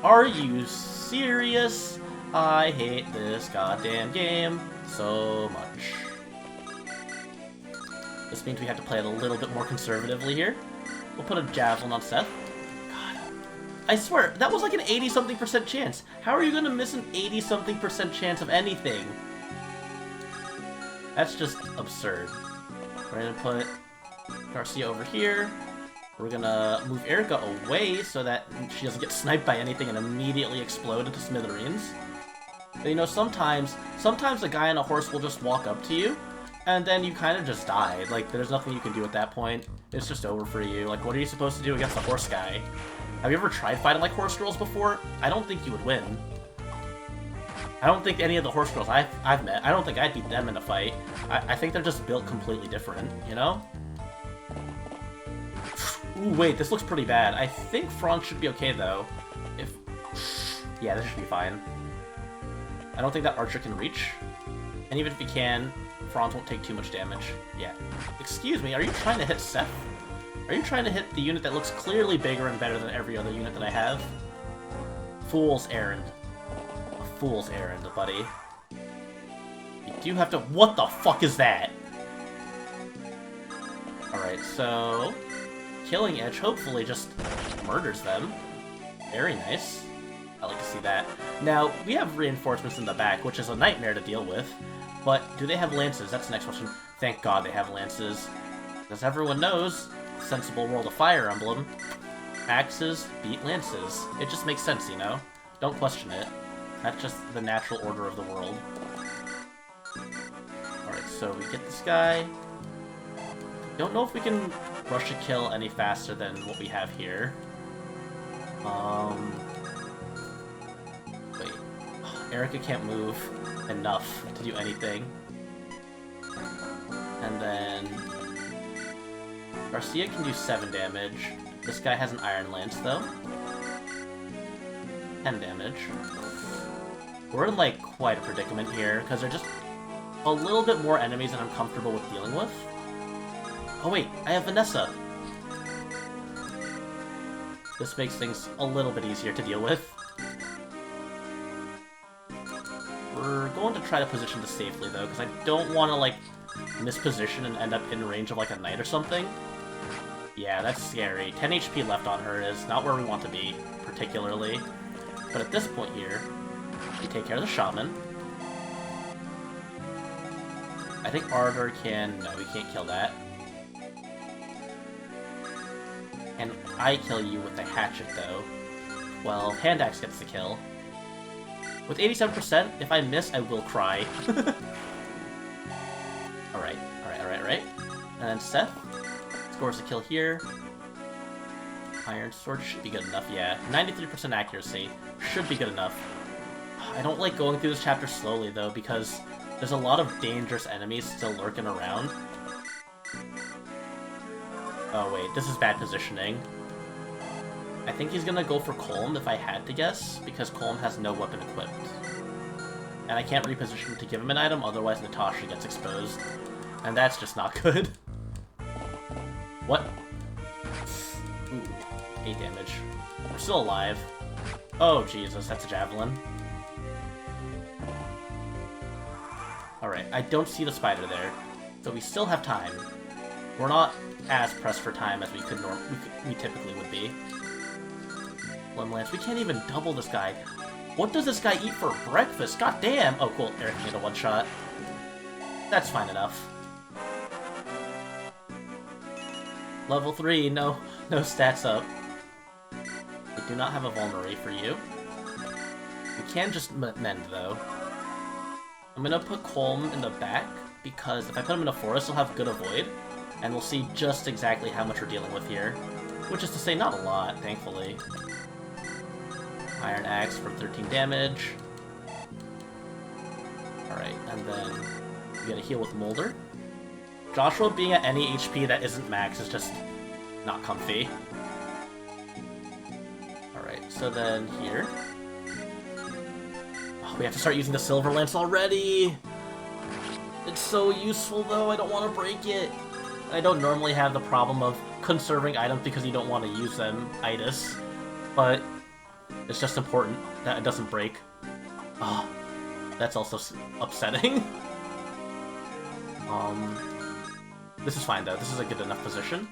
are you serious? I hate this goddamn game so much. This means we have to play it a little bit more conservatively here. We'll put a Javelin on Seth. God, I swear, that was like an 80-something% chance. How are you gonna miss an 80-something% chance of anything? That's just absurd. We're gonna put Garcia over here. We're gonna move Erica away so that she doesn't get sniped by anything and immediately explode into smithereens. But, you know, sometimes a guy on a horse will just walk up to you, and then you kind of just die. Like, there's nothing you can do at that point. It's just over for you. Like, what are you supposed to do against a horse guy? Have you ever tried fighting like horse girls before? I don't think you would win. I don't think any of the horse girls I've met, I don't think I'd beat them in a fight. I think they're just built completely different, you know? Ooh, wait, this looks pretty bad. I think Franz should be okay, though. Yeah, this should be fine. I don't think that archer can reach. And even if he can, Franz won't take too much damage. Yeah. Excuse me, are you trying to hit Seth? Are you trying to hit the unit that looks clearly bigger and better than every other unit that I have? Fool's errand. A fool's errand, buddy. You do have to... what the fuck is that? Alright, so... Killing Edge hopefully just murders them. Very nice. I like to see that. Now, we have reinforcements in the back, which is a nightmare to deal with. But do they have lances? That's the next question. Thank God they have lances. As everyone knows, sensible world of Fire Emblem, axes beat lances. It just makes sense, you know? Don't question it. That's just the natural order of the world. Alright, so we get this guy. Don't know if we can rush a kill any faster than what we have here. Wait. Erica can't move enough to do anything. And then Garcia can do 7 damage. This guy has an Iron Lance, though. 10 damage. We're in, like, quite a predicament here, because they're just a little bit more enemies than I'm comfortable with dealing with. Oh wait, I have Vanessa! This makes things a little bit easier to deal with. We're going to try to position this safely, though, because I don't want to, like, misposition and end up in range of, like, a knight or something. Yeah, that's scary. 10 HP left on her is not where we want to be, particularly. But at this point here, we take care of the shaman. I think Ardor can... No, we can't kill that. And I kill you with the hatchet, though. Well, Hand Axe gets the kill. With 87%, if I miss, I will cry. Alright. And then Seth scores a kill here. Iron Sword should be good enough, yeah. 93% accuracy should be good enough. I don't like going through this chapter slowly, though, because there's a lot of dangerous enemies still lurking around. Oh wait, this is bad positioning. I think he's gonna go for Colm if I had to guess, because Colm has no weapon equipped. And I can't reposition to give him an item, otherwise Natasha gets exposed. And that's just not good. What? Ooh, 8 damage. We're still alive. Oh Jesus, that's a javelin. Alright, I don't see the spider there, so we still have time. We're not as pressed for time as we typically would be. Lance, we can't even double this guy. What does this guy eat for breakfast? God damn! Oh cool, Eric made a one-shot. That's fine enough. Level 3, no stats up. We do not have a vulnerary for you. We can just mend, though. I'm gonna put Colm in the back, because if I put him in a forest, he'll have good avoid, and we'll see just exactly how much we're dealing with here. Which is to say, not a lot, thankfully. Iron Axe for 13 damage. Alright, and then we get a heal with Molder. Joshua being at any HP that isn't max is just not comfy. Alright, so then here. Oh, we have to start using the Silver Lance already! It's so useful though, I don't want to break it! I don't normally have the problem of conserving items because you don't want to use them, itis. But it's just important that it doesn't break. Oh, that's also upsetting. This is fine though, this is a good enough position.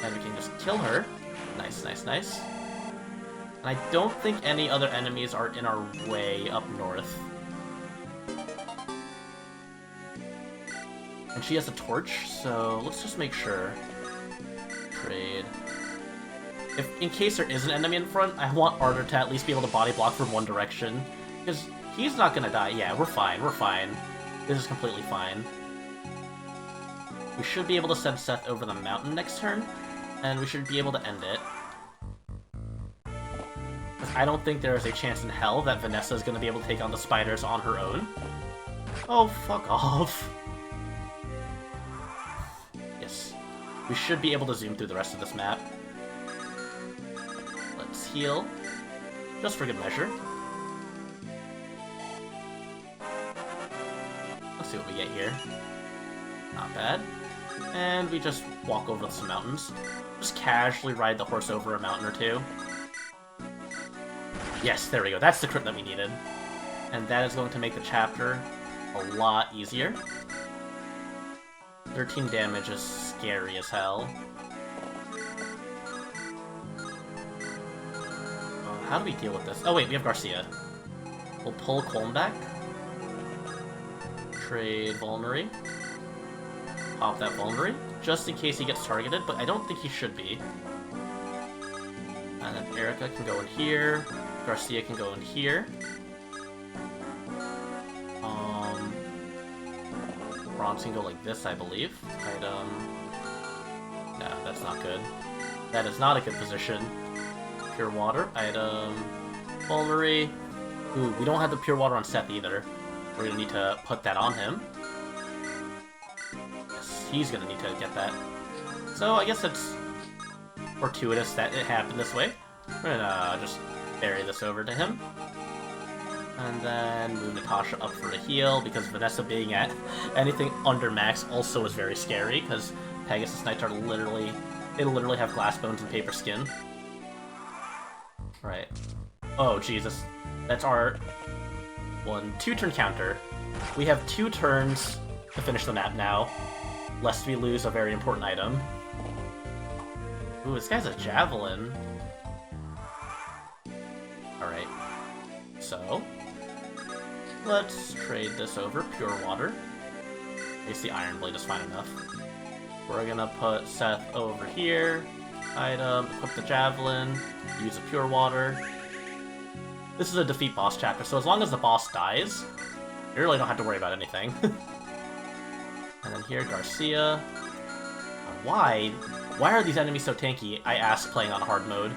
And we can just kill her. Nice. And I don't think any other enemies are in our way up north. And she has a torch, so let's just make sure. Trade. In case there is an enemy in front, I want Ardor to at least be able to body block from one direction. Because he's not gonna die. Yeah, we're fine. This is completely fine. We should be able to send Seth over the mountain next turn, and we should be able to end it. Because I don't think there is a chance in hell that Vanessa is going to be able to take on the spiders on her own. Oh, fuck off. Yes. We should be able to zoom through the rest of this map. Let's heal. Just for good measure. Let's see what we get here. Not bad. And we just walk over some mountains. Just casually ride the horse over a mountain or two. Yes, there we go. That's the crit that we needed. And that is going to make the chapter a lot easier. 13 damage is scary as hell. How do we deal with this? Oh wait, we have Garcia. We'll pull Colm back. Trade Vulnerary. Pop that Vulnerary, just in case he gets targeted, but I don't think he should be. And then Erica can go in here. Garcia can go in here. Bronze can go like this, I believe. Item. No, that's not good. That is not a good position. Pure water. Item. Foolery. Ooh, we don't have the pure water on Seth either. We're gonna need to put that on him. Yes, he's gonna need to get that. So I guess it's fortuitous that it happened this way. We're gonna just bury this over to him. And then move Natasha up for the heal, because Vanessa being at anything under max also is very scary, because Pegasus Knights are literally have glass bones and paper skin. Right. Oh, Jesus. That's our 2-turn counter. We have 2 turns to finish the map now, lest we lose a very important item. Ooh, this guy's a javelin. Alright. So, let's trade this over, pure water. I guess the Iron Blade is fine enough. We're gonna put Seth over here, item, equip the javelin, use a pure water. This is a defeat boss chapter, so as long as the boss dies, you really don't have to worry about anything. And then here, Garcia. Why are these enemies so tanky? I ask, playing on hard mode.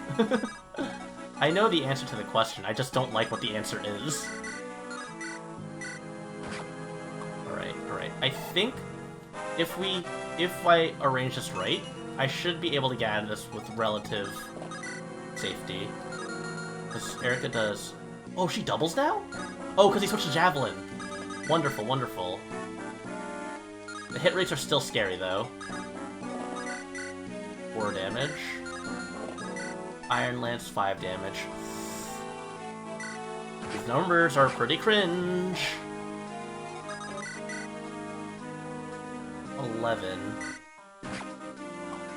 I know the answer to the question, I just don't like what the answer is. Alright. I think if I arrange this right, I should be able to get out of this with relative safety. Because Erica does... Oh, she doubles now? Oh, because he switched to Javelin. Wonderful, wonderful. The hit rates are still scary, though. 4 damage. Iron Lance, 5 damage. These numbers are pretty cringe. 11.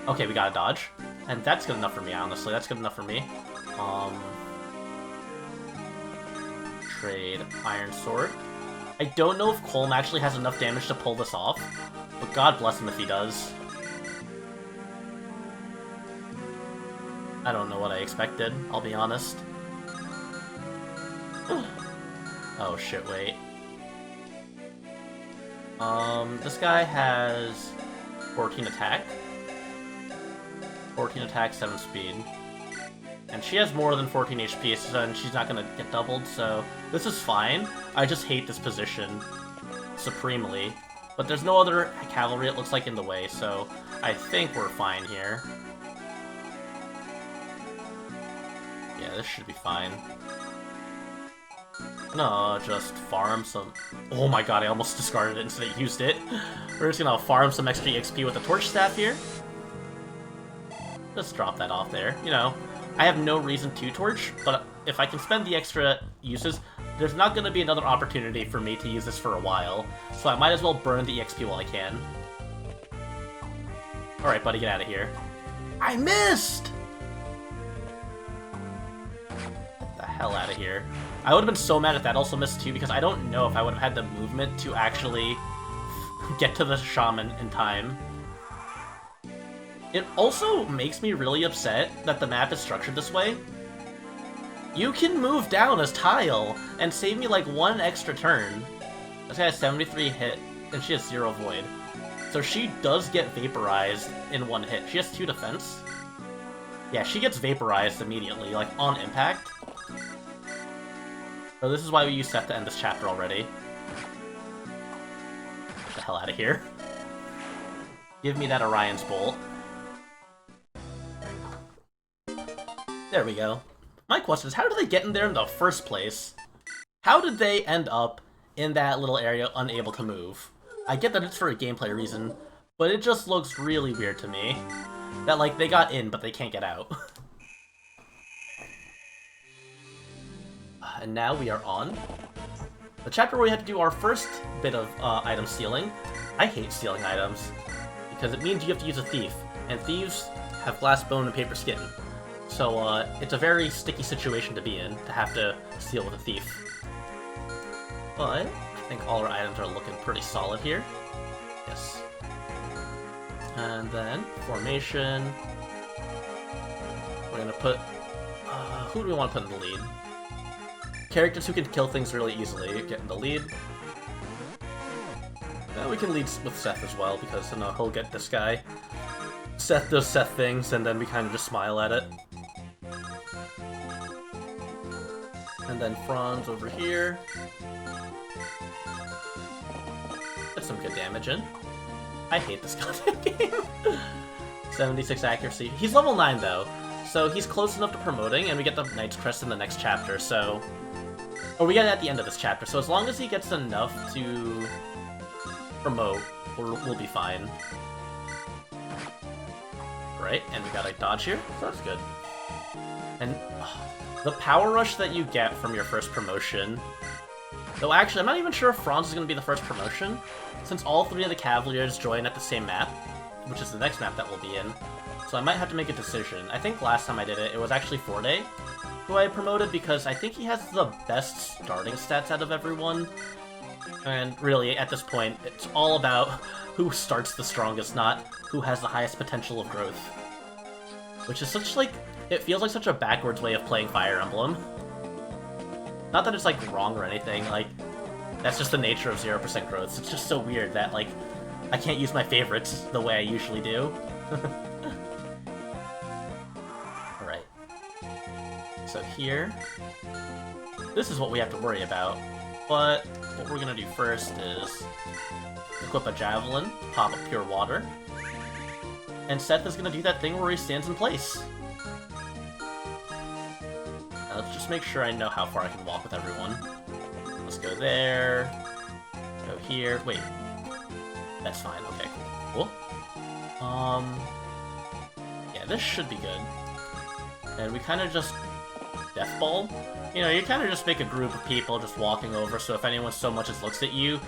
Okay, we got a dodge. And that's good enough for me, honestly. That's good enough for me. Trade Iron Sword. I don't know if Colm actually has enough damage to pull this off, but God bless him if he does. I don't know what I expected, I'll be honest. Oh shit, wait. This guy has 14 attack. 14 attack, 7 speed. And she has more than 14 HP, so and she's not gonna get doubled, so this is fine. I just hate this position supremely. But there's no other cavalry, it looks like, in the way, so I think we're fine here. Yeah, this should be fine. No, just farm some... Oh my god, I almost discarded it instead of used it. We're just gonna farm some extra EXP with the Torch Staff here. Just drop that off there, you know. I have no reason to torch, but if I can spend the extra uses, there's not going to be another opportunity for me to use this for a while, so I might as well burn the EXP while I can. Alright, buddy, get out of here. I missed! Get the hell out of here. I would have been so mad if that also missed too, because I don't know if I would have had the movement to actually get to the Shaman in time. It also makes me really upset that the map is structured this way. You can move down as Tile and save me like 1 extra turn. This guy has 73 hit, and she has 0 void. So she does get vaporized in 1 hit. She has 2 defense. Yeah, she gets vaporized immediately, like on impact. So this is why we use Seth to end this chapter already. Get the hell out of here. Give me that Orion's Bolt. There we go. My question is, how did they get in there in the first place? How did they end up in that little area unable to move? I get that it's for a gameplay reason, but it just looks really weird to me. That, like, they got in, but they can't get out. And now we are on the chapter where we have to do our first bit of item stealing. I hate stealing items, because it means you have to use a thief, and thieves have glass bone and paper skin. So, it's a very sticky situation to be in, to have to steal with a thief. But, I think all our items are looking pretty solid here. Yes. And then, formation. We're gonna put... who do we want to put in the lead? Characters who can kill things really easily get in the lead. Now we can lead with Seth as well, because then he'll get this guy. Seth does Seth things, and then we kind of just smile at it. And then Franz over here. Get some good damage in. I hate this goddamn game. 76 accuracy. He's level 9 though, so he's close enough to promoting, and we get the Knight's Crest in the next chapter, so... Or we get it at the end of this chapter, so as long as he gets enough to promote, we'll be fine. Right, and we got a dodge here, so that's good. And the power rush that you get from your first promotion... Though actually, I'm not even sure if Franz is going to be the first promotion, since all 3 of the Cavaliers join at the same map, which is the next map that we'll be in. So I might have to make a decision. I think last time I did it, it was actually Forte who I promoted, because I think he has the best starting stats out of everyone. And really, at this point, it's all about who starts the strongest, not who has the highest potential of growth. Which is such, like, it feels like such a backwards way of playing Fire Emblem. Not that it's, like, wrong or anything, like, that's just the nature of 0% growth. It's just so weird that, like, I can't use my favorites the way I usually do. Alright. So here, this is what we have to worry about. But what we're gonna do first is equip a Javelin, pop up Pure Water, and Seth is gonna do that thing where he stands in place. Now let's just make sure I know how far I can walk with everyone. Let's go there, go here, wait. That's fine, okay, cool. Yeah, this should be good. And we kind of just Death Ball. You know, you kind of just make a group of people just walking over, so if anyone so much as looks at you,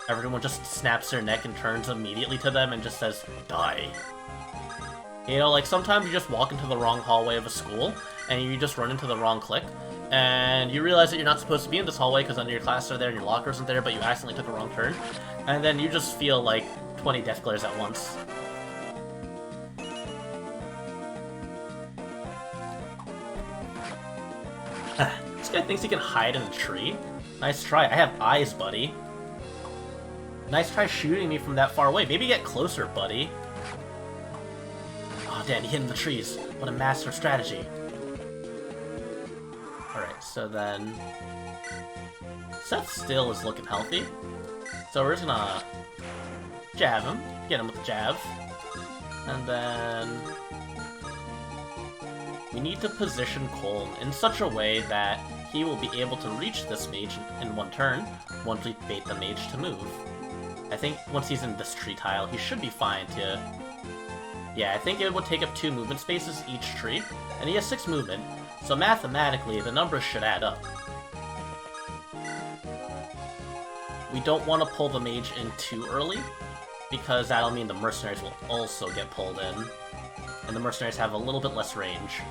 everyone just snaps their neck and turns immediately to them and just says, die. You know, like, sometimes you just walk into the wrong hallway of a school, and you just run into the wrong clique, and you realize that you're not supposed to be in this hallway because none of your classes are there and your locker isn't there, but you accidentally took a wrong turn, and then you just feel like 20 death glares at once. This guy thinks he can hide in a tree? Nice try. I have eyes, buddy. Nice try shooting me from that far away. Maybe get closer, buddy. Oh, damn, he hid in the trees. What a master of strategy. Alright, so then... Seth still is looking healthy. So we're just gonna jab him. Get him with the jab. And then... we need to position Colm in such a way that he will be able to reach this mage in one turn once we bait the mage to move. I think once he's in this tree tile, he should be fine to... Yeah, I think it would take up 2 movement spaces each tree, and he has 6 movement, so mathematically the numbers should add up. We don't want to pull the mage in too early, because that'll mean the mercenaries will also get pulled in, and the mercenaries have a little bit less range.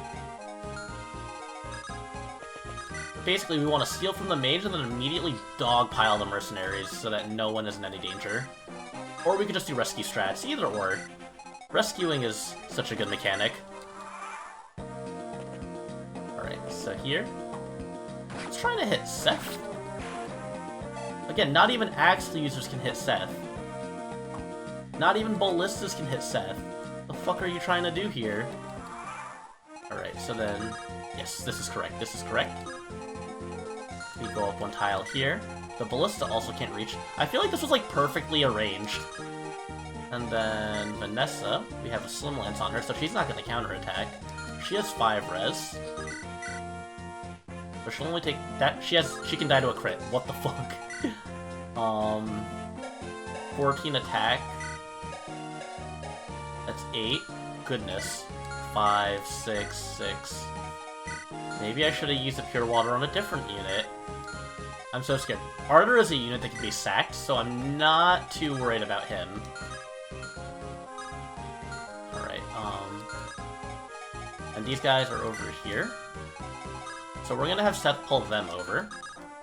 Basically, we want to steal from the mage and then immediately dogpile the mercenaries so that no one is in any danger. Or we could just do rescue strats, either or. Rescuing is such a good mechanic. Alright, so here. Let's try to hit Seth. Again, not even Axle users can hit Seth. Not even ballistas can hit Seth. The fuck are you trying to do here? Alright, so then... Yes, this is correct, this is correct. We go up 1 tile here. The ballista also can't reach. I feel like this was, like, perfectly arranged. And then Vanessa, we have a Slim Lance on her, so she's not going to counterattack. She has 5 res. But she'll only take that. She can die to a crit. What the fuck? 14 attack. That's 8. Goodness. 5, 6, 6. Maybe I should have used the Pure Water on a different unit. I'm so scared. Ardor is a unit that can be sacked, so I'm not too worried about him. Alright, and these guys are over here. So we're gonna have Seth pull them over.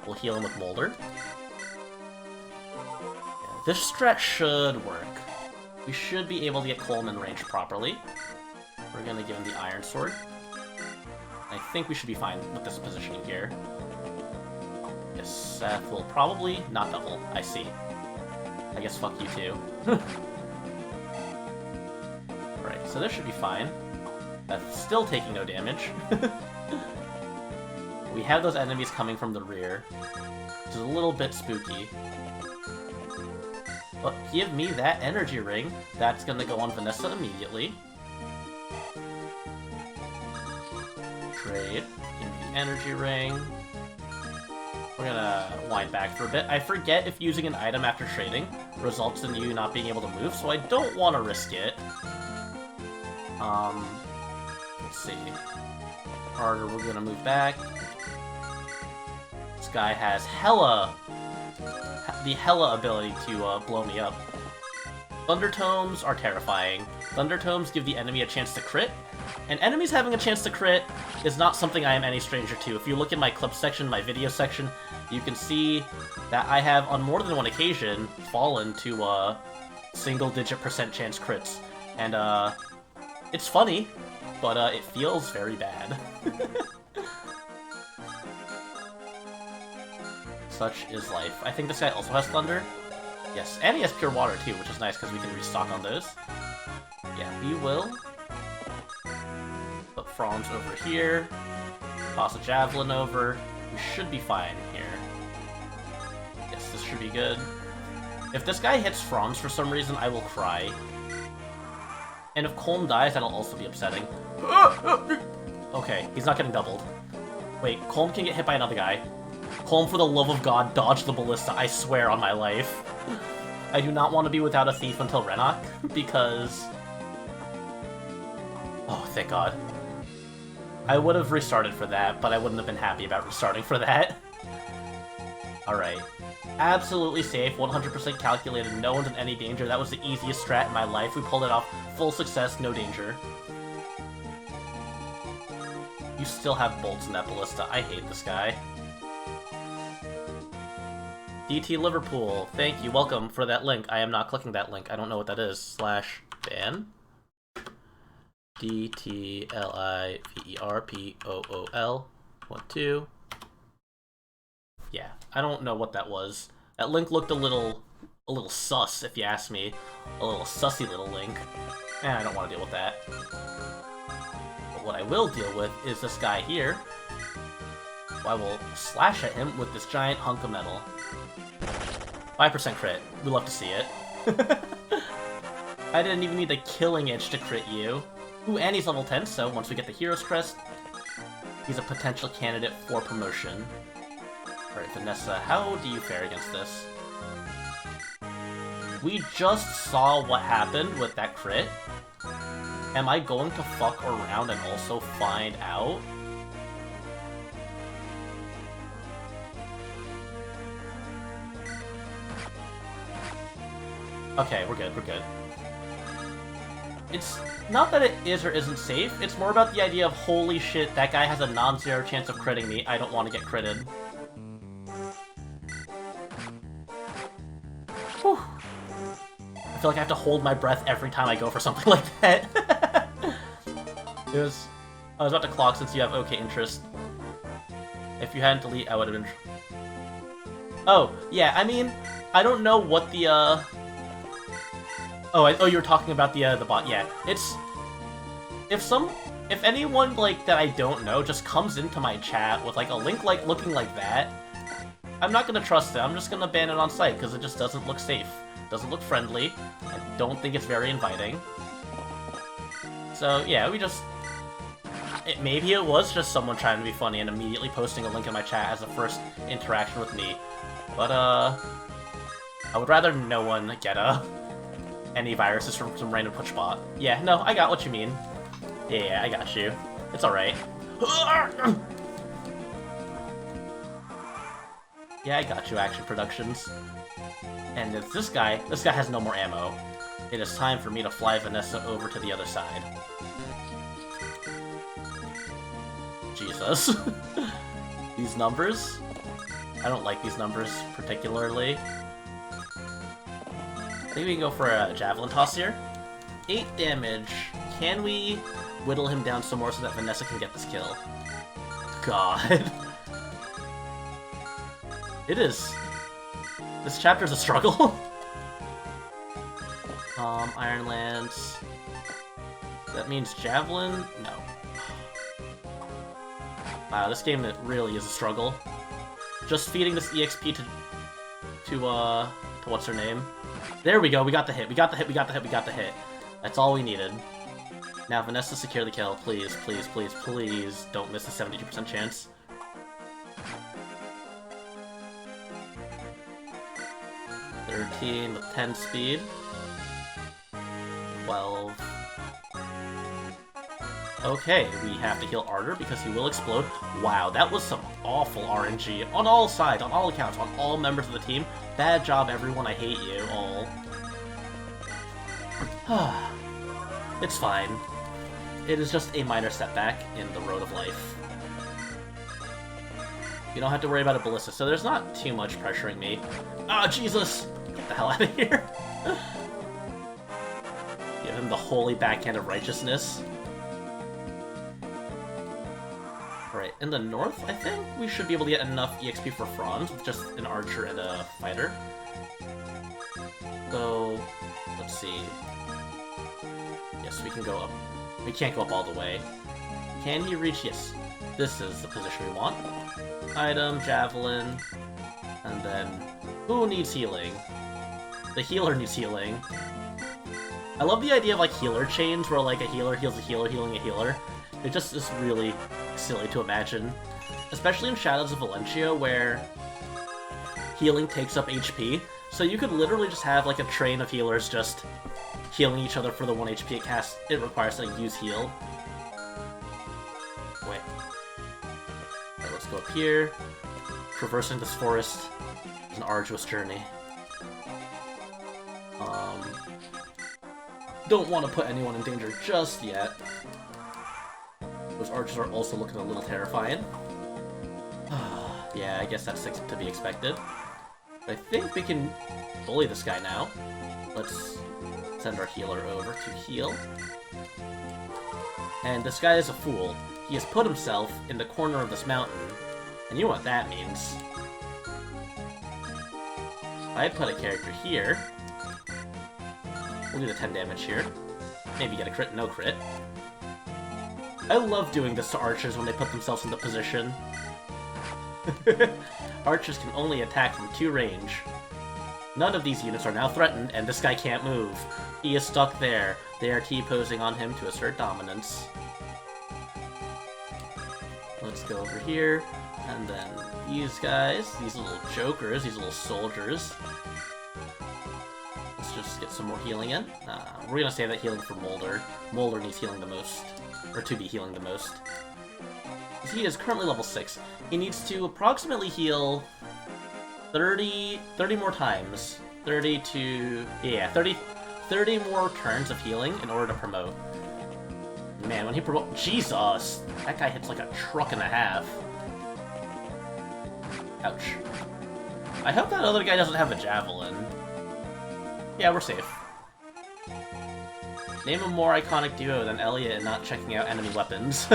We'll heal him with Molder. Yeah, this strat should work. We should be able to get Colm in range properly. We're gonna give him the Iron Sword. I think we should be fine with this positioning here. Yes, Seth will probably not double. I see. I guess fuck you too. Alright, so this should be fine. That's still taking no damage. We have those enemies coming from the rear, which is a little bit spooky. But give me that energy ring. That's gonna go on Vanessa immediately. Trade. Give me the energy ring. We're gonna wind back for a bit. I forget if using an item after trading results in you not being able to move, so I don't want to risk it. Let's see. Harder, we're gonna move back. This guy has the hella ability to blow me up. Thunder Tomes are terrifying. Thunder Tomes give the enemy a chance to crit, and enemies having a chance to crit is not something I am any stranger to. If you look in my clip section, my video section, you can see that I have, on more than one occasion, fallen to single-digit % chance crits. And it's funny, but it feels very bad. Such is life. I think this guy also has Thunder. Yes, and he has Pure Water too, which is nice because we can restock on those. Yeah, we will put Franz over here, toss a Javelin over. We should be fine here. Yes, this should be good. If this guy hits Franz for some reason, I will cry. And if Colm dies, that'll also be upsetting. Okay, he's not getting doubled. Wait, Colm can get hit by another guy. Colm, for the love of God, dodge the ballista, I swear on my life. I do not want to be without a thief until Renok, because... Oh, thank God. I would have restarted for that, but I wouldn't have been happy about restarting for that. Alright. Absolutely safe, 100% calculated, no one's in any danger. That was the easiest strat in my life. We pulled it off. Full success, no danger. You still have bolts in that ballista. I hate this guy. DT Liverpool, thank you, welcome for that link. I am not clicking that link. I don't know what that is. /ban. DTLIVERPOOL 12. Yeah, I don't know what that was. That link looked a little sus, if you ask me. A little sussy little link. I don't want to deal with that. But what I will deal with is this guy here. I will slash at him with this giant hunk of metal. 5% crit. We love to see it. I didn't even need the killing itch to crit you. Ooh, and he's level 10, so once we get the Hero's Crest, he's a potential candidate for promotion. Alright, Vanessa, how do you fare against this? We just saw what happened with that crit. Am I going to fuck around and also find out? Okay, we're good, we're good. It's not that it is or isn't safe, it's more about the idea of, holy shit, that guy has a non-zero chance of critting me, I don't want to get critted. Whew. I feel like I have to hold my breath every time I go for something like that. I was about to clock since you have okay interest. If you hadn't delete, I would have been... Oh, yeah, I mean, I don't know what the, Oh, you were talking about the bot. Yeah, it's if anyone like that I don't know just comes into my chat with like a link like looking like that, I'm not gonna trust it. I'm just gonna ban it on site because it just doesn't look safe, doesn't look friendly. I don't think it's very inviting. So yeah, maybe it was just someone trying to be funny and immediately posting a link in my chat as a first interaction with me, but I would rather no one get any viruses from some random push bot. Yeah, no, I got what you mean. Yeah, I got you. It's alright. Yeah, I got you, Action Productions. And it's this guy has no more ammo. It is time for me to fly Vanessa over to the other side. Jesus. These numbers? I don't like these numbers particularly. I think we can go for a Javelin Toss here. 8 damage. Can we whittle him down some more so that Vanessa can get this kill? God. It is. This chapter's a struggle. Iron Lance. That means Javelin? No. Wow, this game really is a struggle. Just feeding this EXP to what's her name? There we go, we got the hit, we got the hit, we got the hit, we got the hit. That's all we needed. Now, Vanessa, secure the kill. Please, please, please, please don't miss the 72% chance. With 10 speed. 12. Okay, we have to heal Ardor because he will explode. Wow, that was some awful RNG on all sides, on all accounts, on all members of the team. Bad job, everyone. I hate you all. It's fine. It is just a minor setback in the road of life. You don't have to worry about a ballista, so there's not too much pressuring me. Ah, Jesus! Get the hell out of here. Give him the holy backhand of righteousness. Alright, in the north, I think we should be able to get enough EXP for Franz with just an archer and a fighter. So, let's see. Yes, we can go up. We can't go up all the way. Can he reach? Yes. This is the position we want. Item, javelin, and then... Who needs healing? The healer needs healing. I love the idea of, like, healer chains, where, like, a healer heals a healer, healing a healer. It just is really silly to imagine. Especially in Shadows of Valentia, where healing takes up HP. So you could literally just have, like, a train of healers just healing each other for the 1 HP it requires to, like, use heal. Wait. Right, let's go up here. Traversing this forest is an arduous journey. Don't want to put anyone in danger just yet. Those archers are also looking a little terrifying. Yeah, I guess that's to be expected. But I think we can bully this guy now. Let's send our healer over to heal. And this guy is a fool. He has put himself in the corner of this mountain. And you know what that means. I put a character here. We'll do the 10 damage here. Maybe get a crit, no crit. I love doing this to archers when they put themselves into position. Archers can only attack from 2 range. None of these units are now threatened, and this guy can't move. He is stuck there. They are T-posing on him to assert dominance. Let's go over here, and then these guys, these little jokers, these little soldiers. Let's just get some more healing in. We're gonna save that healing for Molder. Molder needs healing the most, or to be healing the most. He is currently level 6. He needs to approximately heal 30 more times. 30 more turns of healing in order to promote. Man, when he Jesus! That guy hits like a truck and a half. Ouch. I hope that other guy doesn't have a javelin. Yeah, we're safe. Name a more iconic duo than Elliot and not checking out enemy weapons.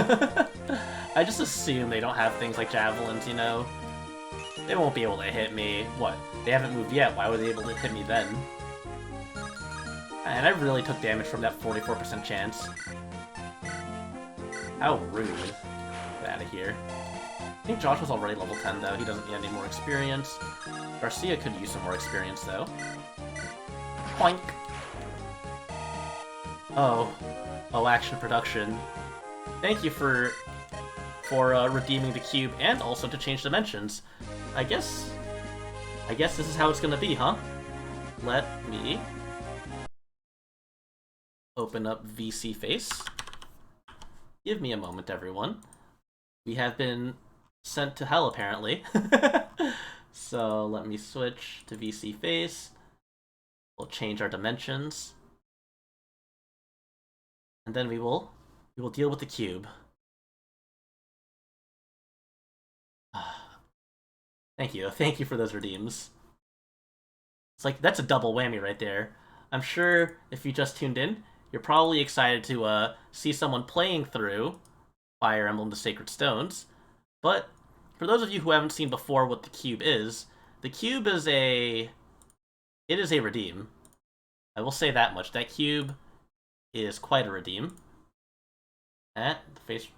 I just assume they don't have things like javelins, you know? They won't be able to hit me. What? They haven't moved yet, why were they able to hit me then? And I really took damage from that 44% chance. How rude. Get out of here. I think Josh was already level 10 though, he doesn't need any more experience. Garcia could use some more experience though. Poink! Oh, action production. Thank you for redeeming the cube and also to change dimensions. I guess this is how it's gonna be, huh? Let me open up VC Face. Give me a moment, everyone. We have been sent to hell, apparently. So let me switch to VC Face. We'll change our dimensions. And then we will deal with the cube. Thank you for those redeems. It's like, that's a double whammy right there. I'm sure if you just tuned in, you're probably excited to see someone playing through Fire Emblem the Sacred Stones. But for those of you who haven't seen before what the cube is a redeem. I will say that much. That cube is quite a redeem. The face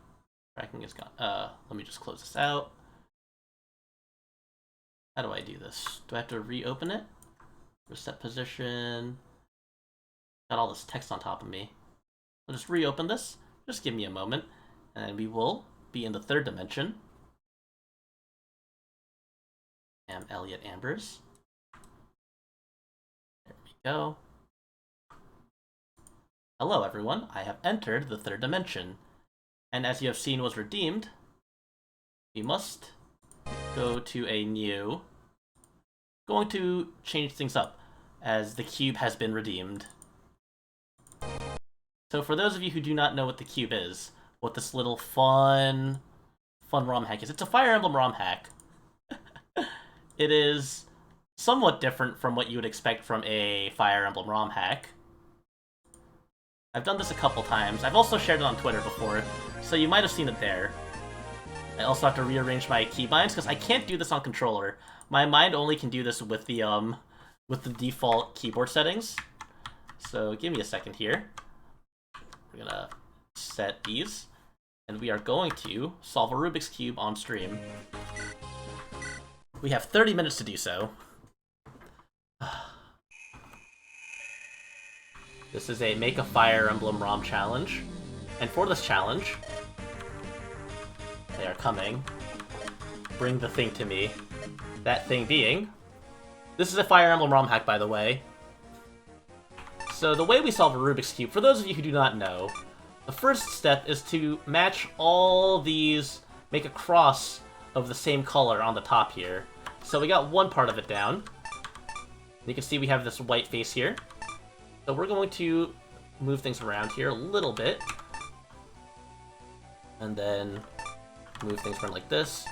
Tracking is gone. Let me just close this out. How do I do this? Do I have to reopen it? Reset position. Got all this text on top of me. I'll just reopen this. Just give me a moment. And we will be in the third dimension. I'm Elliot Ambers. There we go. Hello everyone, I have entered the third dimension. And as you have seen was redeemed, we must go to a new... Going to change things up, as the cube has been redeemed. So for those of you who do not know what the cube is, what this little fun ROM hack is, it's a Fire Emblem ROM hack. It is somewhat different from what you would expect from a Fire Emblem ROM hack. I've done this a couple times. I've also shared it on Twitter before, so you might have seen it there. I also have to rearrange my keybinds, because I can't do this on controller. My mind only can do this with the default keyboard settings. So give me a second here. We're gonna set these, and we are going to solve a Rubik's Cube on stream. We have 30 minutes to do so. This is a Make a Fire Emblem ROM challenge. And for this challenge, they are coming. Bring the thing to me. That thing being... This is a Fire Emblem ROM hack, by the way. So the way we solve a Rubik's Cube, for those of you who do not know, the first step is to match all these, make a cross of the same color on the top here. So we got one part of it down. You can see we have this white face here. So we're going to move things around here a little bit. And then move things around like this.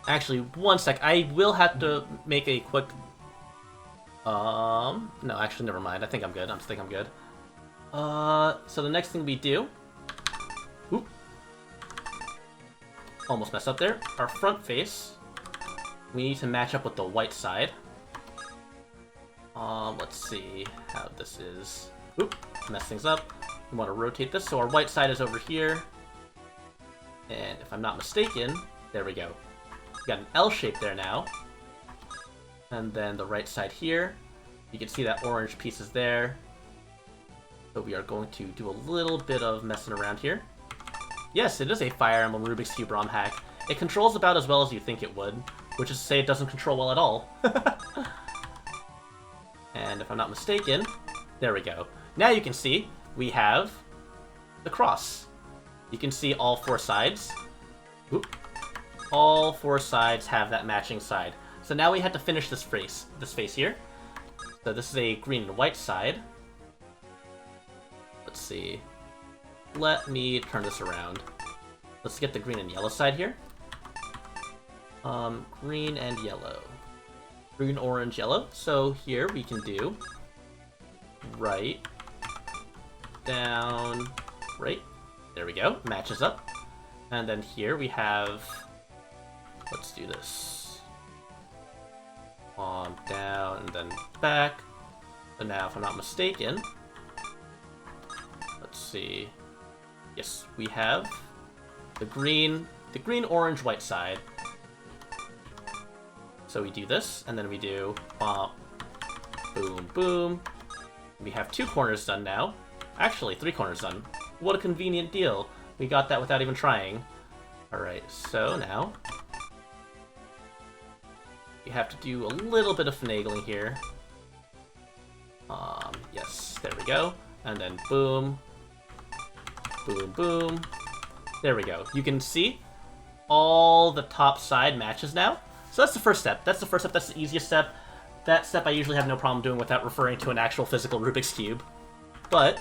Actually, one sec. I will have to make a quick... No, actually, never mind. I think I'm good. I think I'm good. So the next thing we do... Oop. Almost messed up there. Our front face. We need to match up with the white side. Let's see how this is. Oop, mess things up. We want to rotate this, so our white side is over here. And if I'm not mistaken, there we go. We got an L shape there now. And then the right side here. You can see that orange piece is there. So we are going to do a little bit of messing around here. Yes, it is a Fire Emblem Rubik's Cube ROM hack. It controls about as well as you think it would, which is to say it doesn't control well at all. And if I'm not mistaken, there we go. Now you can see we have the cross. You can see all four sides. Oop. All four sides have that matching side. So now we have to finish this face here. So this is a green and white side. Let's see. Let me turn this around. Let's get the green and yellow side here. Green and yellow. Green, orange, yellow. So here we can do right, down, right. There we go. Matches up. And then here we have... Let's do this. Down, and then back. So now, if I'm not mistaken... Let's see... Yes, we have the green, orange, white side. So we do this, and then we do bump, boom, boom. We have 2 corners done now. Actually, 3 corners done. What a convenient deal. We got that without even trying. Alright, so now... We have to do a little bit of finagling here. Yes, there we go. And then boom. Boom, boom. There we go. You can see all the top side matches now. So that's the first step. That's the easiest step. That step I usually have no problem doing without referring to an actual physical Rubik's Cube. But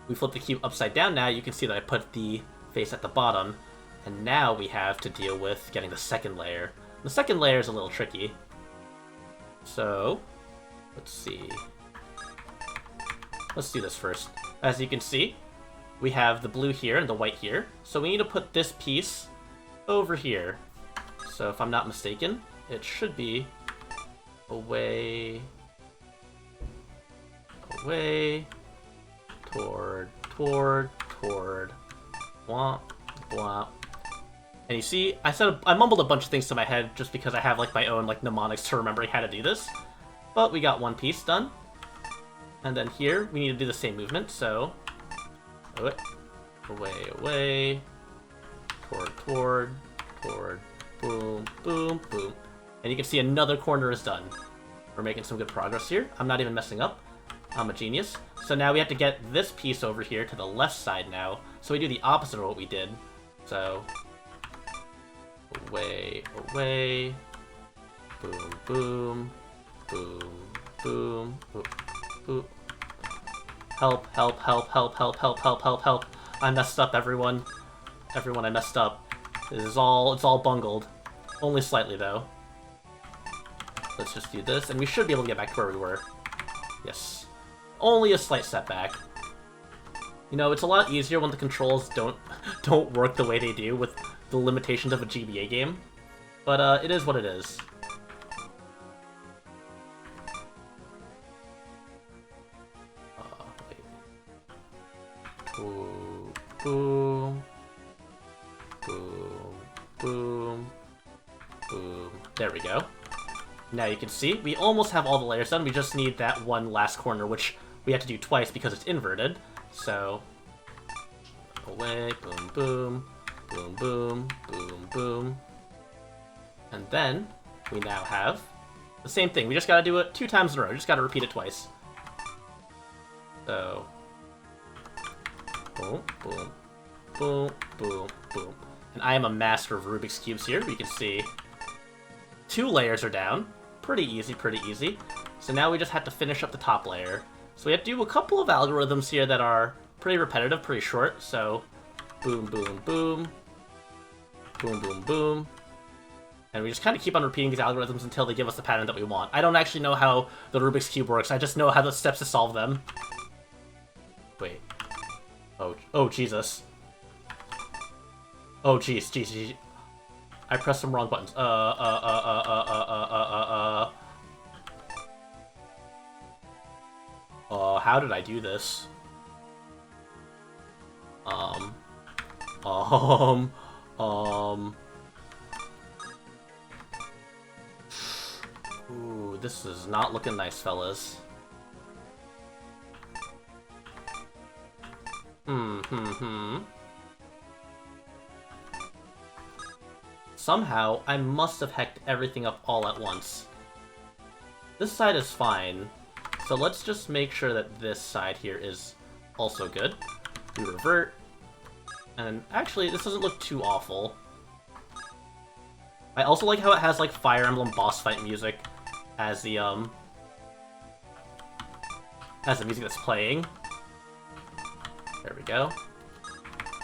we flip the cube upside down now. You can see that I put the face at the bottom. And now we have to deal with getting the second layer. The second layer is a little tricky. So, let's see. Let's do this first. As you can see, we have the blue here and the white here. So we need to put this piece over here. So if I'm not mistaken, it should be away, away, toward, Blah, blah. And you see, I mumbled a bunch of things to my head just because I have like my own like mnemonics to remembering how to do this. But we got one piece done. And then here, we need to do the same movement, so... Away, away. Toward, boom, boom, boom. And you can see another corner is done. We're making some good progress here. I'm not even messing up. I'm a genius. So now we have to get this piece over here to the left side now. So we do the opposite of what we did. So... Away, away. Boom, boom. Boom, boom, boom, boom. Help, help, help, help, help, help, help, help, help. I messed up, everyone. Everyone, I messed up. It's all bungled. Only slightly, though. Let's just do this, and we should be able to get back to where we were. Yes. Only a slight setback. You know, it's a lot easier when the controls don't work the way they do with the limitations of a GBA game. But, it is what it is. Boom, boom, boom, boom, boom. There we go. Now you can see, we almost have all the layers done, we just need that one last corner, which we have to do twice because it's inverted. So, away, boom, boom, boom, boom, boom, boom. And then, we now have the same thing, we just gotta do it 2 times in a row, just gotta repeat it twice. So... Boom, boom, boom, boom, boom. And I am a master of Rubik's Cubes here. You can see 2 layers are down. Pretty easy, pretty easy. So now we just have to finish up the top layer. So we have to do a couple of algorithms here that are pretty repetitive, pretty short. So boom, boom, boom. Boom, boom, boom. And we just kind of keep on repeating these algorithms until they give us the pattern that we want. I don't actually know how the Rubik's Cube works. I just know how the steps to solve them. Wait. Oh, Jesus. Oh, jeez. I pressed some wrong buttons. How did I do this? Ooh, this is not looking nice, fellas. Somehow, I must have hecked everything up all at once. This side is fine, so let's just make sure that this side here is also good. We revert, and actually, this doesn't look too awful. I also like how it has, like, Fire Emblem boss fight music as the music that's playing. There we go.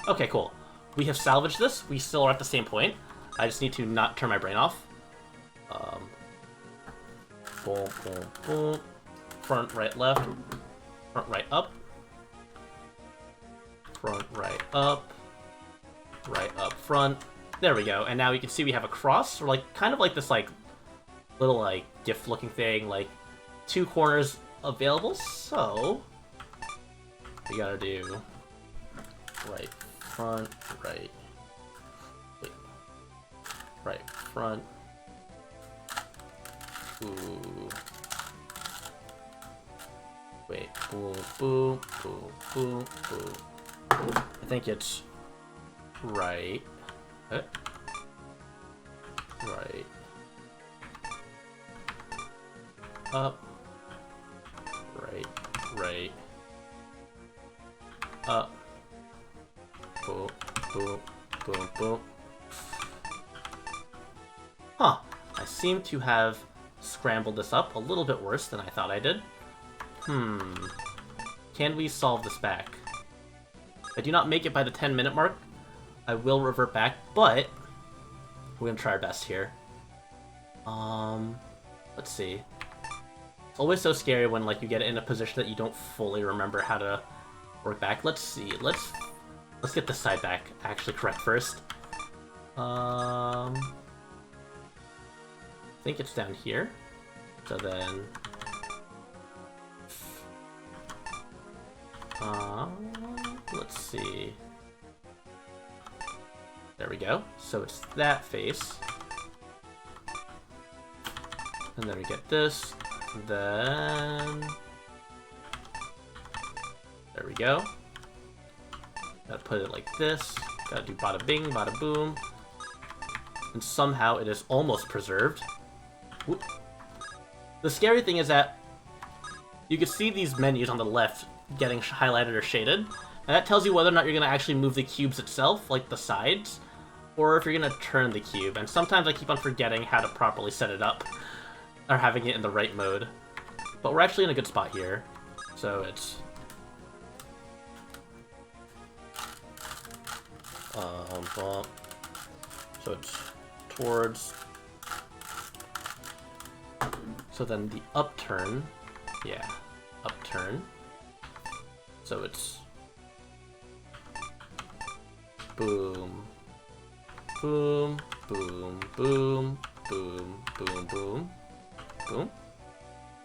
Okay, cool. We have salvaged this. We still are at the same point. I just need to not turn my brain off. Boom, boom, boom. Front, right, left. Front, right, up. Front, right, up. Right, up, front. There we go. And now you can see we have a cross, or like kind of like this like little like GIF-looking thing, like 2 corners available. So we gotta do right, front, right. Wait. Right, front. Ooh. Wait, boom, boom, boom, boom, boom. I think it's right. Right. Up. Right, right. Up. Boom, boom, boom, boom. Huh. I seem to have scrambled this up a little bit worse than I thought I did. Can we solve this back? If I do not make it by the 10-minute mark, I will revert back, but we're gonna try our best here. Let's see. It's always so scary when like you get in a position that you don't fully remember how to work back. Let's see. Let's get this side back actually correct first. I think it's down here. So then let's see. There we go. So it's that face. And then we get this. Then... There we go. Gotta put it like this. Gotta do bada bing, bada boom. And somehow it is almost preserved. Whoop. The scary thing is that you can see these menus on the left getting highlighted or shaded. And that tells you whether or not you're going to actually move the cubes itself, like the sides, or if you're going to turn the cube. And sometimes I keep on forgetting how to properly set it up, or having it in the right mode. But we're actually in a good spot here. So it's... So it's towards... So then the upturn, yeah, upturn. So it's boom, boom, boom, boom, boom, boom, boom, boom.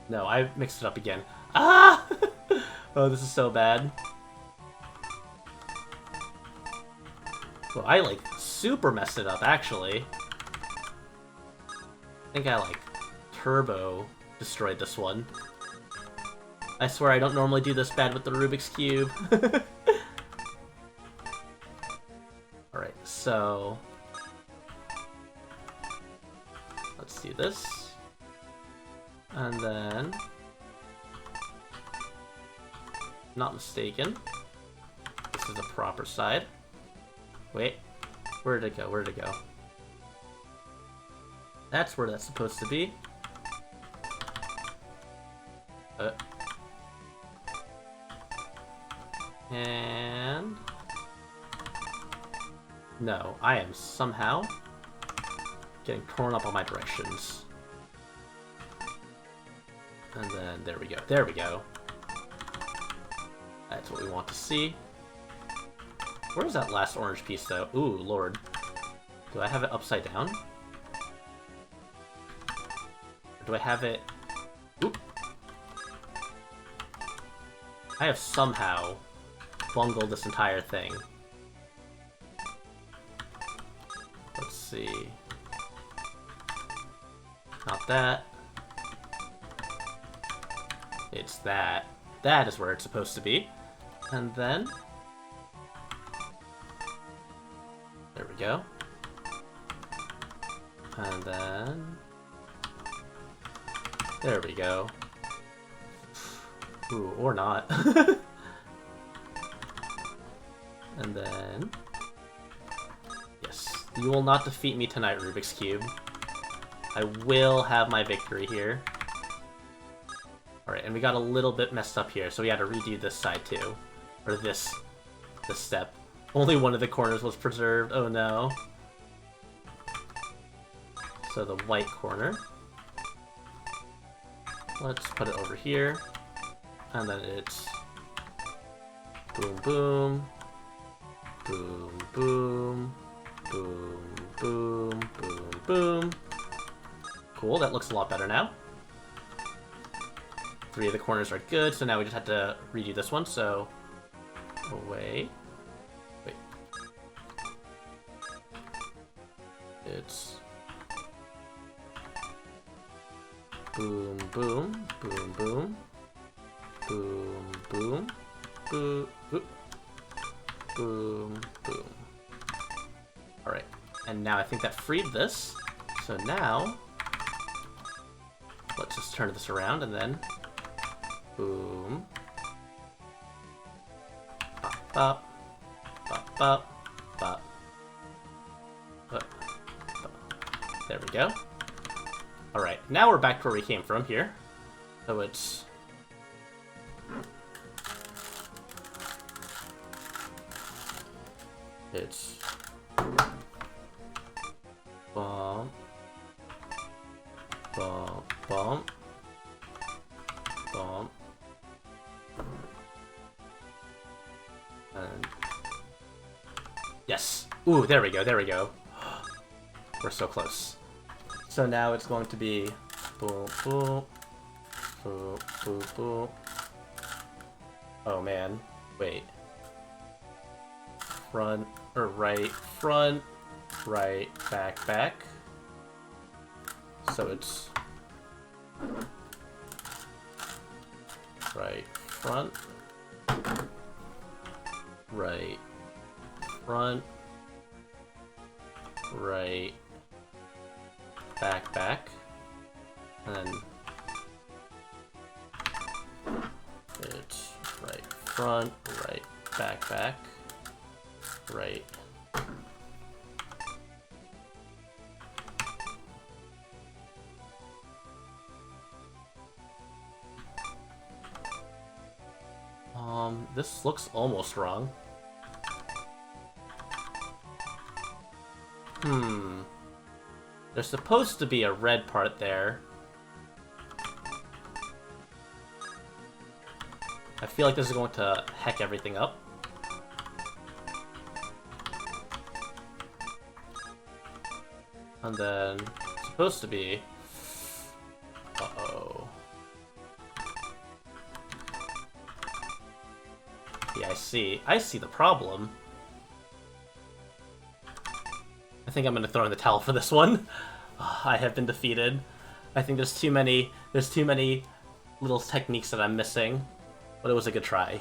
No, I mixed it up again. Ah! Oh, this is so bad. Well, I like super messed it up actually. I think I like turbo destroyed this one. I swear I don't normally do this bad with the Rubik's Cube. Alright, so... Let's do this. And then... Not mistaken. This is the proper side. Wait. Where did it go? Where did it go? That's where that's supposed to be. And... No, I am somehow getting torn up on my directions. And then, there we go. There we go. That's what we want to see. Where's that last orange piece, though? Ooh, lord. Do I have it upside down? Or do I have it... Oop. I have somehow bungled this entire thing. Let's see. Not that. It's that. That is where it's supposed to be. And then... There we go. And then... There we go. Ooh, or not. And then... Yes. You will not defeat me tonight, Rubik's Cube. I will have my victory here. Alright, and we got a little bit messed up here, so we had to redo this side too. Or this step. Only one of the corners was preserved. Oh no. So the white corner. Let's put it over here. And then it's... Boom, boom. Boom, boom. Boom, boom, boom, boom. Cool, that looks a lot better now. 3 of the corners are good, so now we just have to redo this one, so... Away. Wait. It's... Boom, boom, boom, boom. Boom, boom, boom, boom, boom, boom. Alright, and now I think that freed this. So now, let's just turn this around and then, boom. Bop, bop, bop, bop, bop. Bop, bop. There we go. Alright, now we're back to where we came from here. So it's... It's... Bump. Bump. Bump. Bump. And... Yes! Ooh, there we go, there we go. We're so close. So now it's going to be... Boom, boom. Boom, boom, boom. Oh man. Wait. Front, or right, front, right, back, back. So it's right, front, right, front, right, back, back, and then it's right, front, right, back, back, right. This looks almost wrong. There's supposed to be a red part there. I feel like this is going to heck everything up. And then, it's supposed to be... Uh-oh. Yeah, I see the problem. I think I'm gonna throw in the towel for this one. I have been defeated. I think there's too many little techniques that I'm missing, but it was a good try.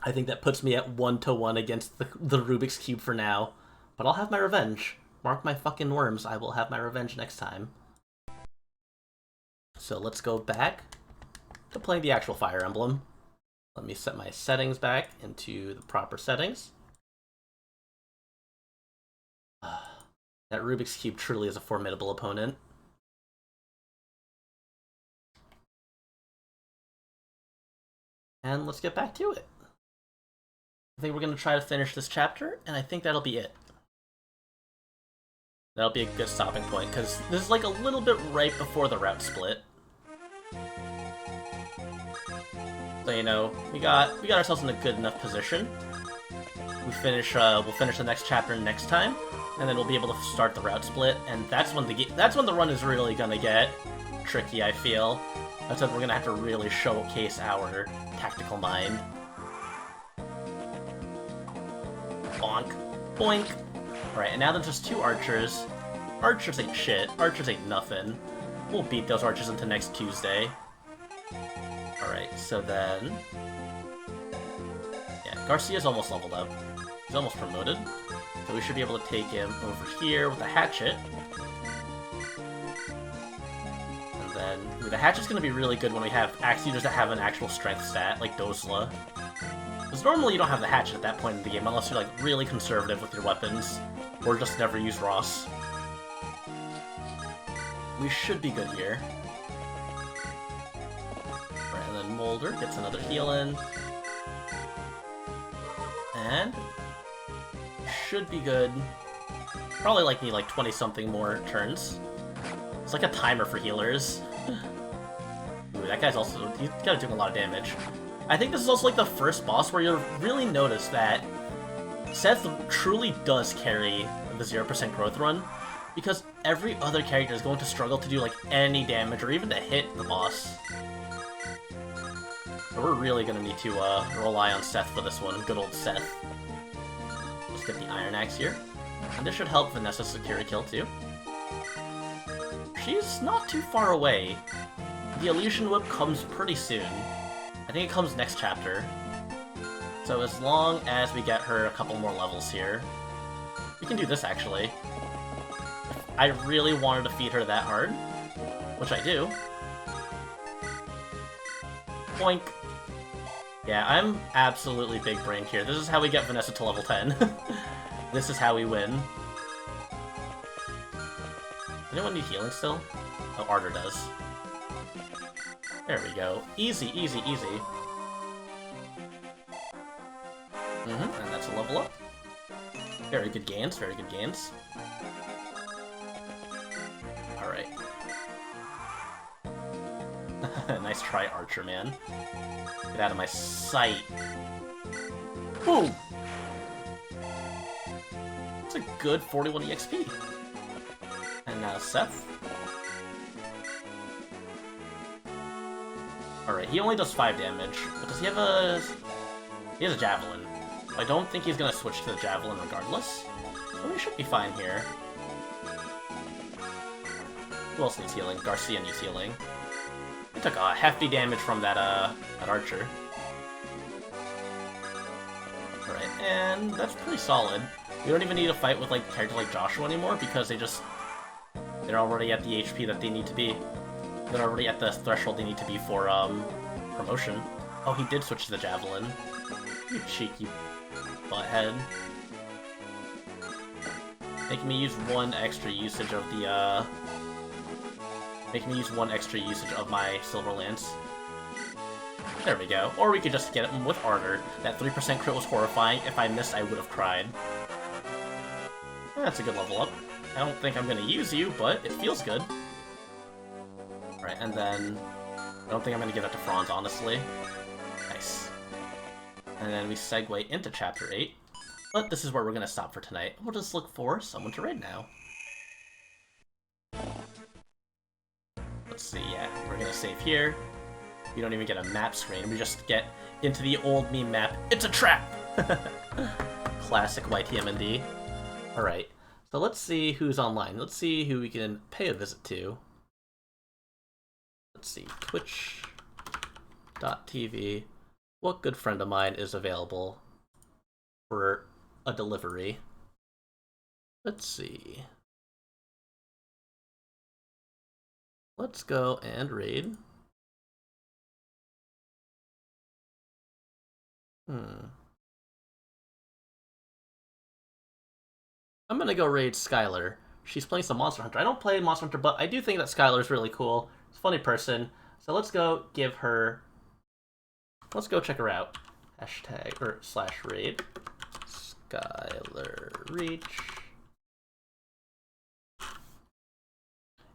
I think that puts me at 1-1 against the Rubik's Cube for now, but I'll have my revenge. Mark my fucking worms, I will have my revenge next time. So let's go back to playing the actual Fire Emblem. Let me set my settings back into the proper settings. That Rubik's Cube truly is a formidable opponent. And let's get back to it. I think we're going to try to finish this chapter, and I think that'll be it. That'll be a good stopping point, because this is like a little bit right before the route split. So, you know, we got ourselves in a good enough position. We'll finish the next chapter next time, and then we'll be able to start the route split, and that's when the run is really gonna get tricky, I feel. That's when we're gonna have to really showcase our tactical mind. Bonk. Boink. Alright, and now there's just 2 archers. Archers ain't shit. Archers ain't nothing. We'll beat those archers into next Tuesday. Alright, so then... yeah, Garcia's almost leveled up. He's almost promoted. So we should be able to take him over here with a hatchet. And then... ooh, the hatchet's gonna be really good when we have axe users that have an actual strength stat, like Dosla. Because normally you don't have the hatchet at that point in the game, unless you're like really conservative with your weapons, or just never use Ross. We should be good here. Right, and then Molder gets another heal in. And... should be good. Probably like need like 20-something more turns. It's like a timer for healers. Ooh, that guy's also... he's kind of doing a lot of damage. I think this is also like the first boss where you'll really notice that Seth truly does carry the 0% growth run, because every other character is going to struggle to do like any damage or even to hit the boss. So we're really going to need to rely on Seth for this one, good old Seth. Let's get the Iron Axe here. And this should help Vanessa secure a kill too. She's not too far away. The Illusion Whip comes pretty soon. I think it comes next chapter. So as long as we get her a couple more levels here, we can do this actually. If I really wanted to feed her that hard, which I do. Boink. Yeah, I'm absolutely big brained here. This is how we get Vanessa to level 10. This is how we win. Anyone need healing still? Oh, Ardor does. There we go. Easy, easy, easy. And that's a level up. Very good gains, very good gains. Alright. Nice try, Archer, man. Get out of my sight. Boom! That's a good 41 EXP. And now Seth. Alright, he only does 5 damage, but does he have a... he has a Javelin. I don't think he's gonna switch to the Javelin regardless. So we should be fine here. Who else needs healing? Garcia needs healing. He took hefty damage from that archer. Alright, and that's pretty solid. We don't even need to fight with like characters like Joshua anymore because they're already at the HP that they need to be. They're already at the threshold they need to be for promotion. Oh, he did switch to the Javelin. You cheeky butthead. Making me use one extra usage of the my Silver Lance. There we go. Or we could just get him with Ardor. That 3% crit was horrifying. If I missed, I would have cried. That's a good level up. I don't think I'm gonna use you, but it feels good. Right, and then I don't think I'm gonna give that to Franz, honestly. Nice. And then we segue into Chapter 8. But this is where we're gonna stop for tonight. We'll just look for someone to raid now. Let's see, yeah, we're gonna save here. We don't even get a map screen, we just get into the old meme map. It's a trap! Classic YTMND. Alright, so let's see who's online. Let's see who we can pay a visit to. Let's see, twitch.tv. What good friend of mine is available for a delivery? Let's see. Let's go and raid. I'm gonna go raid Skylar. She's playing some Monster Hunter. I don't play Monster Hunter, but I do think that Skylar's really cool. She's a funny person. So let's go give her... Let's go check her out. Hashtag, or /raid. Skylar Reach.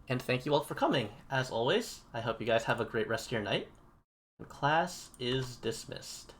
And thank you all for coming. As always, I hope you guys have a great rest of your night. And class is dismissed.